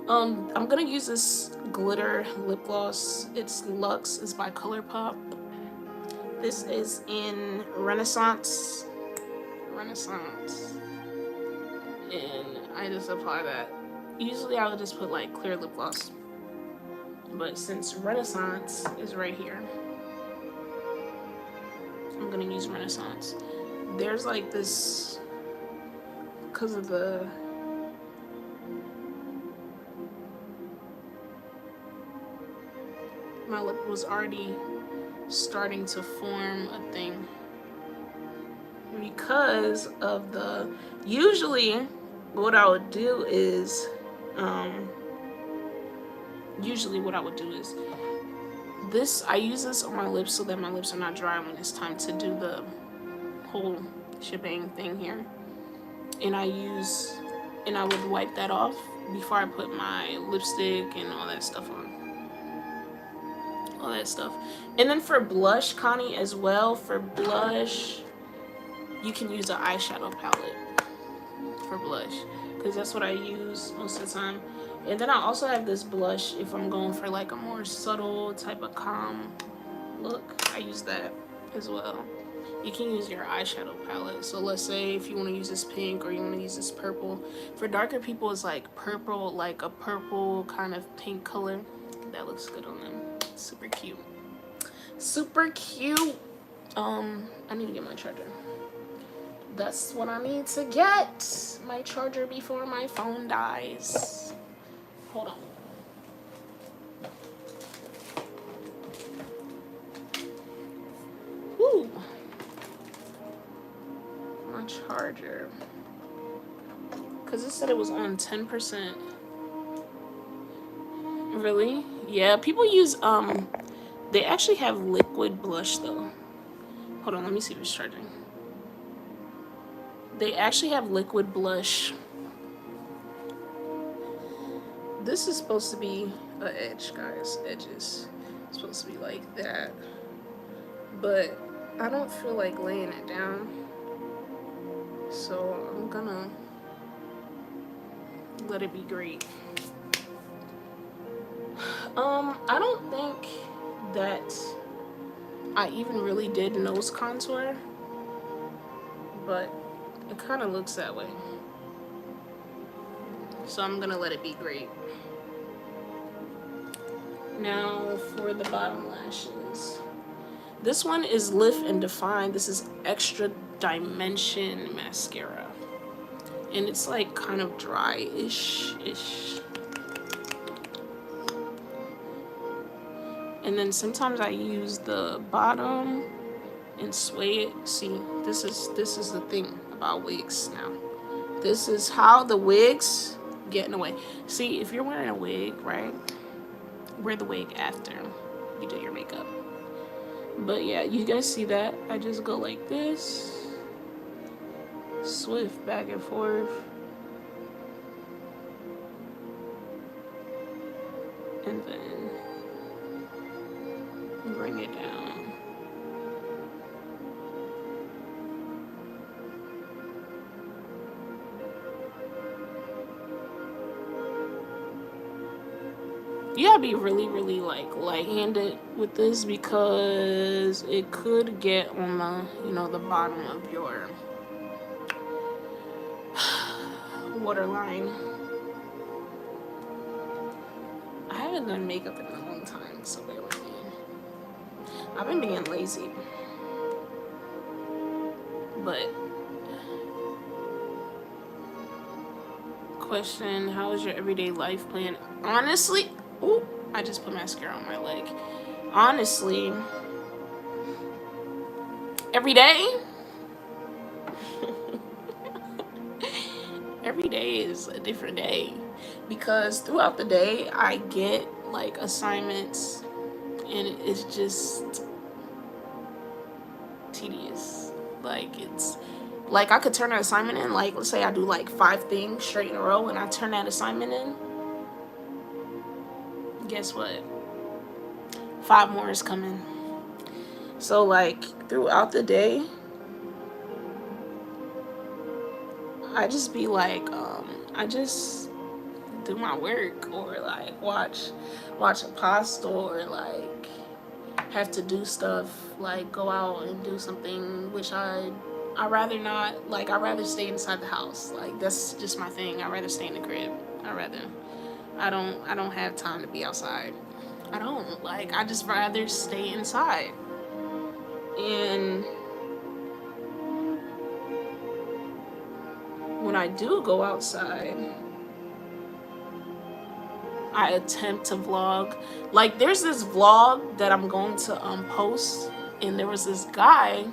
I'm gonna use this glitter lip gloss. It's Luxe. It's by ColourPop. This is in Renaissance. And I just apply that. Usually I would just put like clear lip gloss. But since Renaissance is right here, I'm gonna use Renaissance. There's like this, because of my lip was already starting to form a thing. Because of usually what I would do is, I use this on my lips so that my lips are not dry when it's time to do the whole shebang thing here. And I would wipe that off before I put my lipstick and all that stuff on. And then for blush, Connie, as well, for blush, you can use an eyeshadow palette for blush, because that's what I use most of the time. And then I also have this blush if I'm going for like a more subtle type of calm look. I use that as well. You can use your eyeshadow palette. So let's say if you want to use this pink or you want to use this purple. For darker people, it's like purple, like a purple kind of pink color. That looks good on them. Super cute. Super cute. I need to get my charger. That's what I need to get. My charger before my phone dies. Hold on. Woo. My charger. Because it said it was on 10%. Really? Yeah, people use, they actually have liquid blush though. Hold on, let me see if it's charging. They actually have liquid blush. This is supposed to be an edge, guys. Edges. It's supposed to be like that. But I don't feel like laying it down. So I'm gonna let it be great. I don't think that I even really did nose contour, but it kind of looks that way. So I'm gonna let it be great. Now for the bottom lashes. This one is Lift and Define. This is Extra Dimension mascara. And it's like kind of dry-ish. And then sometimes I use the bottom and sway it. See, this is the thing about wigs now. This is how the wigs get in the way. See, if you're wearing a wig, right? Wear the wig after you do your makeup. But yeah, you guys see that? I just go like this. Swift back and forth. And then bring it down. you gotta be really, really like light-handed with this because it could get on the, you know, the bottom of your waterline. I haven't done makeup in a long time, so bear with me. I've been being lazy, but question, how is your everyday life plan? Honestly, ooh, I just put mascara on my leg. Honestly, every day, every day is a different day because throughout the day I get like assignments and it's just tedious. Like it's like I could turn an assignment in, like let's say I do like 5 things straight in a row and I turn that assignment in, guess what, 5 more is coming. So like throughout the day I just be like I just do my work or like watch a pasta or like have to do stuff like go out and do something which I rather not. Like I rather stay inside the house. Like that's just my thing. I rather stay in the crib. I don't have time to be outside. I don't. Like I just rather stay inside. And when I do go outside, I attempt to vlog. Like there's this vlog that I'm going to post, and there was this guy.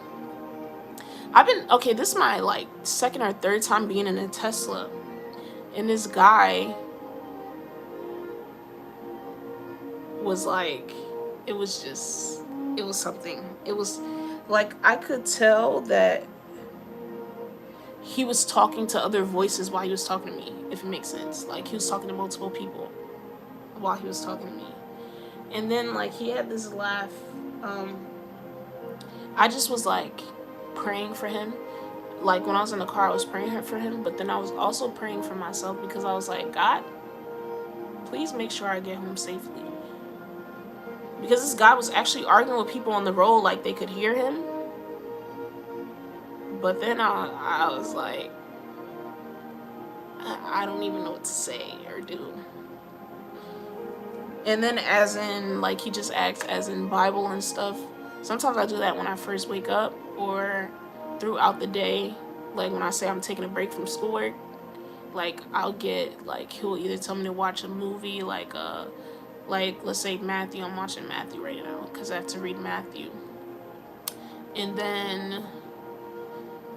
This is my like 2nd or 3rd time being in a Tesla, and this guy was like, it was something. It was like I could tell that he was talking to other voices while he was talking to me, if it makes sense. Like he was talking to multiple people while he was talking to me. And then like he had this laugh. I just was like praying for him. Like when I was in the car I was praying for him, but then I was also praying for myself because I was like, God, please make sure I get home safely. Because this guy was actually arguing with people on the road like they could hear him. But then I was like, I don't even know what to say or do. And then as in, like, he just acts as in Bible and stuff. Sometimes I do that when I first wake up or throughout the day. Like, when I say I'm taking a break from schoolwork, like, I'll get, like, he'll either tell me to watch a movie, like, let's say Matthew. I'm watching Matthew right now because I have to read Matthew. And then,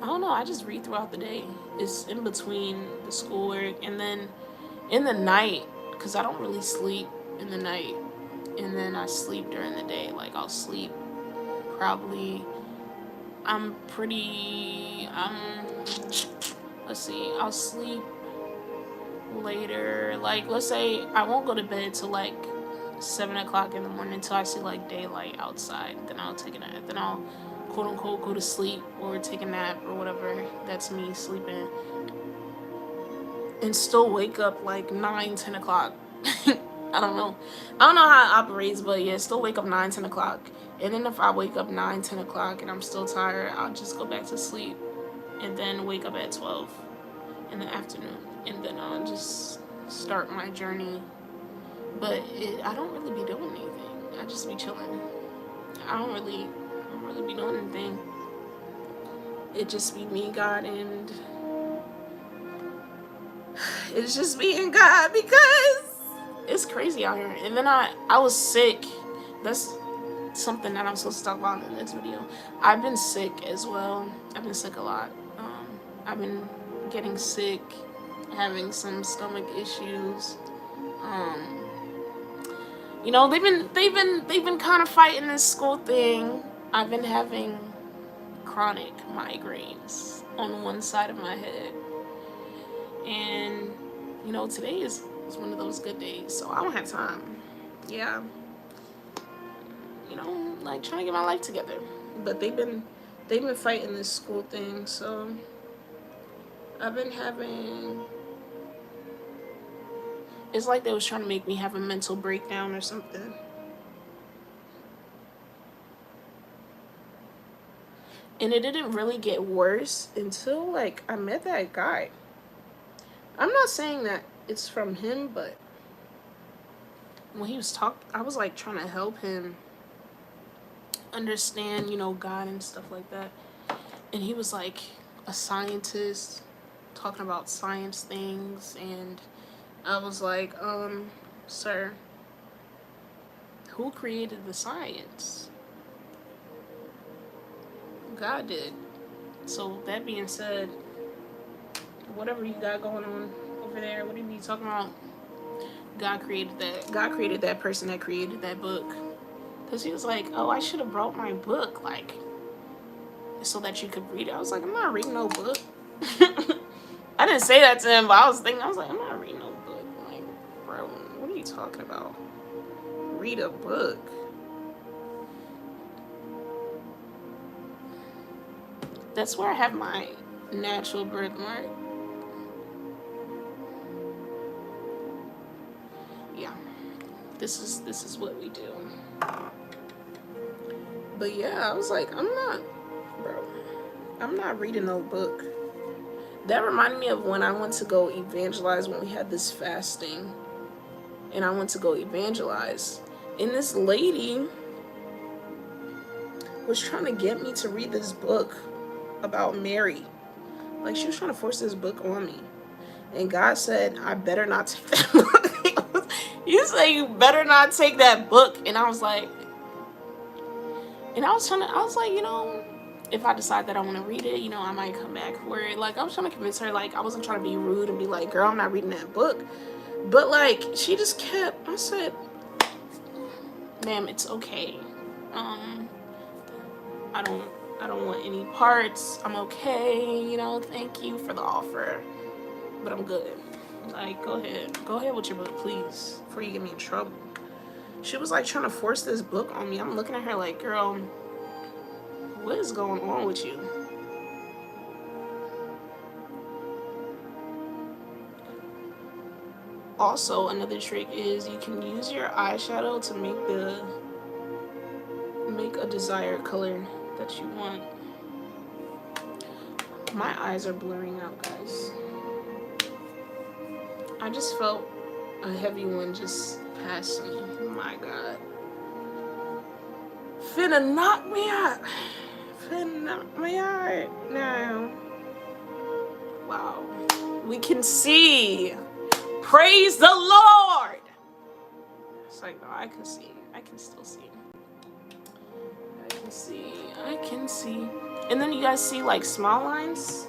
I don't know, I just read throughout the day. It's in between the schoolwork. And then in the night, because I don't really sleep in the night, and then I sleep during the day. Like I'll sleep probably, let's see, I'll sleep later. Like let's say I won't go to bed till like 7 o'clock in the morning until I see like daylight outside. Then I'll take a nap. Then I'll quote unquote go to sleep or take a nap or whatever. That's me sleeping. And still wake up like 9, 10 o'clock. I don't know how it operates, but yeah, still wake up 9, 10 o'clock. And then if I wake up 9, 10 o'clock and I'm still tired, I'll just go back to sleep and then wake up at 12 in the afternoon. And then I'll just start my journey. But I don't really be doing anything. I just be chilling. I don't really be doing anything. It just be me, God, and it's just me and God because it's crazy out here. And then I was sick. That's something that I'm supposed to talk about in the next video. I've been sick as well. I've been sick a lot. I've been getting sick, having some stomach issues. You know, they've been kind of fighting this school thing. I've been having chronic migraines on one side of my head. And you know, today is one of those good days, so I don't have time. Yeah, you know, like trying to get my life together. But they've been fighting this school thing, so I've been having It's like they was trying to make me have a mental breakdown or something. And it didn't really get worse until, like, I met that guy. I'm not saying that it's from him, but when he was talking, I was, like, trying to help him understand, you know, God and stuff like that. And he was, like, a scientist talking about science things. And I was like, sir, who created the science? God did. So that being said, whatever you got going on over there, what are you talking about? God created that. God created that person that created that book. Because he was like, oh, I should have brought my book, like, so that you could read it. I was like, I'm not reading no book. I didn't say that to him, but I was like, I'm not reading no book. Like, bro, what are you talking about? Read a book. That's where I have my natural birthmark. Yeah. This is what we do. But yeah, I was like, I'm not reading no book. That reminded me of when I went to go evangelize, when we had this fasting. And I went to go evangelize. And this lady was trying to get me to read this book about Mary. Like, she was trying to force this book on me. And God said, I better not take that book. You say you better not take that book. And I was like, you know, if I decide that I want to read it, you know, I might come back for it. Like, I was trying to convince her, like, I wasn't trying to be rude and be like, girl, I'm not reading that book. But, like, she just kept, I said, ma'am, it's okay. I don't want any parts. I'm okay, you know, thank you for the offer. But I'm good. Like, go ahead with your book, please, before you get me in trouble. She was like trying to force this book on me. I'm looking at her like, girl, what is going on with you? Also, another trick is you can use your eyeshadow to make a desired color that you want. My eyes are blurring out, guys. I just felt a heavy one just pass me. My God. Finna knock me out. Finna knock me out now. Wow. We can see. Praise the Lord. It's like, no, I can see. I can still see. I can see. And then you guys see like small lines.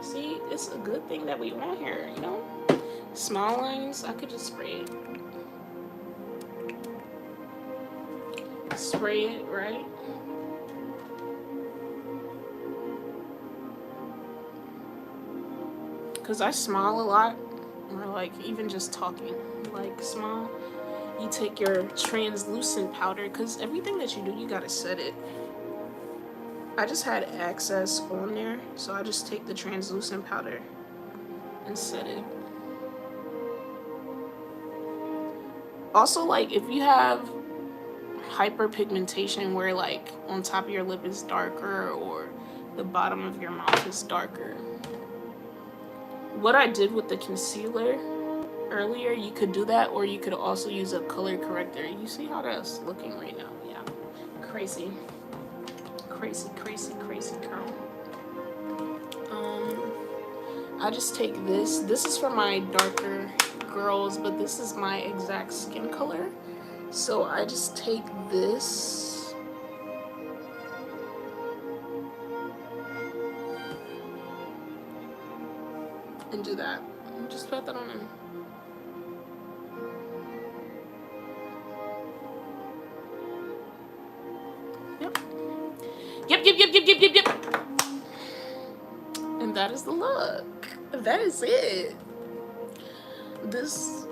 See, it's a good thing that we want here, you know? Small lines, I could just spray it. Spray it, right? Because I smile a lot, or like even just talking, like smile. You take your translucent powder, because everything that you do, you gotta set it. I just had access on there, so I just take the translucent powder and set it. Also, like, if you have hyperpigmentation where like on top of your lip is darker or the bottom of your mouth is darker, what I did with the concealer earlier, you could do that, or you could also use a color corrector. You see how that's looking right now? Yeah, crazy girl. I just take this is for my darker girls, but this is my exact skin color. So I just take this and do that. Just put that on there. Yep. And that is the look. That is it. This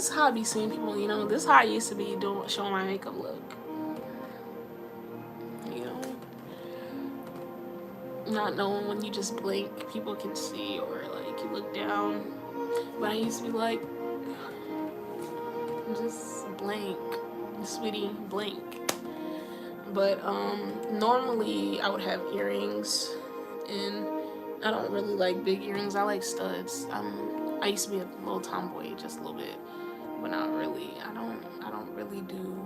how I be seeing people, you know. This how I used to be showing my makeup look. You know, not knowing when you just blink, people can see, or like you look down, But I used to be like, just blink, sweetie, blink. But normally I would have earrings, and I don't really like big earrings. I like studs. I used to be a little tomboy, just a little bit, but not really. I don't really do.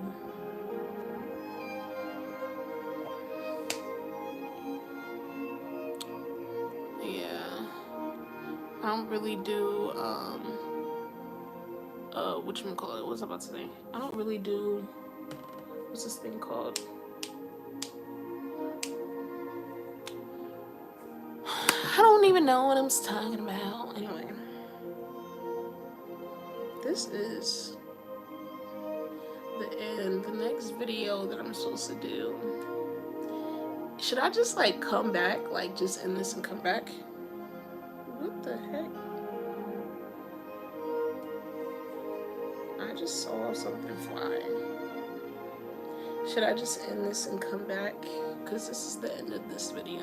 Yeah, I don't really do. Whatchamacallit? What was I about to say? I don't really do. What's this thing called? I don't even know what I'm talking about. Anyway, this is the end. The next video that I'm supposed to do. Should I just like come back? Like just end this and come back? What the heck? I just saw something fly. Should I just end this and come back? Because this is the end of this video.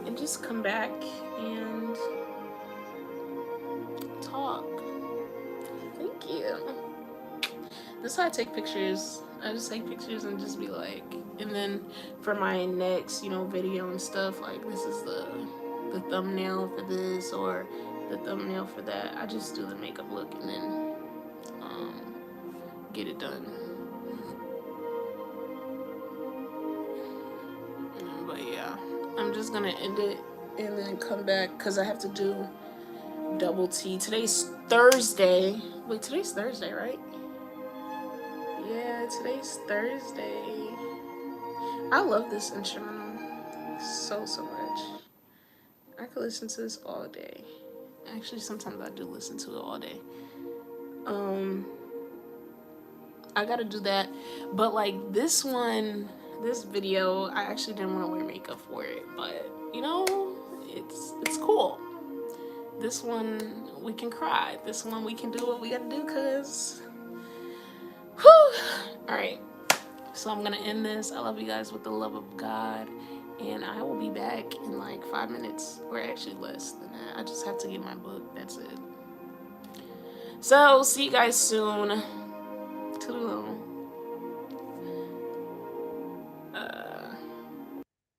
And just come back and talk. Thank you. This is how I take pictures. I just take pictures and just be like, and then for my next, video and stuff, like this is the thumbnail for this or the thumbnail for that. I just do the makeup look and then get it done. But yeah, I'm just gonna end it and then come back because I have to do double T. Today's Thursday. Wait, today's Thursday, right? Yeah, today's Thursday. I love this instrumental so much. I could listen to this all day. Actually, sometimes I do listen to it all day. I gotta do that. But like this one, this video, I actually didn't want to wear makeup for it, but it's cool. This one we can cry. This one we can do what we gotta do, cause whew. Alright. So I'm gonna end this. I love you guys with the love of God. And I will be back in like 5 minutes, or actually less than that. I just have to get my book. That's it. So, see you guys soon. Toodaloo.